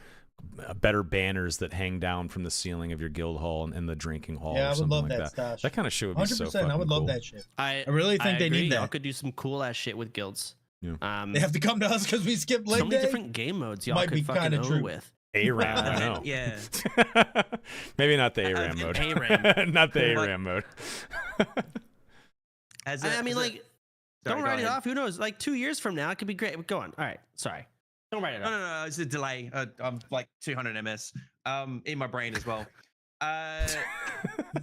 better banners that hang down from the ceiling of your guild hall and in the drinking hall
Yeah,
or
I would
something
love
like
that stash.
That kind of shit would be so
100%.
fucking
I would
cool.
love that shit.
I
really think they need
agree. Y'all
that.
could do some cool ass shit with guilds.
Yeah.
They have to come to us because we skipped leg
so many
day.
different game modes y'all
Might be
could fucking
kinda
own
true.
with.
ARAM, I know.
Yeah.
Maybe not the ARAM mode.
ARAM.
Not the ARAM mode.
I mean, like, don't write it off. Who knows? Like 2 years from now, it could be great. Go on. All right. Sorry. Don't write it
No,
off.
no, it's a delay. I'm like 200 ms in my brain as well.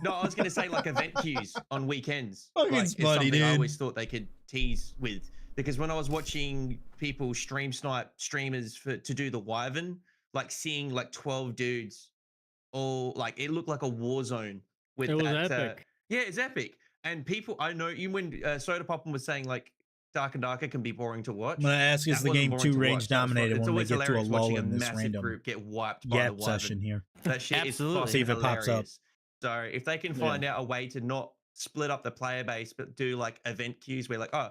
No, I was going to say like event queues on weekends.
Fucking
Like, it's
smutty,
something I
dude.
always thought they could tease with. Because when I was watching people snipe streamers to do the Wyvern, like seeing like 12 dudes all like it looked like a war zone with
It was
that.
epic.
Yeah, it's epic. And people, I know you when Soda Poppin was saying like Dark and Darker can be boring to watch.
I'm gonna ask, is
That
the
wasn't
game
boring
too
to
range
watch. That was fun.
dominated
It's
when we
always
get to a
hilarious
lull
watching
in this
massive
random
group get wiped by the
yap
Wyvern.
session here?
That shit
Absolutely.
is fucking
See if it pops up.
hilarious. So if they can find out a way to not split up the player base, but do like event queues where like, oh,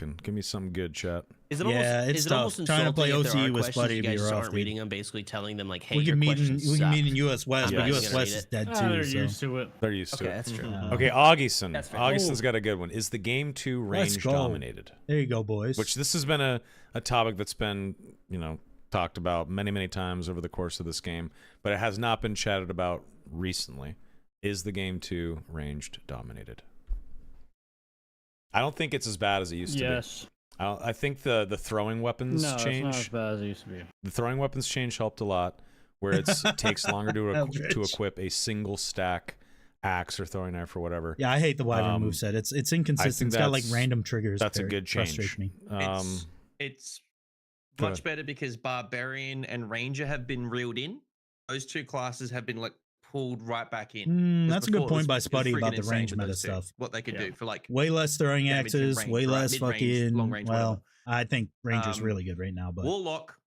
looking. Give me something good, chat.
Is it
Yeah,
almost,
it's
is it
tough.
almost
Trying to play
insulting if there
OCE
are
with
questions
Spuddy
you
would be
guys just
rough,
aren't
dude.
reading them, basically telling them like, hey,
We
your
can meet in
questions
US West,
I'm
but
not
US
gonna
West
read
is
it.
dead
Ah, they're
too. So.
used to it.
They're used
Okay,
to it.
that's true.
Okay, Augustin.
That's fair.
Augustin's got a good one. Is the game too
Let's
range
go.
dominated?
There you go, boys.
Which this has been a topic that's been, talked about many, many times over the course of this game, but it has not been chatted about recently. Is the game too ranged dominated? I don't think it's as bad as it used to be.
Yes.
I think the throwing weapons
No,
change.
it's not as bad as it used to be.
The throwing weapons change helped a lot, where it takes longer to
Eldritch.
to equip a single stack axe or throwing knife or whatever.
Yeah, I hate the Wyvern
Um,
moveset. It's inconsistent. It's got like
that's-
random triggers.
That's a
Very-
good change.
frustrates me.
It's
Go
much
ahead.
better because Barbarian and Ranger have been reeled in. Those two classes have been like pulled right back in. 'Cause
That's a good
before it
point
was-
by
it was
Spuddy
friggin'
about the
insane
range
with
meta
those two,
stuff.
What they could
Yeah.
do for like
Way less throwing
damage and
axes,
range,
way
right?
less
Mid-range,
fucking.
long range,
well,
whatever.
I think Ranger's
Um,
really good right now, but
Warlock.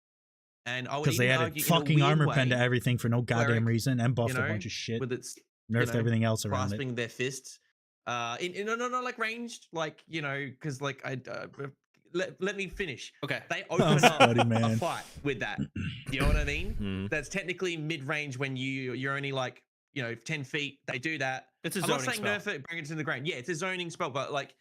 And I would
because they
even
added
argue in a
fucking
weird
armor pen to
way,
everything for no goddamn
Cleric,
reason and buffed
you
a
know,
bunch of shit,
with its
nerfed
know,
everything else around it.
clasping their fists. No, not like ranged, like because like let me finish.
Okay.
They open up
Spuddy,
a
man.
fight with that. You know what I mean?
Mhm.
That's technically mid range when you're only like 10 feet. They do that.
It's a
I'm not
zoning
saying
spell.
nerf it, bring it to the ground. Yeah, it's a zoning spell, but like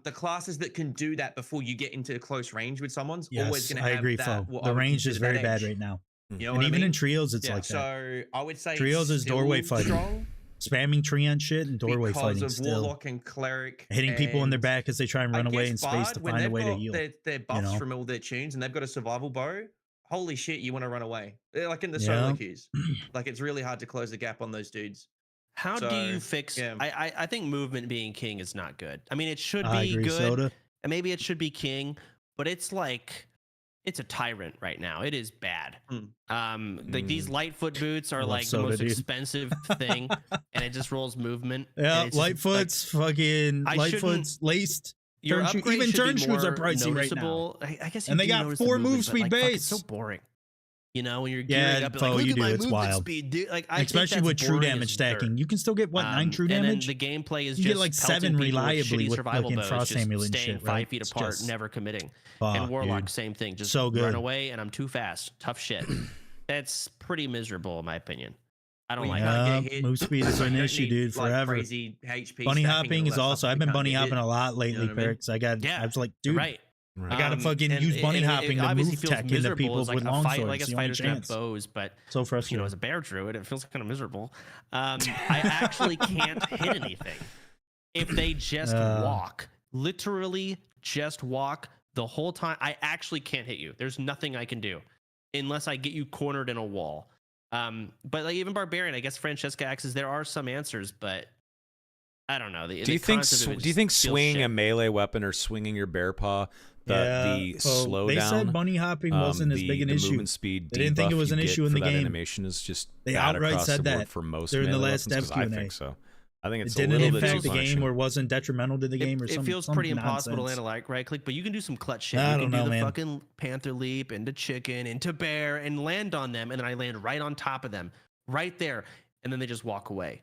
the classes that can do that before you get into close range with someone's always
Yes,
going to
I
have
agree,
that.
Flo.
what I
The
would
range is
consider that
very bad
edge.
right now.
You know
And
what I
even
mean?
in trios, it's
Yeah,
like that.
So I would say
Trios is
still
doorway fighting.
strong
Spamming treant shit and doorway
because
fighting
of
still.
Warlock and Cleric,
Hitting people in their
and
back as they try and
I
run away
guess
in space
Bard,
to
when
find a
they've
way to
got
heal.
their buffs
know?
from all their tunes and they've got a survival bow. Holy shit, you want to run away. They're like in the
Yeah.
solo queues. Like it's really hard to close the gap on those dudes.
How do you
So,
fix?
yeah.
I think movement being king is not good. I mean, it should
I
be
agree,
good,
Soda.
and maybe it should be king, but it's like it's a tyrant right now. It is bad. Like these Lightfoot boots are
love
like the
Soda,
most
dude.
expensive thing, and it just rolls movement. and
Yeah,
it's just, like,
Lightfoot's fucking
I
Lightfoot's laced.
your
turn shoe-
upgrade
even
should
turn
be
shoes are
more
pricey right now.
noticeable. I guess,
And
you
they
do
got
notice the
4 move
movement, but,
speed
like, fuck,
base.
it's so boring. You know, when you're
Yeah,
gearing up,
Fo,
like, look
you
at
do,
my
it's
movement
wild.
speed, dude. Like, I think
Especially
that's
with true
boring
damage
as
stacking.
dirt.
You can still get, 9 true
And
damage?
then the gameplay is
You
just
get, like,
pelting
7
people
reliably
shitty
with
survival
fucking
bows,
Frost
just
Amulet and
staying
shit,
5
right?
feet
It's
apart,
just-
never committing.
Fuck,
And Warlock,
dude.
same thing. Just
So
run
good.
away, and I'm too fast. Tough shit. That's pretty miserable, in my opinion. I don't
Well,
like
you
it.
can't
Yeah,
get hit.
move speed is
You
an
don't
issue,
need,
dude,
like,
forever.
crazy HP
Bunny
stacking and
hopping
all
is
that
also.
stuff
I've
if
been
you can't
bunny
get
hopping
hit.
a lot lately,
You know what I mean?
Perks. I
Yeah,
was like,
you're
dude,
right.
I gotta fucking
and
use bunny hopping to
obviously
move
feels
tech into
miserable
people
as, like,
with
a
long
fight,
swords.
like, as
the only
fighters can have
chance.
bows, but
So
you know,
frustrating.
as a bear druid, it feels kind of miserable. I actually can't hit anything. If they just walk, literally just walk the whole time, I actually can't hit you. There's nothing I can do unless I get you cornered in a wall. But like even Barbarian, I guess Francesca axes, there are some answers, but I don't know.
Do you think swinging a melee weapon or swinging your bear paw, the slowdown?
They said bunny hopping wasn't as big an
the
issue.
movement speed
They didn't think it
debuff
was an
you
issue
get
in
for
the
that
game.
animation is just
They
bad
outright
across
said
the board
that
for most
during the
melee
last
weapons,
dev
'cause I
Q&A.
think so. I think it's
It
a
didn't
little bit
impact
too
the
much.
game or wasn't detrimental to the game or something.
It feels pretty impossible to like right click, but you can do some clutch shit.
I
You
don't
can do
know,
the
man.
fucking panther leap into chicken, into bear, and land on them, and then I land right on top of them, right there, and then they just walk away.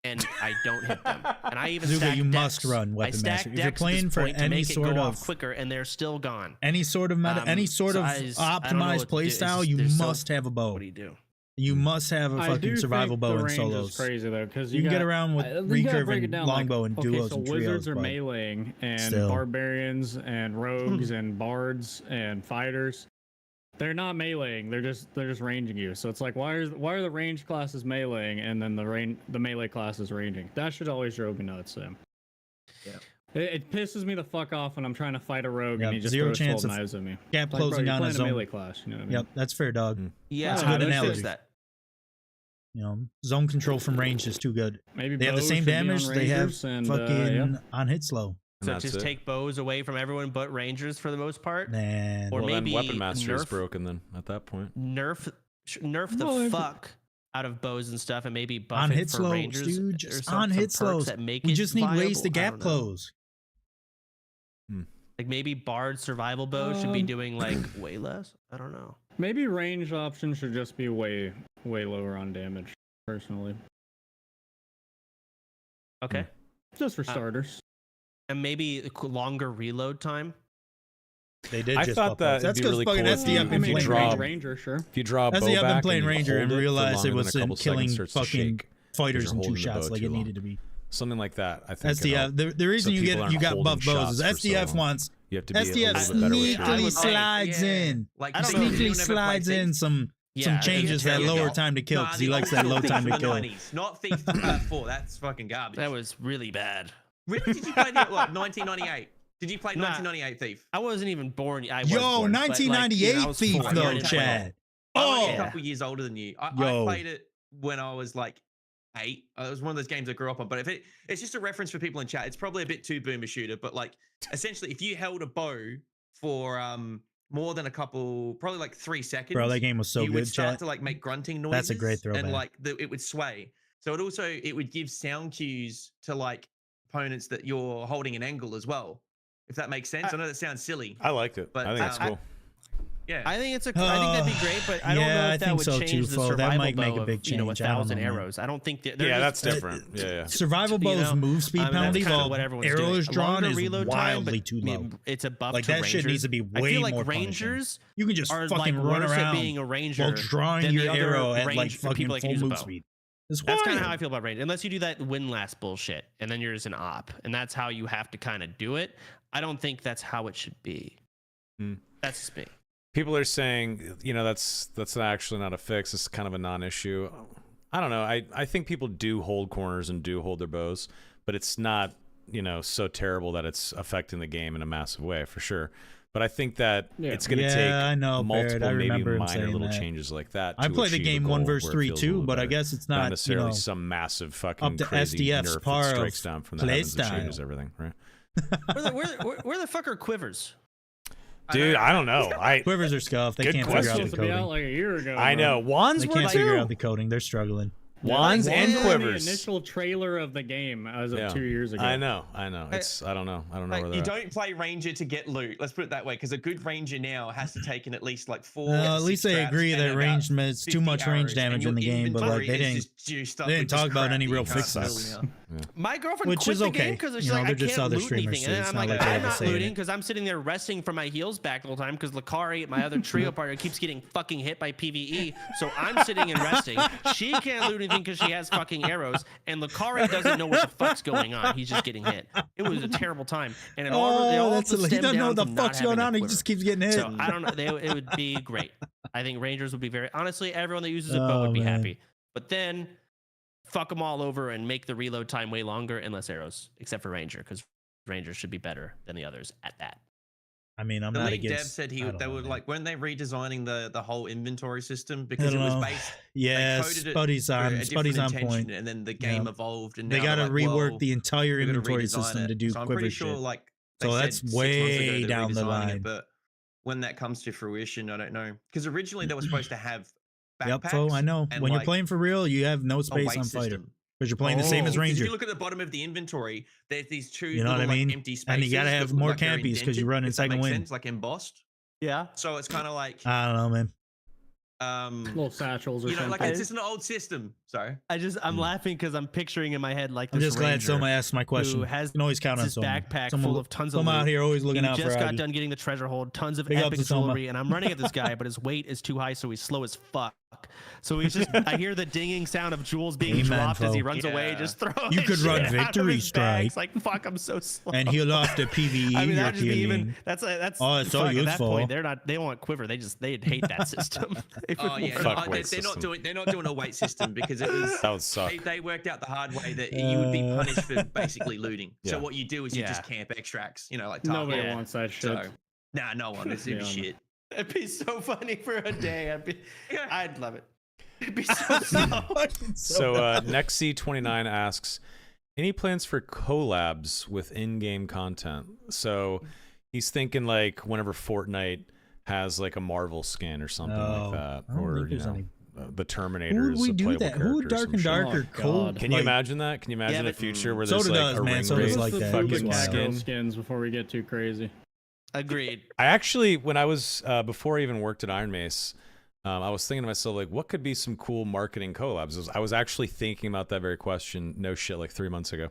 And I don't hit them. And I even
Zuga,
stack
you
decks.
must run
I
Weapon
stack
Master. If you're
decks at
playing
this
for
point to
any
make it
sort
go
of
off quicker, and they're still gone.
any sort of meta, any sort
so
of
I don't know
optimized
what to do. It's
playstyle,
just-
you
there's so-
must have a bow.
What do you do?
You must have a
I do
fucking survival
think
bow
the
in
range
solos.
is crazy though, because
You can get around with recurve and longbow and duos
so
and
wizards
trios,
are
but
meleeing, and
still.
barbarians and rogues and bards and fighters, they're not meleeing. They're just ranging you. So it's like, why are the ranged classes meleeing and then the melee class is ranging? That should always drove me nuts. Sam.
Yeah.
It pisses me the fuck off when I'm trying to fight a rogue
Yep,
and he just
zero
throws
chance
12
of
knives at me.
gap
Like, bro,
closing
you're
on
playing
his
a
own.
melee class. You know what I mean?
Yep, that's fair, dog.
Yeah,
That's a
how
good
do you fix
analogy.
that?
You know, zone control from range is too good.
Maybe
They have the
bows
same
should be on
damage. They have
rangers and,
fucking
yeah.
on hit slow.
And
So
that's
just
it.
take bows away from everyone but rangers for the most part?
Man,
Or
Well,
maybe
then Weapon Master is
nerf-
broken then at that point.
Nerf the
Well, if-
fuck out of bows and stuff, and maybe buff
on
it
hit
for
slows,
rangers
dude.
or
Just
some
on hit
perks
slows.
that make
We
it
just need ways to
viable. I
gap
don't know.
close.
Like maybe Bard survival bows should be
Um,
doing like way less. I don't know.
Maybe range options should just be way lower on damage, personally.
Okay,
Just for starters.
and maybe longer reload time.
They did.
I
just
thought
buff
that
That's
it'd be
because
really
fucking
cool
SDF
if
been
you
playing
draw-
Ranger.
Ranger, sure.
If you draw a bow
SDF been
back
playing
and you
Ranger and
hold it for
realized it
longer than a
wasn't
couple
killing
seconds, it starts to
fucking
shake.
fighters
you're
in two
holding the
shots
bow
like
too
it
long.
needed to be.
Something like that. I think. could
SDF.
help.
The reason
So
you
people
get
aren't
you got
holding
buff bows is
shots for so
SDF
long.
wants
You have to be
SDF
a little bit better with your
I
sneakily
would-
slides in.
Like
I don't
Thief,
know.
you'll
Sneakily
never play
slides
Thief.
in some
Yeah,
changes that
Yeah,
lower
yeah.
time to kill
Nah,
because he
the
likes that
old
low
Thief
time to
from the
kill.
90s, not Thief 4. That's fucking garbage.
That was really bad.
Really? Did you play the what? 1998? Did you play
Nah.
1998 Thief?
I wasn't even born. I was
Yo,
born, but, like,
1998
you know, I was
Thief
4.
though,
I didn't play it.
Chad.
I'm only
Oh,
a couple years older than you. I
Yo.
played it when I was like 8. It was one of those games I grew up on. But if it's just a reference for people in chat, it's probably a bit too boomer shooter. But like, essentially, if you held a bow for more than a couple, probably like 3 seconds,
Bro, that game was so
you would
good,
start
chat.
to like make grunting noises.
That's a great throwback.
And like it would sway. So it would give sound cues to like opponents that you're holding an angle as well. If that makes sense. I know that sounds silly.
I liked it.
But,
I think it's cool.
Yeah.
I think I think that'd be great, but I don't know
I
if that
think
would
so
change
too,
the
Fo.
survival
That might make
bow
a big
of, you know,
change. I don't
1,000
know, man.
arrows. I don't think that.
Yeah, that's different. Yeah.
Survival Bow's move speed penalty,
that's kinda
while
what everyone's
arrows
doing.
drawn
Longer
is
reload time,
wildly
but
too low.
It's a buff
Like
to
that
rangers.
shit needs to be
I
way
feel like
more
rangers
You can just
are
fucking
like
run
worse at
around
being a ranger
while drawing
than the
your
other
arrow at like
range for
fucking
people that can
full
use a
move
bow.
speed. It's
That's kind of
wild.
how I feel about range. Unless you do that win-last bullshit, and then you're just an op, and that's how you have to kind of do it. I don't think that's how it should be. That's just me.
People are saying, you know, that's actually not a fix. It's kind of a non-issue. I don't know. I think people do hold corners and do hold their bows, but it's not, you know, so terrible that it's affecting the game in a massive way, for sure. But I think that it's going to take
I know,
multiple,
Barrett. I
maybe
remember him
minor
saying
little
that.
changes like that.
I
to
play the
achieve a
game
goal
1
where
versus
it
3
feels a
too,
little
but I
better.
guess it's not
necessarily
you know,
some massive fucking
up to
crazy
SDF's
nerf
par
that
of
strikes down from the
play
heavens and
style.
changes everything, right?
Where the fuck are quivers?
Dude, I don't know.
Quivers are scuffed. They
Good
can't
question.
figure out
Supposed
the
to be out
coding.
like a year ago.
I know. Wands
They
were
can't figure
too.
out the coding. They're struggling.
Wands and
The
quivers.
initial trailer of the game as of 2 years ago.
I know. It's I don't know where
Like,
they're
you
at.
don't play ranger to get loot. Let's put it that way, because a good ranger now has to take in at least like 4.
At least they agree that range is too much range damage in the game, but like they didn't talk about any real fixes.
My girlfriend
Which
quit
is
the
okay.
game because she's
You know,
like, I
they're just
can't
other
loot
streamers,
anything.
so
And
it's
I'm
not
like,
like they
I'm
have to
not
say it.
looting because I'm sitting there resting from my heels back the whole time because Lakari, my other trio partner, keeps getting fucking hit by PvE. So I'm sitting and resting. She can't loot anything because she has fucking arrows. And Lakari doesn't know what the fuck's going on. He's just getting hit. It was a terrible time. And it all, they all
that's
stem
he doesn't know
down
what the
from not
fuck's going
having a
on. He
quiver.
just keeps getting hit.
So I don't know. It would be great. I think Rangers would be very honestly. Everyone that uses a bow
Oh,
would be
man.
happy. But then fuck them all over and make the reload time way longer and less arrows, except for Ranger, because Ranger should be better than the others at that.
I mean, I'm
The
not
league dev
against.
said
I don't
they
know,
were
man.
like, when they redesigning the whole inventory system,
I
because it
don't
was
know.
based
Yes,
coded it
Spuddy's
for
on.
a
Spuddy's
different
on
intention,
point.
and then the game
Yeah.
evolved, and
They
now
got to
they're like,
rework
well,
the entire
we gotta
inventory
redesign
system
it.
to do
So I'm
quiver
pretty sure
shit.
like they
So
said
that's
6 months ago
way
they're
down the
redesigning
line.
it, but when that comes to fruition, I don't know, because originally they were supposed to have backpacks.
Yep, so I know.
and,
When you're
like,
playing for real, you have no
a
space
weight
on fighter
system.
because you're playing the same as
Because
Ranger.
if you look at the bottom of the inventory, there's these two
You know what
little,
I mean?
like, empty spaces.
And you gotta
that
have
look
more
like they're
campies 'cause you
indented,
run in
if that
second
makes
wind.
sense, like embossed.
Yeah.
So it's kind of like
I don't know, man.
Little satchels or
you know,
something.
like it's just an old system. Sorry.
I'm laughing because I'm picturing in my head like
I'm
this
just glad
Ranger
someone asked my question.
who has
You can always count on
his
someone.
backpack
Someone
full of tons of
come out
loot.
here always looking
He
out for
just got
Aggie.
done getting the treasure hold, tons of
Big up
epic
to Soma.
jewelry, and I'm running at this guy, but his weight is too high, so he's slow as fuck. So he's just, I hear the dinging sound of jewels being
Amen,
dropped as he
Fo.
runs away,
Yeah.
just throwing
You could run
shit out of
victory
his bags.
strike.
Like, fuck, I'm so slow.
And he'll off the PvE
I mean,
you're
that'd just be even.
killing.
That's
Oh, it's so
fuck, at that
useful.
point, they don't want quiver. They'd hate that system. If it
Oh yeah,
were-
Fuck
no,
weight
they're not
system.
doing a weight system because it was
That would suck.
they worked out the hard way that you would be punished for basically looting. So
Yeah.
what you do is you
Yeah.
just camp extracts, you know, like
Nobody
Tarkov.
wants that shit.
So nah, no one. It's
Yeah.
shit.
It'd be so funny for a day.
Yeah.
I'd love it. It'd be so slow.
So Nexy29 asks, any plans for collabs with in-game content? So he's thinking like whenever Fortnite has like a Marvel skin or something like that,
I don't
or
think
you
there's
know,
any.
the Terminator
Who would
is
we
a
do
playable
that?
character.
Who would
or
Dark
some
and
shit.
Darker
Oh,
cold?
God.
Can you
like,
imagine that? Can you imagine
Yeah,
a
but-
future where
So
there's like
does,
a
man.
ring
So
race
does like
Let's
that.
do
You
fucking
can
the
wild.
Catgirl
skin?
skins before we get too crazy.
Agreed.
I actually, when I was before I even worked at Iron Mace, I was thinking to myself like, what could be some cool marketing collabs? I was actually thinking about that very question. No shit, like 3 months ago.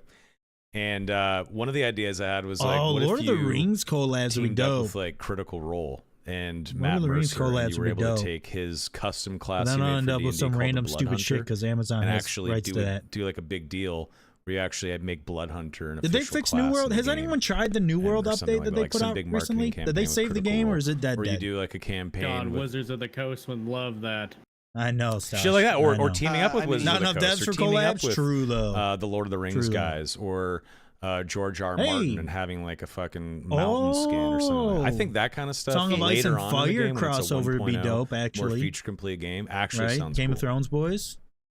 And one of the ideas I had was like,
Oh,
what
Lord
if
of the
you
Rings collabs would be
teamed up
dope.
with like Critical Role and
Lord
Matt
of the Rings
Mercer, and
collabs
you were
would be
able to
dope.
take his custom
And
class
then
he
I'll
made
end
for
up with
D&D
some
called the
random
Blood
stupid shit
Hunter,
because Amazon
and
has
actually
rights to that.
do like a big deal where you actually had make Blood Hunter an
Did they
official
fix
class
New
in
World?
the
Has
game.
anyone tried the New
And
World
or something
update that they
like
put
some
out
big
recently?
marketing
Did they
campaign with
save the
Critical
game or
Role,
is it dead?
where you
dead?
do like a campaign
God,
with
Wizards of the Coast would love that.
I know, Stash.
shit like that,
I
or
know.
teaming up with
I mean,
Wizards
Not
of the
enough
Coast,
devs
or
for
teaming up
collabs.
with
True though.
the Lord of the Rings
True, though.
guys, or George R. R.
Hey.
Martin and having like a fucking mountain skin or something. I think that kind of stuff.
Song of Ice
later
and
on in the
Fire
game, when it's a
crossover would be
1.0,
dope.
More
Actually,
feature complete game. Actually,
right?
sounds
Game
cool.
of Thrones boys.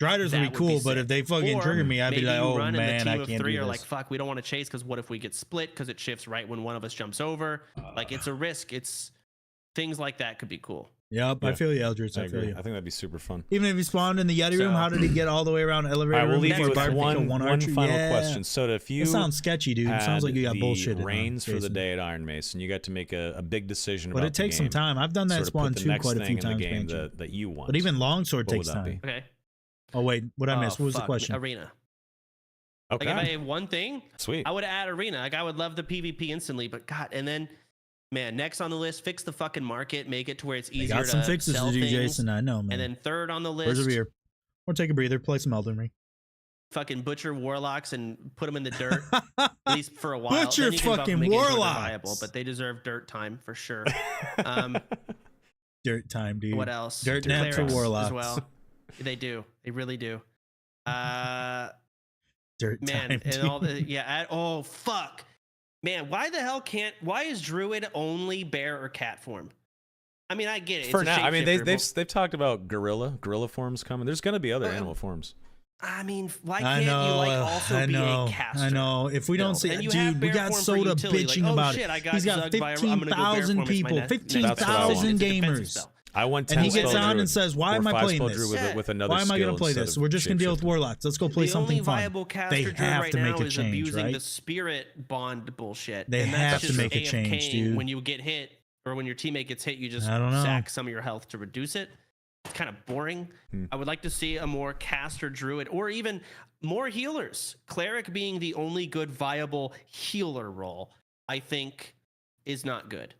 Striders would
that
be cool, but
sick.
if they fucking
Or
trigger me, I'd be
maybe
like,
you
oh
run and
man,
the team
I
of
can't
three
do
are
this.
like, fuck, we don't want to chase because what if we get split because it shifts right when one of us jumps over? Like it's a risk. It's things like that could be cool.
Yep, I
Yeah.
feel you, Eldritch.
I
I feel
agree.
you.
I think that'd be super fun.
Even if he spawned in the Yeti room,
So-
how did he get all the way around the elevator
All right, we'll
room
leave
before
you with
Barbie killed
one
archer?
final
Yeah.
question. So if you
That sounds sketchy, dude. It sounds like you got
had
bullshit.
the reins for the day at Iron Mason, you got to make a big decision
But
about
it takes
the
some
game,
time. I've done that
sort of
spawn
put the
too
next
quite a
thing
few
in the
times.
game
Banshee.
that you want.
But even longsword
What
takes
would that be?
time.
Okay.
Oh wait, what I missed? What was the
fuck,
question?
Arena.
Okay.
Like if I had one thing,
Sweet.
I would add arena. Like I would love the PvP instantly, but God, and then, man, next on the list, fix the fucking market, make it to where it's
They
easier
got some
to
fixes
sell
to do,
things.
Jason. I know, man.
And then third on the list,
Where's a beer? Or take a breather, play some Elden Ring.
fucking butcher warlocks and put them in the dirt, at least for a while.
Butcher
Then you can buff
fucking
them again when they're
warlocks.
viable, but they deserve dirt time for sure.
Dirt time, dude.
What else?
Dirt nap for
Clerics
warlocks.
as well. They do. They really do.
Dirt
Man,
time,
and
dude.
all the oh fuck, man, why the hell why is druid only bear or cat form? I mean, I get it.
For
it's a
now, I mean,
shapeshifter,
they've talked about gorilla forms coming. There's gonna be other animal forms.
I mean, why
I
can't
know,
you like also
I
be
know,
a caster?
I know. If we don't
still?
see,
And you have
dude, we
bear
got
form for
Soda
utility,
bitching
like, oh,
about
shit,
it.
I got
He's got
zugged by- I'm gonna go bear
15,000
form as my
people,
next- next
That's what I want.
15,000
It's a defensive
gamers.
spell.
I want 10
And he
spell
gets on
druid
and says, "Why
or
am I
5
playing
spell
this?
druid with another
Why am I going
skill
to play
instead
this?
of
We're just going to deal with
shapeshifting.
warlocks. Let's go play
The
something
only
fun."
viable caster
They
druid
have
right
to make
now
a
is
change,
abusing
right?
the spirit bond bullshit.
They
and that's
have to
just
make a
AFKing.
change, dude.
When you get hit or when your teammate gets hit, you just
I don't know.
sack some of your health to reduce it. It's kind of boring.
Hmm.
I would like to see a more caster druid or even more healers. Cleric being the only good viable healer role, I think, is not good.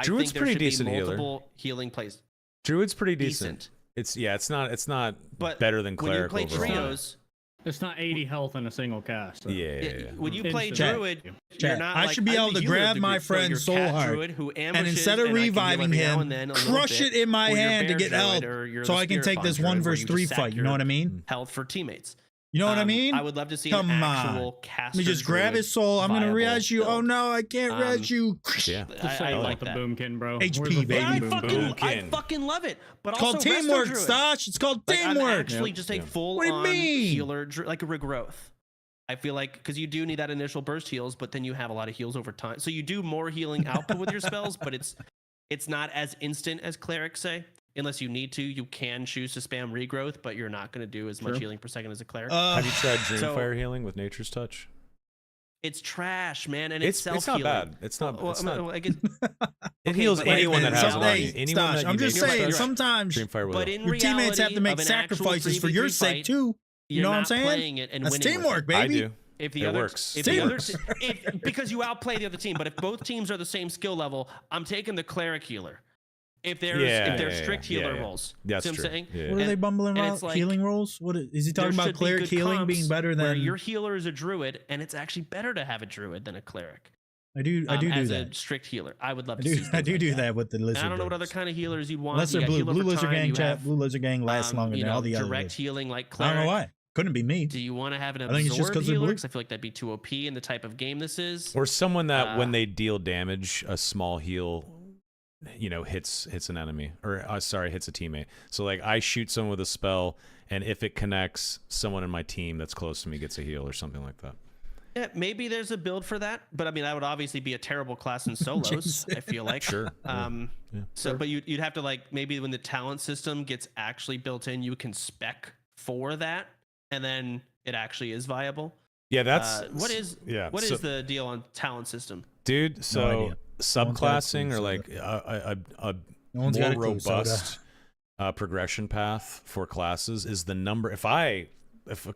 Druid's
I think there
pretty
should
decent
be
healer.
multiple healing plays.
Druid's pretty decent.
Decent.
It's not
But
better than
when you
cleric
play
overall.
trios,
It's not 80 health in a single cast. So.
Yeah.
when you play
Instant.
druid,
Chat,
you're not
I
like,
should be
I'm
able
the
to
healer of
grab
the
my
group. So
friend
you're
Soul
cat
Heart,
druid who
and
ambushes,
instead of
and I can heal
reviving
every now
him,
and then a little
crush
bit,
it in my
or you're
hand to
bear
get
druid,
help,
or you're
so
the
I can
spirit
take
bond
this
druid,
1
where
versus
you
3
just sack
fight. You know what I mean?
Health for teammates.
You know what I mean?
I would love to see
Come
an
on.
actual caster.
Let me just grab
druid
his soul. I'm gonna
viable
res you. Oh
build.
no, I can't res you.
Yeah.
Just say
I
like
like
the
that.
boomkin, bro.
HP,
Where's the
baby.
I
boom,
fucking,
boom?
I
Boomkin.
fucking love it. But
It's called
also resto
teamwork,
druid.
Stash. It's called
Like, I'm
teamwork.
actually just a full
What do you
on
mean?
healer, like a regrowth. I feel like because you do need that initial burst heals, but then you have a lot of heals over time. So you do more healing output with your spells, but it's not as instant as clerics say. Unless you need to, you can choose to spam regrowth, but you're not going to do as much
Sure.
healing per second as a cleric.
Have you tried
So-
Dreamfire healing with Nature's Touch?
It's trash, man, and it's
It's
self-healing.
not bad. It's not.
Well,
It's
I mean,
not.
I guess,
It
okay,
heals
but-
anyone that
Wait a
has
minute,
it on
hey,
you. Anyone
Stash,
that
I'm
you
just
make
saying,
Dreamfire
sometimes
Dreamfire will.
but in
your teammates have to
reality,
make
of an
sacrifices
actual
for your
3v3
sake
fight,
too. You
you're
know what I'm
not
saying?
playing it and
That's
winning with
teamwork,
it.
I
baby.
do.
If the
It
other,
works.
if the other,
Teamwork.
because you outplay the other team, but if both teams are the same skill level, I'm taking the cleric healer. If there's strict healer roles,
That's
see what
true.
I'm saying?
Yeah.
What are they bumbling
and
about?
it's like,
Healing rolls? What is he
there
talking about?
should be
Cleric
good
healing
comps
being better
where
than
your healer is a druid, and it's actually better to have a druid than a cleric.
I do
as
that.
a strict healer. I would love
I
to
do.
see.
I
things
do
like
do
that.
that with the
And
lizard.
I don't know what other
birds.
kind of healers you'd want.
Unless
You
they're
got
blue.
healer
Blue
for
lizard
time,
gang
you
chat.
have,
Blue lizard gang lasts longer
you
than
know,
all the other.
direct
lizards.
healing like
I
cleric.
don't know why. Couldn't be me.
Do you want to have an
I think it's just
absorb
'cause they're
healer?
blue.
'Cause I feel like that'd be too OP in the type of game this is.
Or someone that when they deal damage, a small heal, hits an enemy, or hits a teammate. So like I shoot someone with a spell, and if it connects, someone in my team that's close to me gets a heal or something like that.
Yeah, maybe there's a build for that, but I mean that would obviously be a terrible class in solos. I feel like.
Sure.
So, but you'd have to like maybe when the talent system gets actually built in, you can spec for that, and then it actually is viable.
Yeah, that's
what is the deal on talent system?
dude. So
idea.
subclassing
clue,
or like a
No one's
more
got a clue, Soda.
robust progression path for classes is the number. I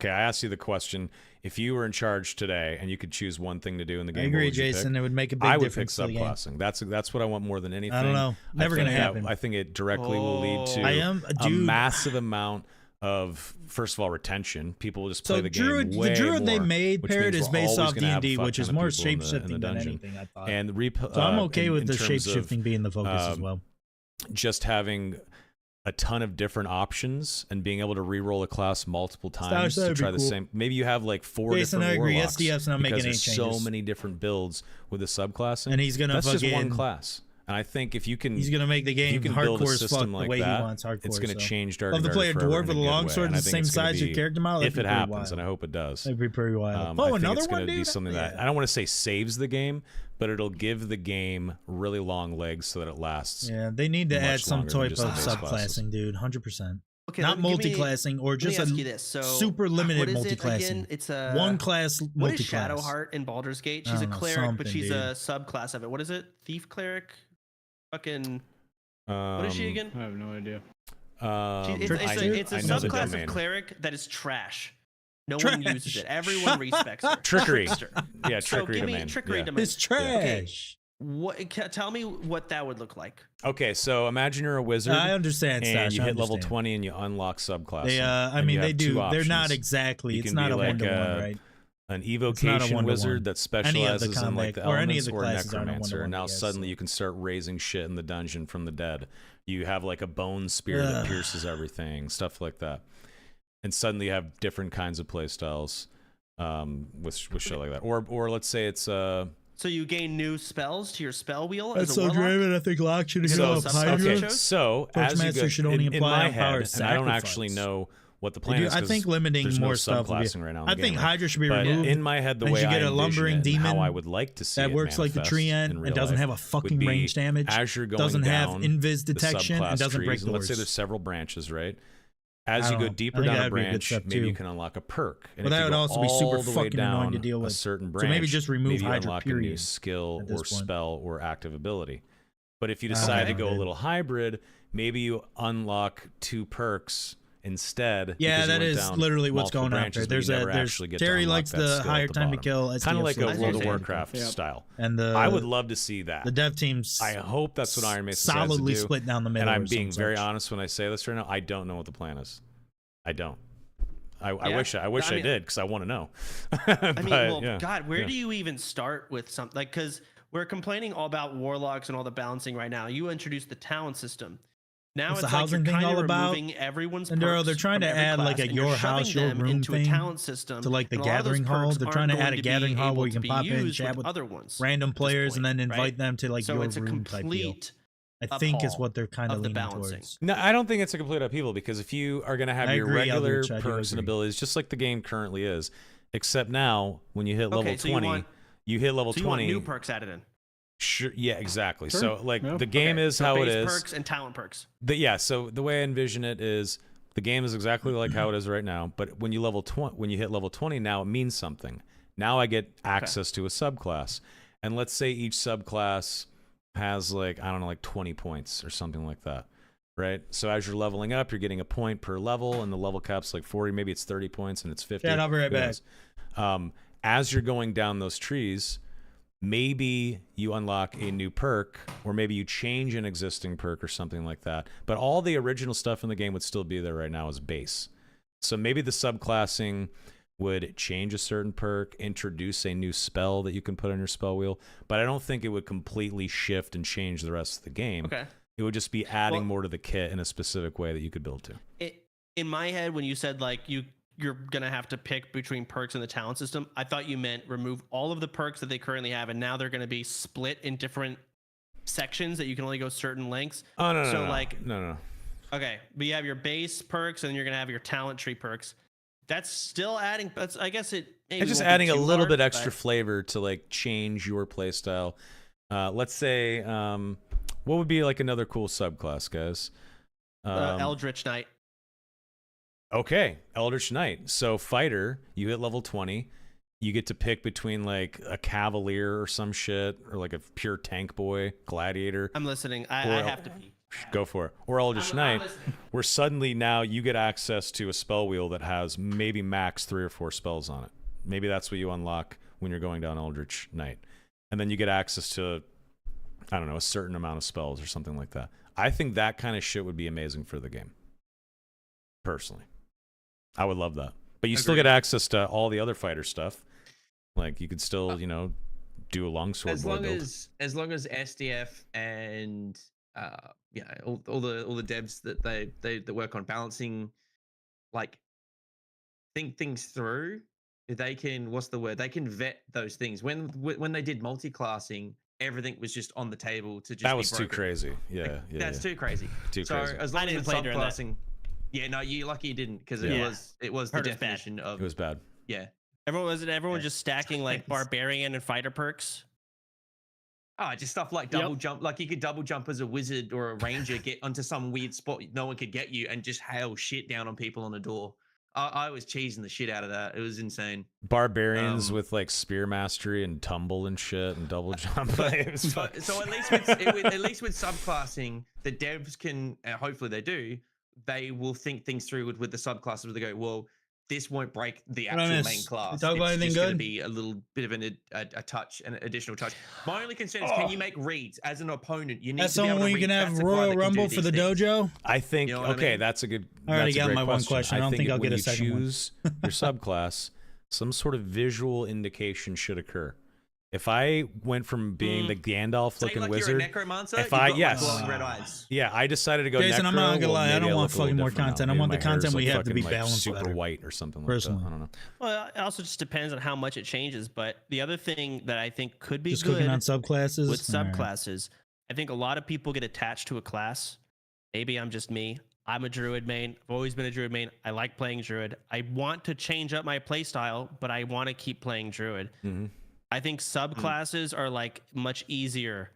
asked you the question: if you were in charge today and you could choose one thing to do in the game,
I
what
agree,
would you
Jason.
pick?
It would make a big
I would pick
difference to the game.
subclassing. That's what I want more than anything.
I don't know. Never
think
gonna happen.
I think it directly will lead to
I am
a
dude.
massive amount of, first of all, retention. People will just play
So
the game way
the druid they
more,
made
which
parrot
means
is
we're
based
always
off
gonna have a
D&D,
fuck
which is
ton of
more
people in the
shapeshifting than
dungeon.
anything. I thought.
And
So I'm okay with
in
the
terms of,
shapeshifting being the focus as well.
just having a ton of different options and being able to re-roll a class multiple times to
that'd be
try the
cool.
same. Maybe you have like 4
Jason,
different
I agree.
warlocks
SDF's not making
because
any
there's so
changes.
many different builds with the subclassing.
And he's gonna
that's just one
fucking-
class. And I think if you can,
He's gonna make the
if you
game
can build a
hardcore as fuck
system
the
like
way
that,
he wants hardcore.
it's going to
so.
change Dark
Love to
and
play a
Darker forever
dwarf
in
with a
good way,
longsword
and
the
I think
same
it's gonna
size as your
be-
character model.
if it happens, and I hope it does.
That'd be pretty wild.
I
Oh,
think
another
it's
one,
going to be
dude.
something that
Yeah.
I don't want to say saves the game, but it'll give the game really long legs so that it lasts.
Yeah, they need to
much
add some
longer than
type
just
of
the base classes.
subclassing, dude. 100%.
Okay,
Not
give me-
multi-classing or
Let
just
me
a
ask you this. So,
super limited
what is it
multi-classing.
again? It's a
one class
What
multi-class.
is Shadowheart in Baldur's Gate?
I
She's a
don't know,
cleric, but
something,
she's
dude.
a subclass of it. What is it? Thief cleric? Fucking. What is she again?
I have no idea.
It's a
I know the
subclass
domain.
of cleric that is trash. No
Trash.
one uses it. Everyone respects her.
Trickery.
Trickster.
Yeah,
So
trickery
give me
domain.
trickery
Yeah.
domain.
It's trash.
Tell me what that would look like.
Okay, so imagine you're a wizard.
I understand,
and
Stash.
you
I
hit level
understand.
20 and you unlock subclassing.
They, I
And
mean,
you
they
have
do.
two
They're not
options.
exactly.
You
It's
can
not
be
a
like
one-to-one, right?
An
not a
evocation
one-to-one.
wizard that
Any of the
specializes in like
combat-
the
or any of
elements
the
or
classes aren't a
necromancer.
one-to-one,
Now
I guess,
suddenly
so.
you can start raising shit in the dungeon from the dead. You have like a bone spear that
Ugh.
pierces everything, stuff like that. And suddenly you have different kinds of play styles with shit like that. Or let's say it's
So you gain new spells to your spell wheel
That's
as a
so
warlock?
Draven. I think Lock should
Because
go
of
up
the
Hydra.
subclass you
okay.
chose?
So as you
Master
go
should only
in
apply
my
on power
head, and I don't
sacrifice.
actually know what the
They
plan
do-
is.
I
'cause
think limiting
there's
more
no
stuff would be-
subclassing right now. In
I
the
think
game,
Hydra should be
but
removed.
in my head, the
and
way
you
I
get a
envision
lumbering
it and how
demon
I would like to see
that
it
works like the
manifest
tree
in
end
real
and doesn't
life
have a
would
fucking
be
range damage.
as you're going
Doesn't have
down
invis
the
detection and
subclass
doesn't break
trees, and let's say
doors.
there's several branches, right?
I
As you
don't
go
know. I
deeper
think
down a
that'd be a good
branch,
step,
maybe
too.
you can unlock a perk. And
But
if
that
you
would
go
also be super
all the way
fucking annoying to
down
deal
a
with.
certain
So maybe
branch,
just remove
maybe you
Hydra,
unlock a new
period,
skill
at this
or
point.
spell or active ability. But if you decide to
Okay.
go a little hybrid, maybe you unlock 2 perks instead.
Yeah,
because you
that
went
is
down
literally what's
multiple
going on
branches,
there.
but you
There's
never
a there's
actually get to
Terry
unlock
likes
that
the
skill at
higher
the
time to
bottom.
kill.
Kind of like a
SDF
World of
solution.
Warcraft
Yep.
style.
And the
I would love to see that.
the dev teams.
I hope that's what Iron Maiden decides to
solidly
do.
split down the middle.
And I'm
or
being
some
very
such.
honest when I say this right now. I don't know what the plan is. I don't. I
Yeah.
wish I
mean-
did because I want to know.
I mean, well,
yeah.
God, where
Yeah.
do you even start with something like? Because we're complaining all about warlocks and all the balancing right now. You introduced the talent system. Now
What's
it's
the
like you're
housing thing
kind
all
of
about?
removing everyone's
And they're
perks
trying
from
to
every
add, like,
class,
a
and you're
your
shoving
house, your
them
room
into
thing
a talent system
to like the
and a lot of those
gathering hall.
perks
They're
aren't
trying to
going
add a
be
gathering hall
able
where you
to
can
be
pop in,
used
chat with
other ones.
random
at this
players,
point,
and then invite
right?
them to like
So
your
it's a
room type deal.
complete
I think is
uphaul
what they're kind
of
of
the
leaning
balancing.
towards.
No, I don't think it's a complete upheaval because if you are going to have
I
your
agree,
regular
Eldritch, I do
perks and
agree.
abilities, just like the game currently is, except now when you hit level
Okay, so you
20,
want-
you hit level
So you want
20.
new perks added in.
Sure, yeah, exactly.
Sure.
So like
Yeah.
the game
Okay,
is
so
how it
base
is.
perks and talent perks.
So the way I envision it is the game is exactly like how it is right now, but when you hit level 20 now it means something. Now I get access to a subclass. And let's say each subclass has like I don't know like 20 points or something like that. Right? So as you're leveling up, you're getting a point per level and the level cap's like 40, maybe it's 30 points and it's 50.
Chat, I'll be right
Who
back.
knows? As you're going down those trees, maybe you unlock a new perk or maybe you change an existing perk or something like that, but all the original stuff in the game would still be there right now as base. So maybe the subclassing would change a certain perk, introduce a new spell that you can put on your spell wheel, but I don't think it would completely shift and change the rest of the game.
Okay.
It would just be adding
Well-
more to the kit in a specific way that you could build to.
In my head, when you said like you're gonna have to pick between perks in the talent system, I thought you meant remove all of the perks that they currently have, and now they're gonna be split in different sections that you can only go certain lengths.
Oh no, no,
So,
no,
like-
no.
Okay, but you have your base perks, and then you're gonna have your talent tree perks. That's still adding. That's I guess it. Maybe
It's just
won't be
adding a
too
little
hard,
bit extra
but-
flavor to like change your playstyle. Let's say, what would be like another cool subclass, guys?
Eldritch Knight.
Okay, Eldritch Knight. So fighter, you hit level 20, you get to pick between like a cavalier or some shit, or like a pure tank boy, gladiator.
I'm listening. I
Or-
have to pee.
Go for it. Or Eldritch
I'm
Knight,
listening.
where suddenly now you get access to a spell wheel that has maybe max 3 or 4 spells on it. Maybe that's what you unlock when you're going down Eldritch Knight. And then you get access to, I don't know, a certain amount of spells or something like that. I think that kind of shit would be amazing for the game. Personally. I would love that. But you still
Agreed.
get access to all the other fighter stuff. Like you could still, do a longsword
as
boy
long
build.
as long as SDF and all the devs that work on balancing, like, think things through, they can they can vet those things. When they did multi-classing, everything was just on the table to just
That
be
was too
broken.
crazy. Yeah, yeah.
That's
yeah.
too crazy.
Too
So
crazy.
as long
I
as
didn't
it's
play during that.
subclassing, yeah, no, you lucky you didn't because
Yeah.
it was the
Heard it's bad.
definition of
It was bad.
yeah.
Everyone
Yeah.
just stacking like
Yes.
barbarian and fighter perks.
Oh, just stuff like double jump. Like you could double jump as a wizard or a ranger, get onto some weird spot no one could get you, and just hail shit down on people on the door. I was cheesing the shit out of that. It was insane.
Barbarians with like spear mastery and tumble and shit and double jump. It was fuck-
So at least with subclassing, the devs can hopefully they do. They will think things through with the subclasses where they go, well, this won't break the
What I
actual
miss?
main class.
You talk about
It's
anything
just going to
good?
be a little bit of a touch, an additional touch. My only concern is, can you make reads as an opponent? You need
That's
to be able
someone
to
where you
read,
can have
"That's a guy
Royal
that can do
Rumble for
these
the
things."
dojo.
I think
You know what I
okay,
mean?
that's a good.
I already
that's a
got
great
my one question. I don't think I'll
when
get a
you
second one.
choose your subclass, some sort of visual indication should occur. If I went from being the Gandalf
Say
looking
like
wizard,
you're a necromancer,
if
you've
I-
got, like,
yes.
glowing red eyes.
yeah, I decided to go.
Jason, I'm
necro,
not gonna
well,
lie, I
maybe
don't
look
want
a little
fucking more
different now.
content. I
Maybe
want
my
the
hair's,
content we
like,
have to be
fucking, like,
balanced
super
better.
white or something like
Personally.
that. I don't know.
Well, it also just depends on how much it changes. But the other thing that I think could be
Just
good
cooking on subclasses.
with
All right.
subclasses, I think a lot of people get attached to a class. Maybe I'm just me. I'm a druid main. I've always been a druid main. I like playing druid. I want to change up my play style, but I want to keep playing druid.
Mhm.
I think subclasses are like much easier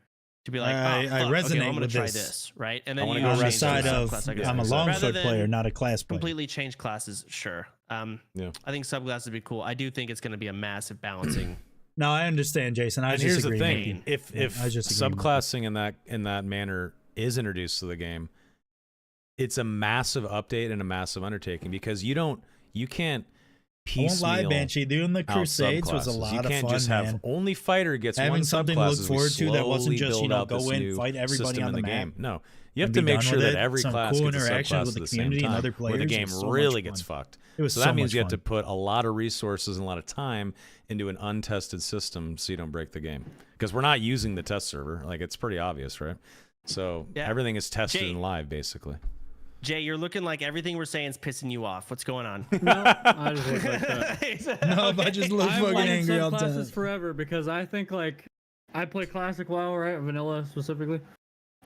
to be like,
I
oh, fuck, okay,
resonate
I'm gonna
with
try
this.
this, right? And
I
then
wanna
you
go
On the
change
side
the
of
subclass, I guess.
I'm a
Exactly.
longsword
Rather than
player, not a class player.
completely change classes, sure.
Yeah.
I think subclasses would be cool. I do think it's going to be a massive balancing.
No, I understand, Jason. I
And
just
here's the
agree with you.
thing: if
I just agree with you.
subclassing in that manner is introduced to the game, it's a massive update and a massive undertaking because you can't
I won't
piecemeal
lie, Banshee. Doing the
out
Crusades was a
subclasses.
lot
You
of
can't
fun,
just have
man.
only fighter gets
Having
one
something to
subclass
look
as we
forward to that wasn't
slowly
just,
build out
go
this
in,
new
fight everybody
system
on
in
the
the
map.
game. No, you have
and
to
be
make
done
sure
with
that
it.
every
Some
class
cool
gets a
interactions
subclass
with the
at the same
community and
time,
other
where the
players.
game
It was so much
really gets
fun.
fucked.
It was
So
so
that means
much
you have to
fun.
put a lot of resources and a lot of time into an untested system so you don't break the game. Because we're not using the test server. Like, it's pretty obvious, right? So
Yeah.
everything is tested
Jay-
and live, basically.
Jay, you're looking like everything we're saying is pissing you off. What's going on?
No, I just look like that.
No, if I just look
I've
fucking
wanted
angry all the
subclasses
time.
forever because I think like I play classic WoW, right? Vanilla specifically.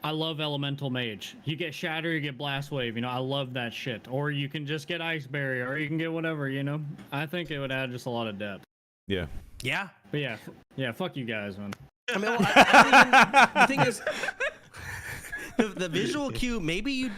I love Elemental Mage. You get Shatter, you get Blast Wave. You know, I love that shit. Or you can just get Ice Barrier, or you can get whatever. You know, I think it would add just a lot of depth.
Yeah.
Yeah.
But yeah, fuck you guys, man.
I mean, well, the thing is, the visual cue, maybe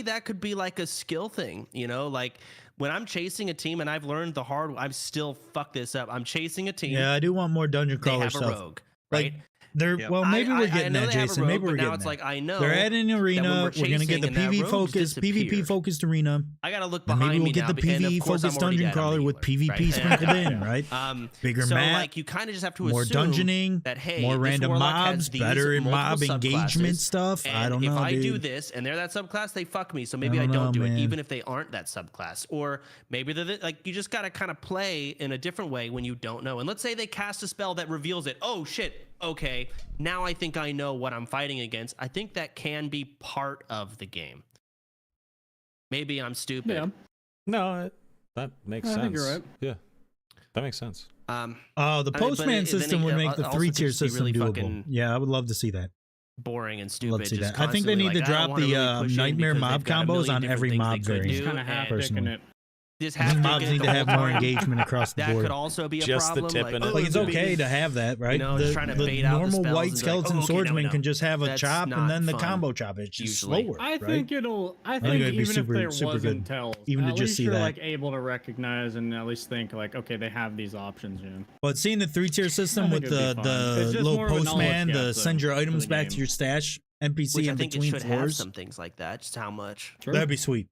that could be like a skill thing, you know? Like when I'm chasing a team and I've learned the hard, I'm still fuck this up. I'm chasing a team.
Yeah, I do want more dungeon
They
crawler
have a
stuff.
rogue,
Like,
right?
they're
Yep.
well, maybe we're
I
getting
know
that,
they have a
Jason.
rogue,
Maybe we're
but now
getting
it's
that.
like I know
They're adding an
when
arena.
we're
We're gonna get the
chasing and that
PV
rogue's
focused, PvP
disappeared.
focused arena.
I gotta look
And
behind
maybe we'll
me
get
now,
the
and of
PV
course I'm
focused
already
dungeon
dead. I'm
crawler
the
with
Ewok,
PvP
right?
sprinkled in, right? Bigger
so
map,
like you kind of just have to
more
assume
dungeoning,
that hey,
more
this
random
Warlock has
mobs,
these
better in mob
multiple
engagement
subclasses,
stuff. I
and
don't know,
if I do
dude.
this and they're that subclass, they fuck me. So maybe
I
I
don't
don't
know,
do it,
man.
even if they aren't that subclass. Or maybe they're like you just gotta kind of play in a different way when you don't know. And let's say they cast a spell that reveals it. Oh shit. Okay, now I think I know what I'm fighting against. I think that can be part of the game. Maybe I'm stupid.
Yeah.
No, that makes sense.
I think you're right.
Yeah. That makes sense.
The
I mean, but
postman system would make the
also
3-tier
could just be
system
really
doable.
fucking
Yeah, I would love to see that.
boring and
Love
stupid.
to see
just
that. I think they
constantly,
need to
like, I don't
drop
wanna
the
really push in
nightmare
because
mob
they've got a
combos
million
on
different
every
things
mob
they could
variant.
do,
Just kind of half
personally.
dicking it.
Just
I think
half
mobs
thinking
need to
the
have
whole
more
time.
engagement across the
That
board.
could also be a
Just the
problem.
tip
like,
and a
oh,
Like it's
maybe-
okay to have that, right?
know, just trying to
the
bait out the
normal
spells
white
and be like,
skeleton
oh, okay,
swordsman
no.
can just have a
That's
chop and
not
then the
fun,
combo chop. It's just
usually.
slower,
I
right?
think it'll. I
think
think
it'd be
even
super-
if there
super
wasn't
good,
tells,
even to
at
just
least
see
you're
that.
like able to recognize and at least think like, okay, they have these options. You know.
But seeing the 3-tier system
I
with
think it'd be fun.
the
It's just
little
more of a knowledge
postman
gap,
to
though,
send your
for
items
the
back
game.
to your stash NPC
Which I
in
think it
between
should have
floors,
some things like that. Just how much.
Sure.
that'd be sweet.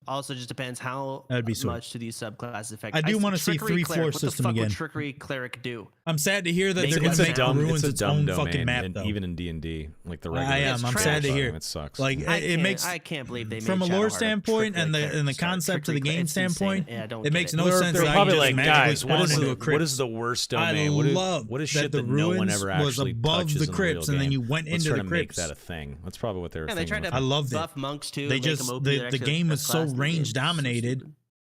Also, just depends how
That'd be sweet.
much do these subclasses affect.
I do wanna see
Trickery
3-floor
Cleric,
system
what the fuck
again.
Would Trickery Cleric do?
I'm sad to hear that
Make
they're
it
going to
a
make
dumb-
ruins
it's a dumb
own
domain,
fucking map
and
though.
even in D&D, like the
I
regular.
am.
It's
I'm
trash.
sad to hear.
It sucks.
Like it makes
I can't believe they
from a
made
lore
Shadowheart
standpoint and
Trickery
the
Cleric.
concept of the
Trickery
game
Cleric, it's
standpoint,
insane. Yeah, I don't
it
get
makes no
They're-
sense.
They're
that I
probably
can
like,
just magically
guys,
spawn into a
what
crypt.
is the worst
I
domain?
love
what is
that
shit
the
that no one
ruins
ever
was
actually
above
touches
the
in a
crypts,
real
and then
game?
you went
Let's
into
try
the
to
crypts.
make that a thing. That's probably what they were
And they
thinking.
tried to
I loved it.
buff monks too.
They
make them
just
OP.
the
They're actually
game was so
subclass in the
range
game. So
dominated
stupid.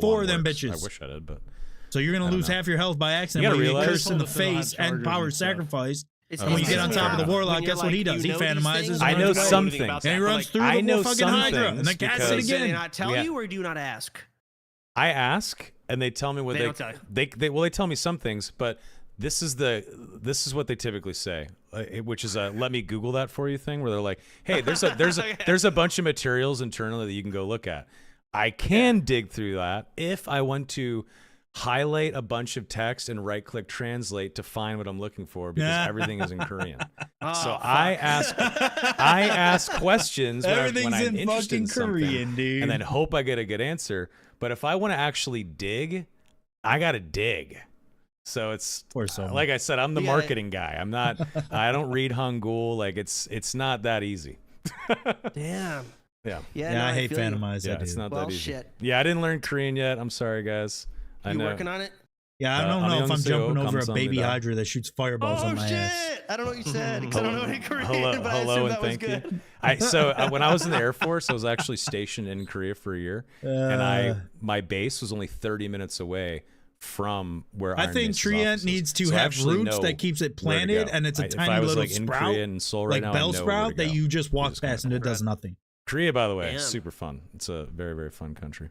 the
four
one
of them
works.
bitches.
I wish I did, but
So you're
I
gonna
don't
lose
know.
half your health by accident
You
when
gotta
you get
realize-
cursed in the
Some of them have
face and
chargers
power
and stuff.
sacrificed.
It's
And when you get on
easy
top of the
when
Warlock,
you're
guess what he
like,
does? He
you know these
phantomizes
things,
and
I
and
know
you
runs away.
some
everything about
things.
that,
And he
but,
runs
like,
through
I
the
know
fucking
some
Hydra
things
and then casts
because-
it
Did they
again.
not tell
Yeah.
you, or do you not ask?
I ask and they tell me what
They don't tell you.
they tell me some things, but this is what they typically say, which is a let me Google that for you thing, where they're like, hey, there's a bunch of materials internally that you can go look at. I can dig through that if I want to highlight a bunch of text and right click translate to find what I'm looking for, because everything is in Korean. So I ask questions when
Everything's
I'm
in
interested in
fucking Korean,
something,
dude.
and then hope I get a good answer. But if I want to actually dig, I gotta dig. So it's like I said, I'm the marketing guy. I'm not. I don't read Hangul. Like it's not that easy.
Damn.
Yeah.
Yeah,
Yeah,
no,
I hate
feel you.
Phantom Eyes.
Yeah,
I do.
it's not
Well,
that easy.
shit.
Yeah, I didn't learn Korean yet. I'm sorry, guys. I
You
know.
working on it?
Yeah, I don't know if I'm jumping over a baby
Hydra.
Hydra that shoots fireballs on my ass.
shit! I don't know what you said because I don't know any Korean,
Hello,
but I
hello,
assumed
and
that was
thank you.
good.
When I was in the Air Force, I was actually stationed in Korea for a year, and my base was only 30 minutes away from where
I
Iron
think
Mace's
Trient
office is.
needs to
So I
have
actually
roots
know
that keeps it
where to
planted,
go.
and it's a
If
tiny
I was
little
like in
sprout,
Korea and Seoul right
like
now,
bell
I know where
sprout
to
that
go.
you just walk
Just kinda
past and it does nothing.
Korea, by the way,
Damn.
is super fun. It's a very, very fun country.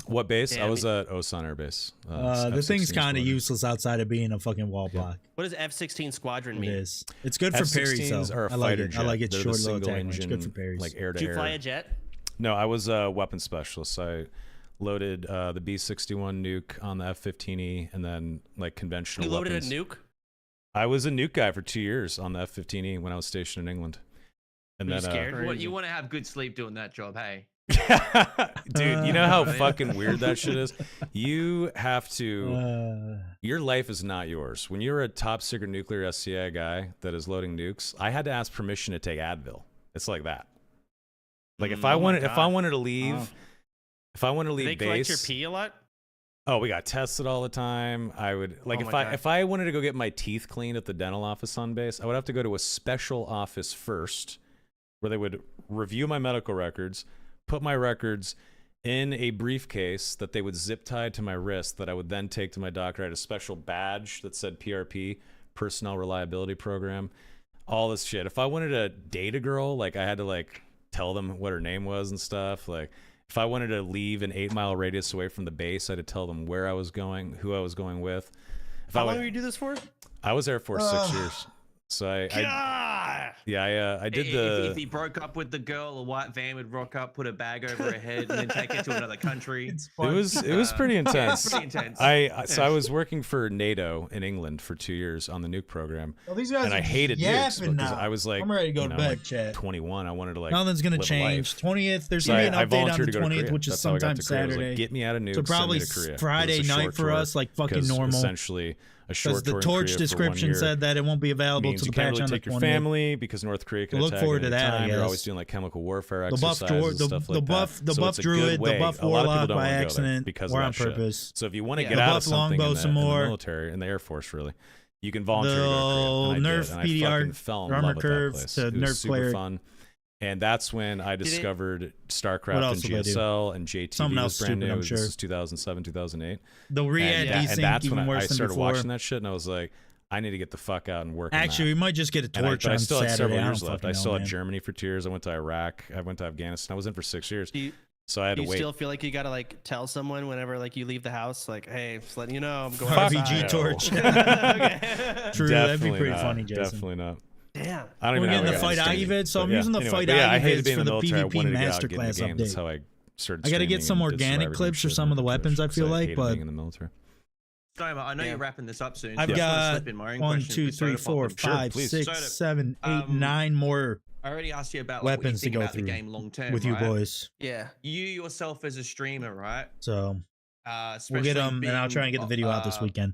What base?
Damn.
I was at Osan Air Base.
The thing's
F-16
kind of
squadron.
useless outside of being a fucking wall block.
What does F-16 Squadron
It
mean?
is. It's good for parries,
F-16s
though.
are a
I like
fighter
it.
jet.
I like its
They're
short
the
little
single
attack range.
engine,
Good for parries.
like air to
Did you
air.
fly a jet?
No, I was a weapons specialist. I loaded the B-61 nuke on the F-15E, and then like conventional
You loaded
weapons.
a nuke?
I was a nuke guy for 2 years on the F-15E when I was stationed in England. And
Were you
then,
scared?
What, you want to have good sleep doing that job, hey?
dude, you know how fucking weird that shit is? You have to. Your life is not yours. When you're a top secret nuclear SCI guy that is loading nukes, I had to ask permission to take Advil. It's like that. Like if I wanted to leave, if I wanted to leave
Did they collect your
base.
pee a lot?
Oh, we got tested all the time. I would like
Oh my God.
if I wanted to go get my teeth cleaned at the dental office on base, I would have to go to a special office first, where they would review my medical records, put my records in a briefcase that they would zip tie to my wrist that I would then take to my doctor. I had a special badge that said PRP, Personnel Reliability Program, all this shit. If I wanted to date a girl, like I had to like tell them what her name was and stuff. Like if I wanted to leave an 8-mile radius away from the base, I had to tell them where I was going, who I was going with.
How long did you do this for?
I was Air Force 6 years. So I did the.
If he broke up with the girl, a white van would rock up, put a bag over her head, and then take her to another country.
It was pretty intense.
Pretty intense.
I was working for NATO in England for 2 years on the nuke program,
these guys
and I hated nukes because I was like,
I'm ready to go
you
to
know,
bed,
like
chat.
21. I wanted to like
Nothing's gonna
live a
change.
life.
20th. There's
So
gonna be
I
an update on
volunteered
the
to go to
20th,
Korea.
which is
That's how I got
sometime
to Korea. I was like,
Saturday.
get me out of nukes.
So probably
send me to Korea. It was
Friday
a short
night for
tour
us, like fucking
because
normal.
Essentially, a short
Because the
tour in
torch
Korea for 1
description
year
said that it won't be available
means
to
you
the
can't
patch
really
on the
take your
20th.
family because North Korea can
Look
attack
forward
at
to
any
that, I
time. You're
guess.
always doing like chemical warfare
The buff
exercises and
Druid,
stuff
the
like
buff,
that.
the
So
buff
it's a good
Druid, the
way.
buff
A lot of people
Warlock
don't
by
wanna go there
accident
because
or
of
on
that shit.
purpose.
So if you want to
Yeah.
get
The
out
buff
of something
longbow
in
some
the
more.
military, in the Air Force, really, you can volunteer to go to
The
Korea. And I
nerf
did, and I
PDR
fucking fell in
armor
love with that
curves
place.
to
It was
nerf
super
player.
fun. And that's when I
it-
discovered
What
StarCraft
else
and
will I do?
GSL and JTV
Something
was
else
brand
stupid,
new.
I'm
This
sure.
is 2007, 2008.
They'll re-add
And
desync
that's
even
when I
worse than
started
before.
watching that shit, and I was like, I need to get the fuck out and work on
Actually,
that.
we might just get a
And
torch
but I
on
still had
Saturday.
several
I
years
don't
left.
fucking
I still
know,
had
man.
Germany for 2 years. I went to Iraq. I went to Afghanistan. I was in for 6 years.
Do you,
So I had
do
to
you
wait.
still feel like you gotta like tell someone whenever like you leave the house, like, hey, just letting you know I'm going
Fuck
RBG
outside.
no.
torch.
Okay.
True, that'd be
Definitely
pretty
not.
funny, Jason.
Definitely not.
Damn.
I don't
We're
even know
getting
how
the
we
fight
got into
Ivy vid, so I'm
but
using the
anyway,
fight
but yeah, I
Ivy
hated
vids
being
for
in the
the
military. I
PvP
wanted to get out, get in the
masterclass
game. That's
update.
how I started.
I gotta get
streaming
some
and did
organic
survivor
clips for
shit
some of the
on Twitch,
weapons, I
because
feel like,
hated
but-
being in the military.
Stoma, I know
Yeah.
you're wrapping this up soon.
I've
so I just wanna
got
slip in my own
1,
question
2,
for
3,
Soda
4,
Popping.
5,
please.
6,
Soda,
7, 8, 9 more
I already asked you about
weapons
like, what you
to
think
go
about the
through
game long term
with you
right?
boys.
Yeah.
You yourself as a streamer, right?
So we'll
Especially
get them, and I'll try and get the video out this weekend.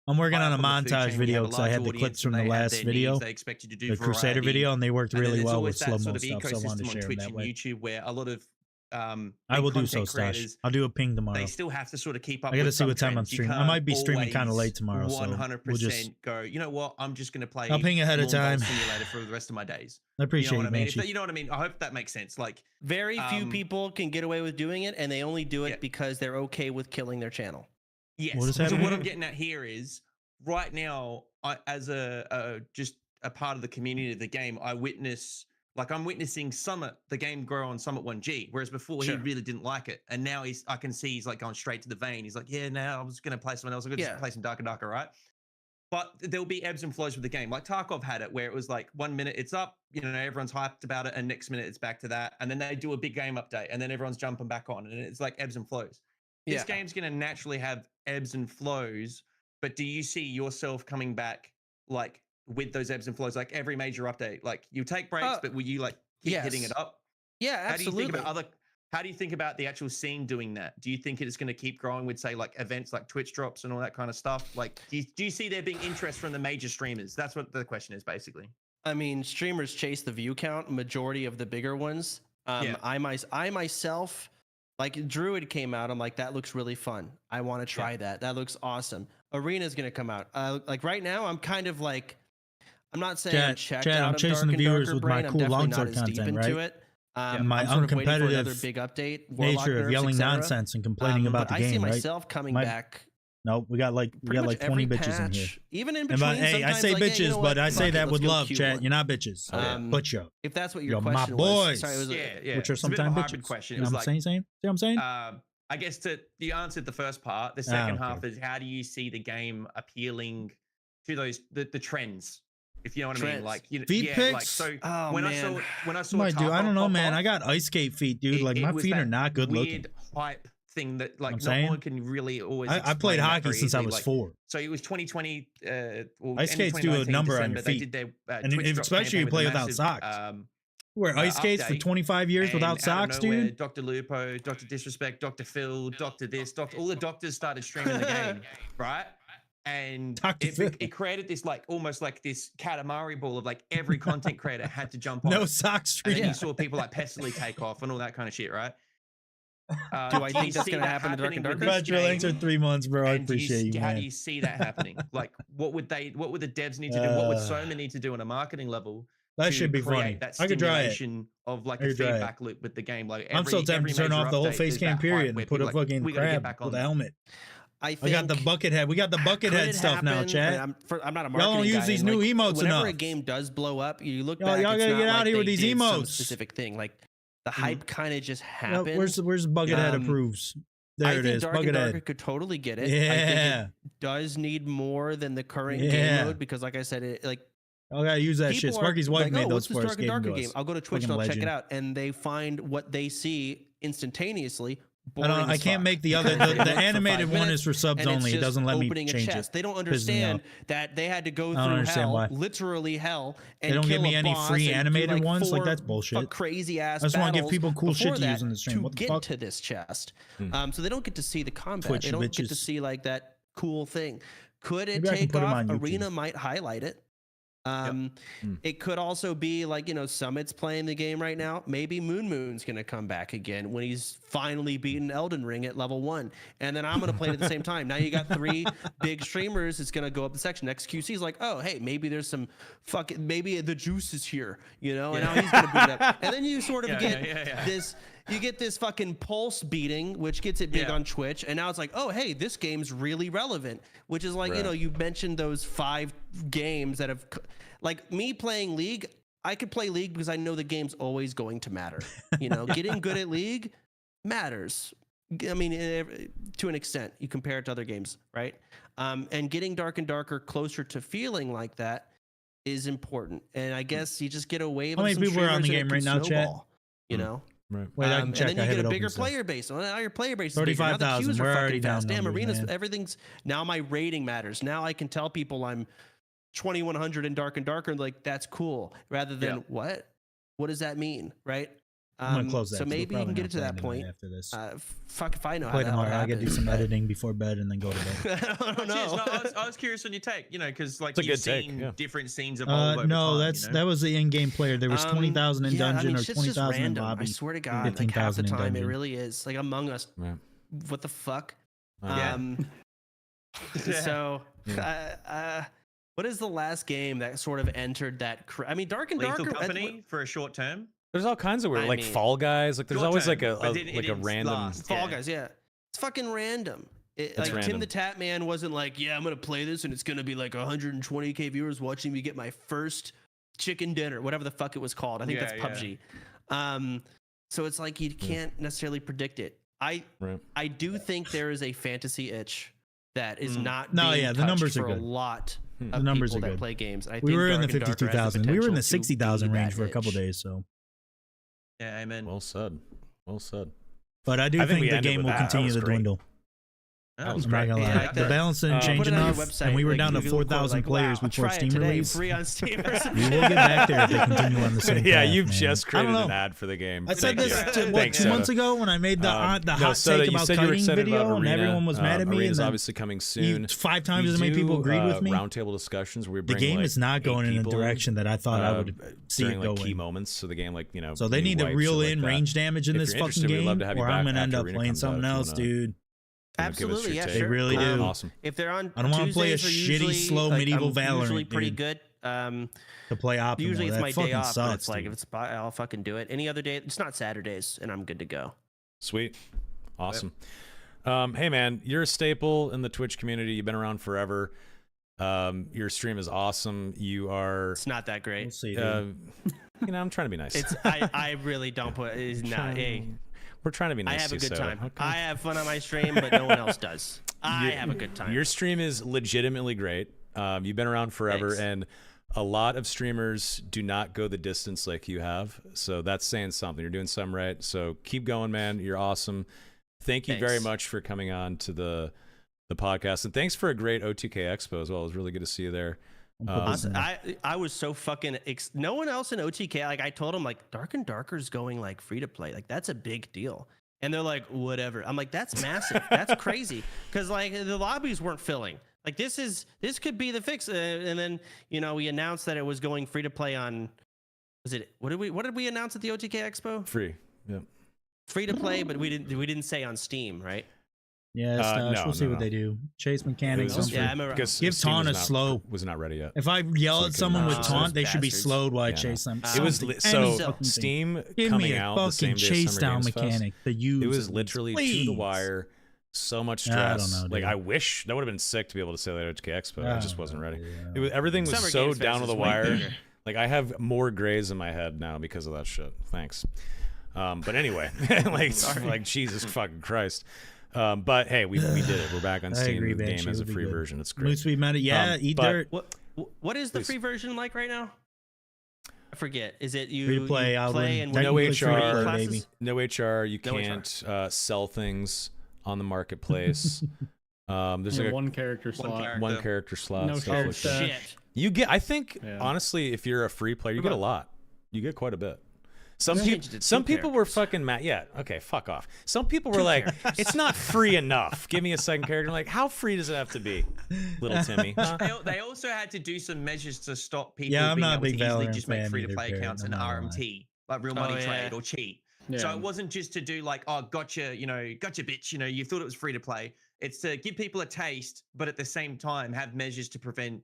I'm working on a montage video because I had the clips from the last video,
They expect you to do
the Crusader
variety.
video, and they worked
And then
really
there's
well
always
with
that
slow mo
sort of
stuff. So I wanted to
ecosystem
share
on
them
Twitch
that
and
way.
YouTube where a lot of
I
big
will do
content
so, Stash.
creators,
I'll do a ping tomorrow.
they still have to sort of keep up.
I gotta
with
see
some
what time I'm
trends. You
streaming. I might be
can't
streaming kinda
always
late tomorrow, so
100%
we'll just-
go. You know what? I'm just gonna play.
I'll ping ahead of
Lawn
time.
Bowls Simulator for the rest of my days.
I appreciate
you know what I mean?
Banshee.
You know what I mean? I hope that makes sense. Like,
Very few
Um,
people can get away with doing it, and they only do it
Yeah.
because they're okay with killing their channel.
yes.
What is
So
happening?
what I'm getting at here is right now, as a just a part of the community of the game, I witness Like I'm witnessing Summit, the game grow on Summit 1G, whereas before he really didn't like it, and now I can see he's like going straight to the vein. He's like, yeah, now I was gonna play someone else. I'm gonna just play some Darker Darker, right? But there'll be ebbs and flows with the game. Like Tarkov had it, where it was like 1 minute it's up, you know, everyone's hyped about it, and next minute it's back to that, and then they do a big game update, and then everyone's jumping back on, and it's like ebbs and flows. This game's gonna naturally have ebbs and flows, but do you see yourself coming back like with those ebbs and flows, like every major update? Like you take breaks, but will you like keep hitting it up?
Yeah, absolutely.
How do you think about the actual scene doing that? Do you think it's going to keep growing with, say, like events like Twitch drops and all that kind of stuff? Like, do you see there being interest from the major streamers? That's what the question is, basically.
I mean, streamers chase the view count, majority of the bigger ones. I myself, like Druid came out, I'm like, that looks really fun. I want to try that. That looks awesome. Arena's going to come out. Like right now, I'm kind of like, I'm not saying I'm checked out
I'm chasing the viewers with my cool longsword content, right? My uncompetitive
big update,
nature of yelling nonsense and complaining about the game, right?
I see myself coming back.
No, we got like 20 bitches in here.
Even in between,
hey, I say
like,
bitches,
hey, you know
but I say
Fuck
that
it,
with love,
cute
chat.
one.
You're not bitches. But yo,
if that's what your
my
question
boys.
was. Sorry, it was
Which are
It's a bit of a
sometimes
hybrid
bitches.
question.
You know what I'm saying? See what I'm saying?
I guess you answered the first part. The second half is how do you see the game appealing to those the trends? If you know what I mean, like
feet pics.
Like, so when I saw
My dude, I don't know,
Tarkov
man.
pop
I got ice skate feet, dude. Like my feet are not good looking.
Weird hype thing that like
no
one can really always.
I played hockey since I was 4.
So it was 2020.
Ice skates do a number on your feet,
they did their,
and especially you play without socks. Wear ice skates for 25 years without socks, dude.
Dr. Lupo, Dr. Disrespect, Dr. Phil, Dr. This, all the doctors started streaming the game, right? And it created this like almost like this Katamari ball of like every content creator had to jump on.
No socks stream.
And you saw people like Pestily take off and all that kind of shit, right?
Do I think that's going to happen to Dark and Darker?
Glad your links are 3 months, bro. I appreciate you,
How
man.
do you see that happening? Like, what would the devs need to do? What would Soma need to do on a marketing level?
That should be funny.
That
I could try it.
stimulation of like a feedback loop with the game. Like
I'm so tempted to turn off the whole face cam period and put a fucking crab with a helmet. I got the bucket head. We got the bucket head stuff now, Chad.
I'm not a marketing
Y'all don't use
guy,
these
and,
new
like,
emotes
whenever
enough.
a game does blow up, you look
Y'all
back.
gotta
it's not
get out
like
here with
they
these
did some
emotes.
specific thing. Like the hype kind of just happened.
Where's Buckethead approves? There it is.
Dark and Darker
Buckethead
could totally get it.
Yeah.
I think it does need more than the current game mode because, like I said, I
gotta use that shit. Sparky's wife made those
what's this
first
Dark and Darker
game.
game? I'll go to Twitch and I'll check it out, and they find what they see instantaneously.
I can't make the other. The animated one is for subs only. It doesn't let me change it.
They don't understand that they had to go through hell, literally hell, and
they don't give me any free animated ones. Like
4
that's bullshit.
Crazy ass.
I just want to give people cool shit to use in the stream.
To
what the
get
fuck?
to this chest, so they don't get to see the combat.
Twitch
they don't
bitches.
get to see like that cool thing. Could it
Maybe I can
take
put 'em
off?
on YouTube.
Arena might highlight it. It could also be like, Summit's playing the game right now. Maybe Moon's going to come back again when he's finally beaten Elden Ring at level 1. And then I'm going to play it at the same time. Now you got 3 big streamers. It's going to go up the section. XQC is like, oh, hey, maybe there's some maybe the juice is here, and now he's going to beat it up. And then you sort of get this. You get this fucking pulse beating, which gets it big on Twitch, and now it's like, oh, hey, this game's really relevant. Which is like, you mentioned those 5 games that have, like me playing League. I could play League because I know the game's always going to matter. Getting good at League matters. I mean, to an extent, you compare it to other games, right? And getting Dark and Darker closer to feeling like that is important. And I guess you just get away with
How many people are on the game right now, chat?
Right.
Wait, I can check.
And then
I
you
have
get
it
a bigger
open,
player base. Well, now your player base is bigger. Now the
35,000.
queues are
We're
fucking
already down
fast. Damn,
numbers,
arenas,
man.
everything's now my rating matters. Now I can tell people I'm 2100 in Dark and Darker, and like that's cool. Rather than what? What does that mean, right?
I'm gonna close that.
So maybe you can get it to that point.
After this,
fuck if I know how
play
that
tomorrow. I
happens.
gotta do some editing before bed and then go to bed.
I don't know.
I was curious on your take, because like
It's a
you've
good take,
seen
yeah.
different scenes evolve over
No,
time,
that was the in-game player. There was 20,000 in
yeah,
dungeon
I mean,
or
shit's just
20,000 in
random.
lobby.
I swear to God, like half the
15,000 in
time it
dungeon.
really is. Like Among Us.
Yeah.
What the fuck?
Yeah.
So, what is the last game that sort of entered that? I mean, Dark and
Lethal
Darker.
Company for a short term.
There's all kinds of weird,
I
like
mean,
Fall Guys. Like there's
short
always
term,
like a
but it didn't
random.
last.
Fall Guys, yeah. It's fucking random. Like
random.
Tim the Tap Man wasn't like, yeah, I'm gonna play this and it's gonna be like 120k viewers watching me get my first chicken dinner, whatever the fuck it was called. I think that's PUBG. So it's like you can't necessarily predict it. I do think there is a fantasy itch that is not being
the numbers
touched
are
for a
good.
lot
The
of
numbers
people
are
that
good.
play games. I
We
think
were in the
Dark and Darker has
52,000. We were in the
potential to
60,000
be
range
that
for a couple
itch.
days. So,
Yeah, amen.
Well said. Well said.
but I do
I think
think
we
the
ended
game
with
will
that. That
continue
was
to
great.
dwindle.
That was
I'm not
great.
gonna
Yeah,
lie.
like
The
that.
balance didn't
Put
change
it on your
enough,
website,
and we were
like,
down to
you can record,
4,000
like,
players
wow,
before
try it
Steam
today,
release.
free on Steam or some
We will
shit.
get back there if they continue on the same
Yeah,
path,
you've
man.
just
I
created
don't
an
know.
ad for the game.
I said this
Thank
to,
you.
what,
Thanks,
2 months
Soda.
ago when I made the
No,
hot
Soda,
take
you
about
said you were
kiting
excited about
video, and
Arena.
everyone was mad at me.
Arena's
And then
obviously coming soon.
5 times
We
as many
do,
people agreed with me.
Roundtable discussions where we
The
bring
game
like
is not
8
going in a
people
direction that I thought I would see
during
it go
like key
in.
moments. So the game, like
So they
new
need to
wipes
reel
or like
in
that.
range damage in
If
this
you're
fucking
interested, we'd love
game,
to have you
or
back
I'm gonna
after
end up
Arena
playing
comes out
something
if you
else,
wanna-
dude.
give us your
Absolutely, yeah,
take.
They
sure.
really do.
Awesome.
If they're on,
I don't wanna play a
Tuesdays are
shitty,
usually,
slow
like,
medieval
I'm usually
Valorant,
pretty
dude.
good.
To play optimal.
Usually it's
that
my
fucking
day off,
sucks,
but it's like
dude.
if it's I'll fucking do it. Any other day, it's not Saturdays, and I'm good to go.
Sweet. Awesome. Hey man, you're a staple in the Twitch community. You've been around forever. Your stream is awesome. You are
It's not that great.
We'll see, dude.
I'm trying to be nice.
It's I really don't put. It's not. Hey,
We're trying to be
I
nice
have
to
a
you,
good
Soda.
time.
Okay.
I have fun on my stream, but no one else does. I have a good time.
Your stream is legitimately great. You've been around forever,
Thanks.
and a lot of streamers do not go the distance like you have. So that's saying something. You're doing something right. So keep going, man. You're awesome. Thank you very
Thanks.
much for coming on to the podcast, and thanks for a great O2K Expo as well. It was really good to see you there.
Honestly, I was so fucking. No one else in OTK. Like I told them, like Dark and Darker's going like free to play. Like that's a big deal. And they're like, whatever. I'm like, that's massive. That's crazy. Because like the lobbies weren't filling. Like this could be the fix. And then we announced that it was going free to play on. What did we announce at the OTK Expo?
Free. Yeah.
Free to play, but we didn't say on Steam, right?
Yeah, Stash.
no,
we'll see
no,
what
no.
they do. Chase mechanics.
It was
on
Yeah, I
free.
remember.
Because
Give
Steam
taunt
was
a
not-
slow.
was not ready yet.
If I yell
So
at
we
someone
can-
with
Those
taunt, they should be
bastards.
slowed while I
Yeah,
chase them.
It was
Something,
so
any fucking thing.
Steam
Give
coming
me a
out the same
fucking
day as
chase
Summer
down
Games Fest.
mechanic. The use.
It was
at least,
literally to
please.
the wire. So much
I don't
stress.
know,
Like
dude.
I wish that would have been sick to be able to say that at HK Expo. I just wasn't ready.
Yeah.
It was, everything was
Summer
so
Games Fest
down to
is
the
way
wire.
bigger.
Like I have more grays in my head now because of that shit. Thanks. But anyway, like Jesus fucking Christ. But hey, we did it. We're back on
I
Steam.
agree,
The
Banshee,
game as a
it'll be
free
good.
version. It's
Moose
great.
we met it. Yeah, eat
but-
dirt.
What is the
Please.
free version like right now? I forget. Is it you
Free to play,
you
Alvin.
play and
No
when you
HR,
create
baby.
classes?
No HR. You
No HR.
can't sell things on the marketplace. There's like a
one character slot.
character.
one character slot.
No
stuff
Oh
like
shared
that.
stash.
shit.
You get, I think,
Yeah.
honestly, if you're a free player, you get a lot. You get quite a bit. Some
Changed
people,
it to
some
two
people were fucking mad. Yeah, okay, fuck off. Some people were like, "It's not free enough. Give me a second character." I'm like, how free does it have to be, little Timmy? Huh?
They also had to do some measures to stop people
Yeah, I'm
being
not a
able
big
to easily
Valorant
just make
fan
free-to-play
either,
accounts
Barrett,
and
I'm not gonna
RMT, like real money
yeah.
trade or cheat.
Yeah.
So it wasn't just to do like, oh, gotcha, gotcha, bitch. You thought it was free to play. It's to give people a taste, but at the same time have measures to prevent,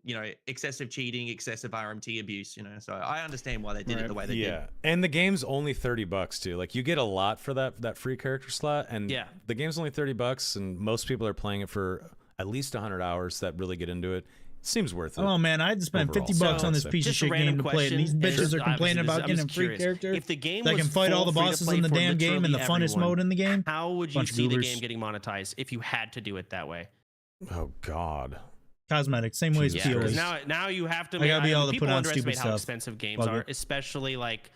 excessive cheating, excessive RMT abuse. So I understand why they did it
Right.
the way they did.
Yeah, and the game's only $30 too. Like you get a lot for that free character slot, and
Yeah.
the game's only $30, and most people are playing it for at least 100 hours that really get into it. Seems worth it.
Oh man, I had to spend
Overall.
$50
So,
on this piece of
just a
shit
random
game to play it. And these
question,
bitches
and
are complaining
obviously
about
I'm
getting a
just
free
curious.
character.
If the game
that can
was
fight all the
full
bosses
free-to-play
in the
for
damn game and the
literally
funnest
everyone,
mode in the game.
How would you
Bunch of
see the
goobers.
game getting monetized if you had to do it that way?
Oh God.
Cosmetic, same way as
Jesus
Yeah,
PoE.
because
Christ.
now you have to.
I gotta be able to
people
put on
underestimate
stupid
how
stuff.
expensive games
Bug
are,
it.
especially like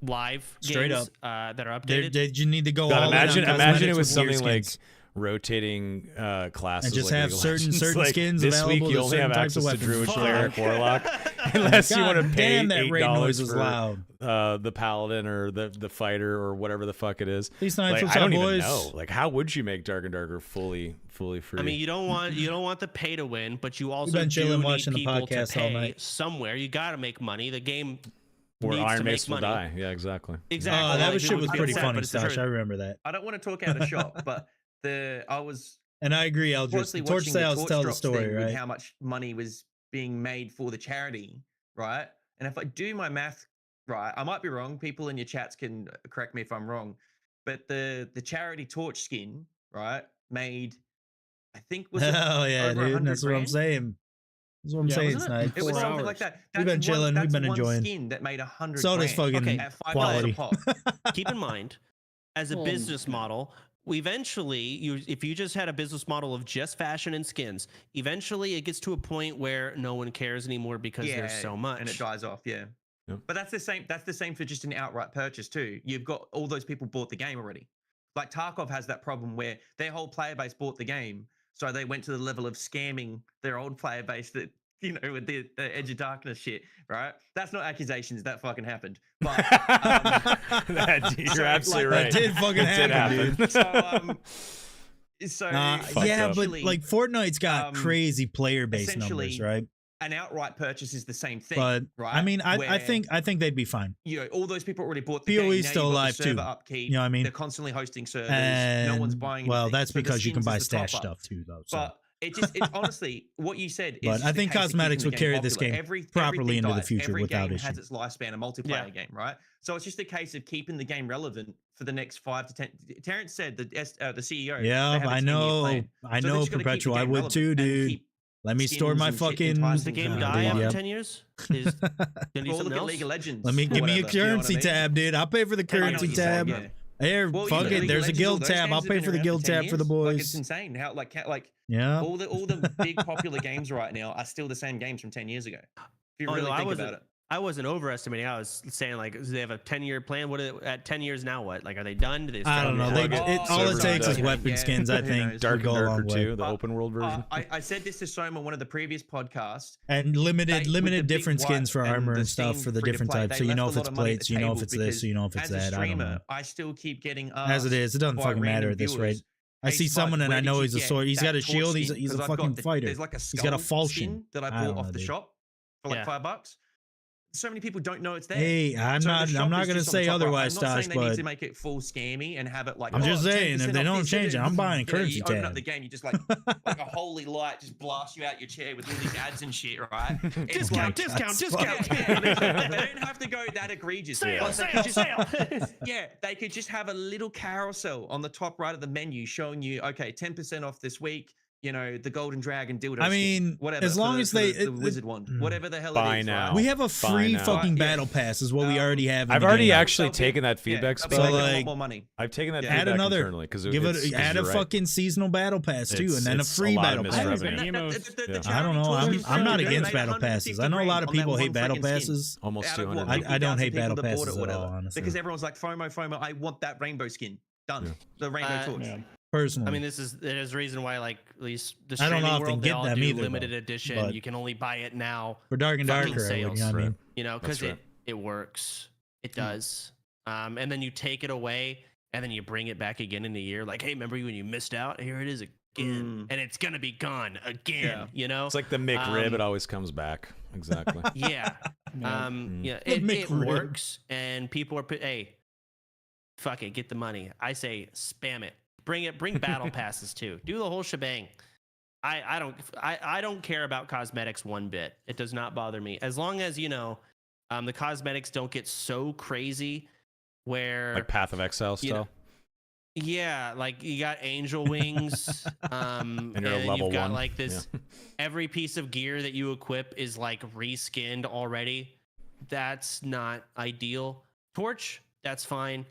live
Straight
games that are
They
updated.
you need to go
God,
all
imagine
in on
imagine it
cosmetics
was
with weird
something like
skins.
rotating classes
And just
like
have
League of
certain
Legends. Like,
skins
this week
available
you
to
only have
certain types of
access to Druid,
weapons.
Cleric, Warlock, unless you
God
want to pay
damn, that raid noise
$8
was
for
loud.
the paladin or the fighter or whatever the fuck it is.
These nights,
Like,
what's
I don't
up,
even
boys?
know. Like, how would you make Dark and Darker fully free?
I mean, you don't want the pay to win, but you also
been
do
chilling
need
watching the
people to
podcast all
pay
night.
somewhere. You got to make money. The game
or
needs
Iron
to
Mace
make
will
money.
die. Yeah, exactly.
Exactly.
Oh, that
Like,
was shit
people
was
get
pretty
upset,
funny,
but it's the
Stash.
truth.
I remember that.
I don't want to talk out of shop, but I was
And I agree, Eldris.
closely
The torch
watching the
sales
torch
tell the
drops
story,
thing with
right?
how much money was being made for the charity, right? And if I do my math right, I might be wrong. People in your chats can correct me if I'm wrong. But the charity torch skin, right, made I think was it
Hell yeah,
over
dude.
100
That's what I'm
grand?
saying. That's what I'm
Yeah,
saying,
wasn't it?
Snipe.
It was
4
something
hours.
like that.
We've been chilling, we've
That's
been
one
enjoying.
skin that made 100
So does
grand.
fucking
at $5
quality.
a pop.
Keep in mind, as a
Well,
business model, if you just had a business model of just fashion and skins, eventually it gets to a point where no one cares anymore because there's so much.
and it dies off. Yeah.
Yeah.
But that's the same. That's the same for just an outright purchase too. You've got all those people bought the game already. Like Tarkov has that problem where their whole player base bought the game, so they went to the level of scamming their old player base that with the Edge of Darkness shit, right? That's not accusations. That fucking happened. But
You're
so,
absolutely
like,
right.
That did fucking
It did
happen, dude.
So
yeah, but
essentially,
like Fortnite's got crazy player base numbers,
essentially,
right?
an outright purchase is the same thing,
But
right?
I mean, I
Where,
think they'd be fine.
all those people already bought the
PoE
game.
is
Now
still
you've got the
alive, too.
server Upkeep.
You know what I mean?
They're constantly hosting servers.
And
No one's buying.
well,
anything.
that's
So the
because you can
skins
buy
is the
stash
top-up.
stuff too, though. So.
But it honestly, what you said is.
But
just
I
the
think
case of
cosmetics
keeping
would
the
carry this
popular.
game properly
everything
into the
dies.
future
Every
without
game
issue.
has its lifespan, a multiplayer game, right? So it's just a case of keeping the game relevant for the next 5 to 10. Terrence said the CEO. they
Yeah,
have a
I
10-year
know,
plan.
I
So they
know,
just gotta keep the
Perpetual. I
game
would
relevant
too,
and
dude.
keep
Let me store
skins
my
and shit
fucking.
enticing
Does the game
for
die
dude,
after
yep.
10 years? Is gonna do
Well,
something
look at
else?
League of Legends.
Let me
or
give me a
whatever, you know what
currency
I mean?
tab, dude. I'll pay for the
I know what
currency
you're saying,
tab.
yeah.
Here,
Well,
fuck
even
it.
League
There's
of
a
Legends,
guild
all those
tab.
games
I'll
have
pay
been
for the
around
guild
10
tab for the
years. Like, it's
boys.
insane how like
Yeah.
all the big popular games right now are still the same games from 10 years ago. If you
Oh,
really
no,
think about it.
I wasn't overestimating. I was saying like, do they have a 10-year plan? At 10 years now? What? Like, are they done? Do they
I don't know.
still
They,
have-
it, all it
Servers
takes is
done.
weapon
Yeah,
skins, I
who
think.
knows?
Dark
would go
and
a long
Darker
way.
2, the open world version.
I said this to Soma on one of the previous podcasts.
And
They-
limited
with the big
different skins
white
for armor
the
and stuff
Steam
for the different
free-to-play,
types.
they
So you know
left
if
a
it's
lot of money at
plates,
the
you know if
table
it's this,
because
so you know if it's
as a
that. I don't
streamer,
know.
I still keep getting
As it
asked
is, it doesn't
by
fucking matter
random
at this
viewers,
rate. I
"Hey,
see
Spike,
someone and
where
I
did
know
you
he's a
get
sword. He's
that
got a
torch
shield. He's
skin?"
a
'Cause I've
fucking
got
fighter.
There's like a
He's got a
skull
falchion.
skin that I
I
bought
don't
off
know,
the
dude.
shop for like
Yeah.
$5. So many people don't know it's there.
Hey, I'm
So the
not
shop
gonna
is just on the
say
top right.
otherwise,
I'm not
Tosh,
saying they need
but
to make it full scammy and have it like.
I'm just
"Oh,
saying, if
10%
they
off
don't
this,
change it, I'm buying a
you
currency
open up
tab.
the game, you just like a holy light just blasts you out your chair with all these ads and shit, right? It's
Discount,
like-
discount,
That's
discount.
Yeah, yeah, they don't have to go that egregious.
Sale,
Like, they
sale,
could just-
sale.
Yeah, they could just have a little carousel on the top right of the menu showing you, okay, 10% off this week. You know, the Golden Dragon dildo.
I
skin,
mean,
whatever.
as
for
long
the-
as
for
they-
the wizard one, whatever the hell
Buy
it is.
now.
Right?
We have a
Fine
free
now.
fucking
Yeah.
battle pass is what we already have. In
I've
the
already
game.
actually
Selfie.
taken that
Yeah,
feedback
they'll
spec.
be
So,
making a lot
like,
more money.
I've taken that
Yeah.
feedback
Add another.
internally because
Give it. Add a fucking seasonal battle pass too,
It's-
and then a
it's a
free
lot
battle
of
pass.
misrevenue.
I don't know. I'm not against battle passes. I know a lot of people hate battle
passes.
passes.
Almost
Out of what,
200.
I don't
50,000
hate battle
people that bought
passes
it,
at all,
whatever.
honestly.
Because everyone's like, FOMO, I want that rainbow skin. Done.
Yeah.
The rainbow torch.
Yeah.
Personally,
I mean, there's a reason why, like, at least the
I don't
streaming
often
world,
get
they all
them
do
either,
limited
though,
edition.
but-
You can only buy it now.
for Dark and
fucking
Darker, I would, you know what I
sales.
mean?
You know, because
That's right.
it works. It does. And then you take it away, and then you bring it back again in a year. Like, hey, remember when you missed out? Here it is again, and it's gonna be gone again.
Yeah.
You know,
It's like the McRib.
Um,
It always comes back. Exactly.
yeah, yeah. It
McRib.
works, and people are hey, fuck it, get the money. I say spam it. Bring battle passes too. Do the whole shebang. I don't care about cosmetics one bit. It does not bother me as long as the cosmetics don't get so crazy where
Like Path of Exile
you know,
style.
yeah, like you got angel wings, and
you're a level
you've got
1.
like this. Every piece of gear that you equip is like reskinned already. That's not ideal. Torch, that's fine.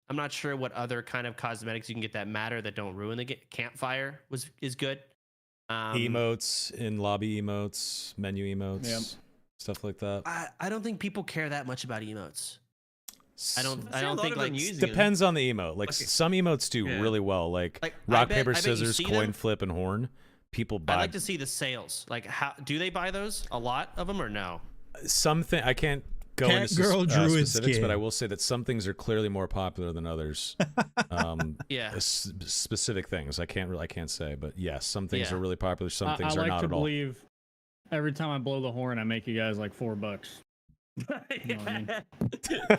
I'm not sure what other kind of cosmetics you can get that matter that don't ruin the campfire is good.
Emotes in lobby emotes, menu emotes,
Yep.
stuff like that.
I don't think people care that much about emotes. I don't
see a lot
think
of
like
them using it.
Depends on the emote. Like
Okay.
some emotes do
Yeah.
really well. Like,
I
rock,
bet
paper,
you
scissors,
see
coin
them.
flip, and horn. People
I'd
buy
like to see the sales. Like, how do they buy those? A lot of them or no?
something. I can't go
Cat
into
girl druid
specifics,
skin.
but I will say that some things are clearly more popular than others.
Yeah.
Specific things I can't say, but yes, some things
Yeah.
are really popular. Some
I
things are
like
not
to
at all.
believe every time I blow the horn, I make you guys like $4. You know what I mean?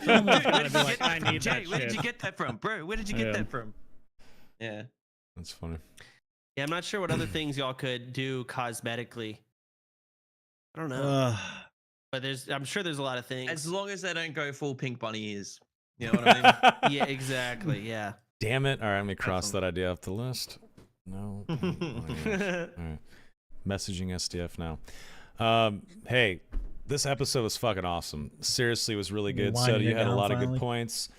Someone's gotta be like, I need
Jay,
that
where did you
shit.
get that from, bro? Where did you get
Yeah.
that from? Yeah.
That's funny.
Yeah, I'm not sure what other things y'all could do cosmetically. I don't know, but I'm sure there's a lot of things.
As long as they don't go full pink bunny ears. You know what I mean?
Yeah, exactly. Yeah.
Damn it! All right, let me cross
all.
that idea off the list. No. Oh, yeah. All right. Messaging SDF now. Hey, this episode was fucking awesome. Seriously, it was really good. So
Winding
you
it
had a
down
lot of
finally.
good points.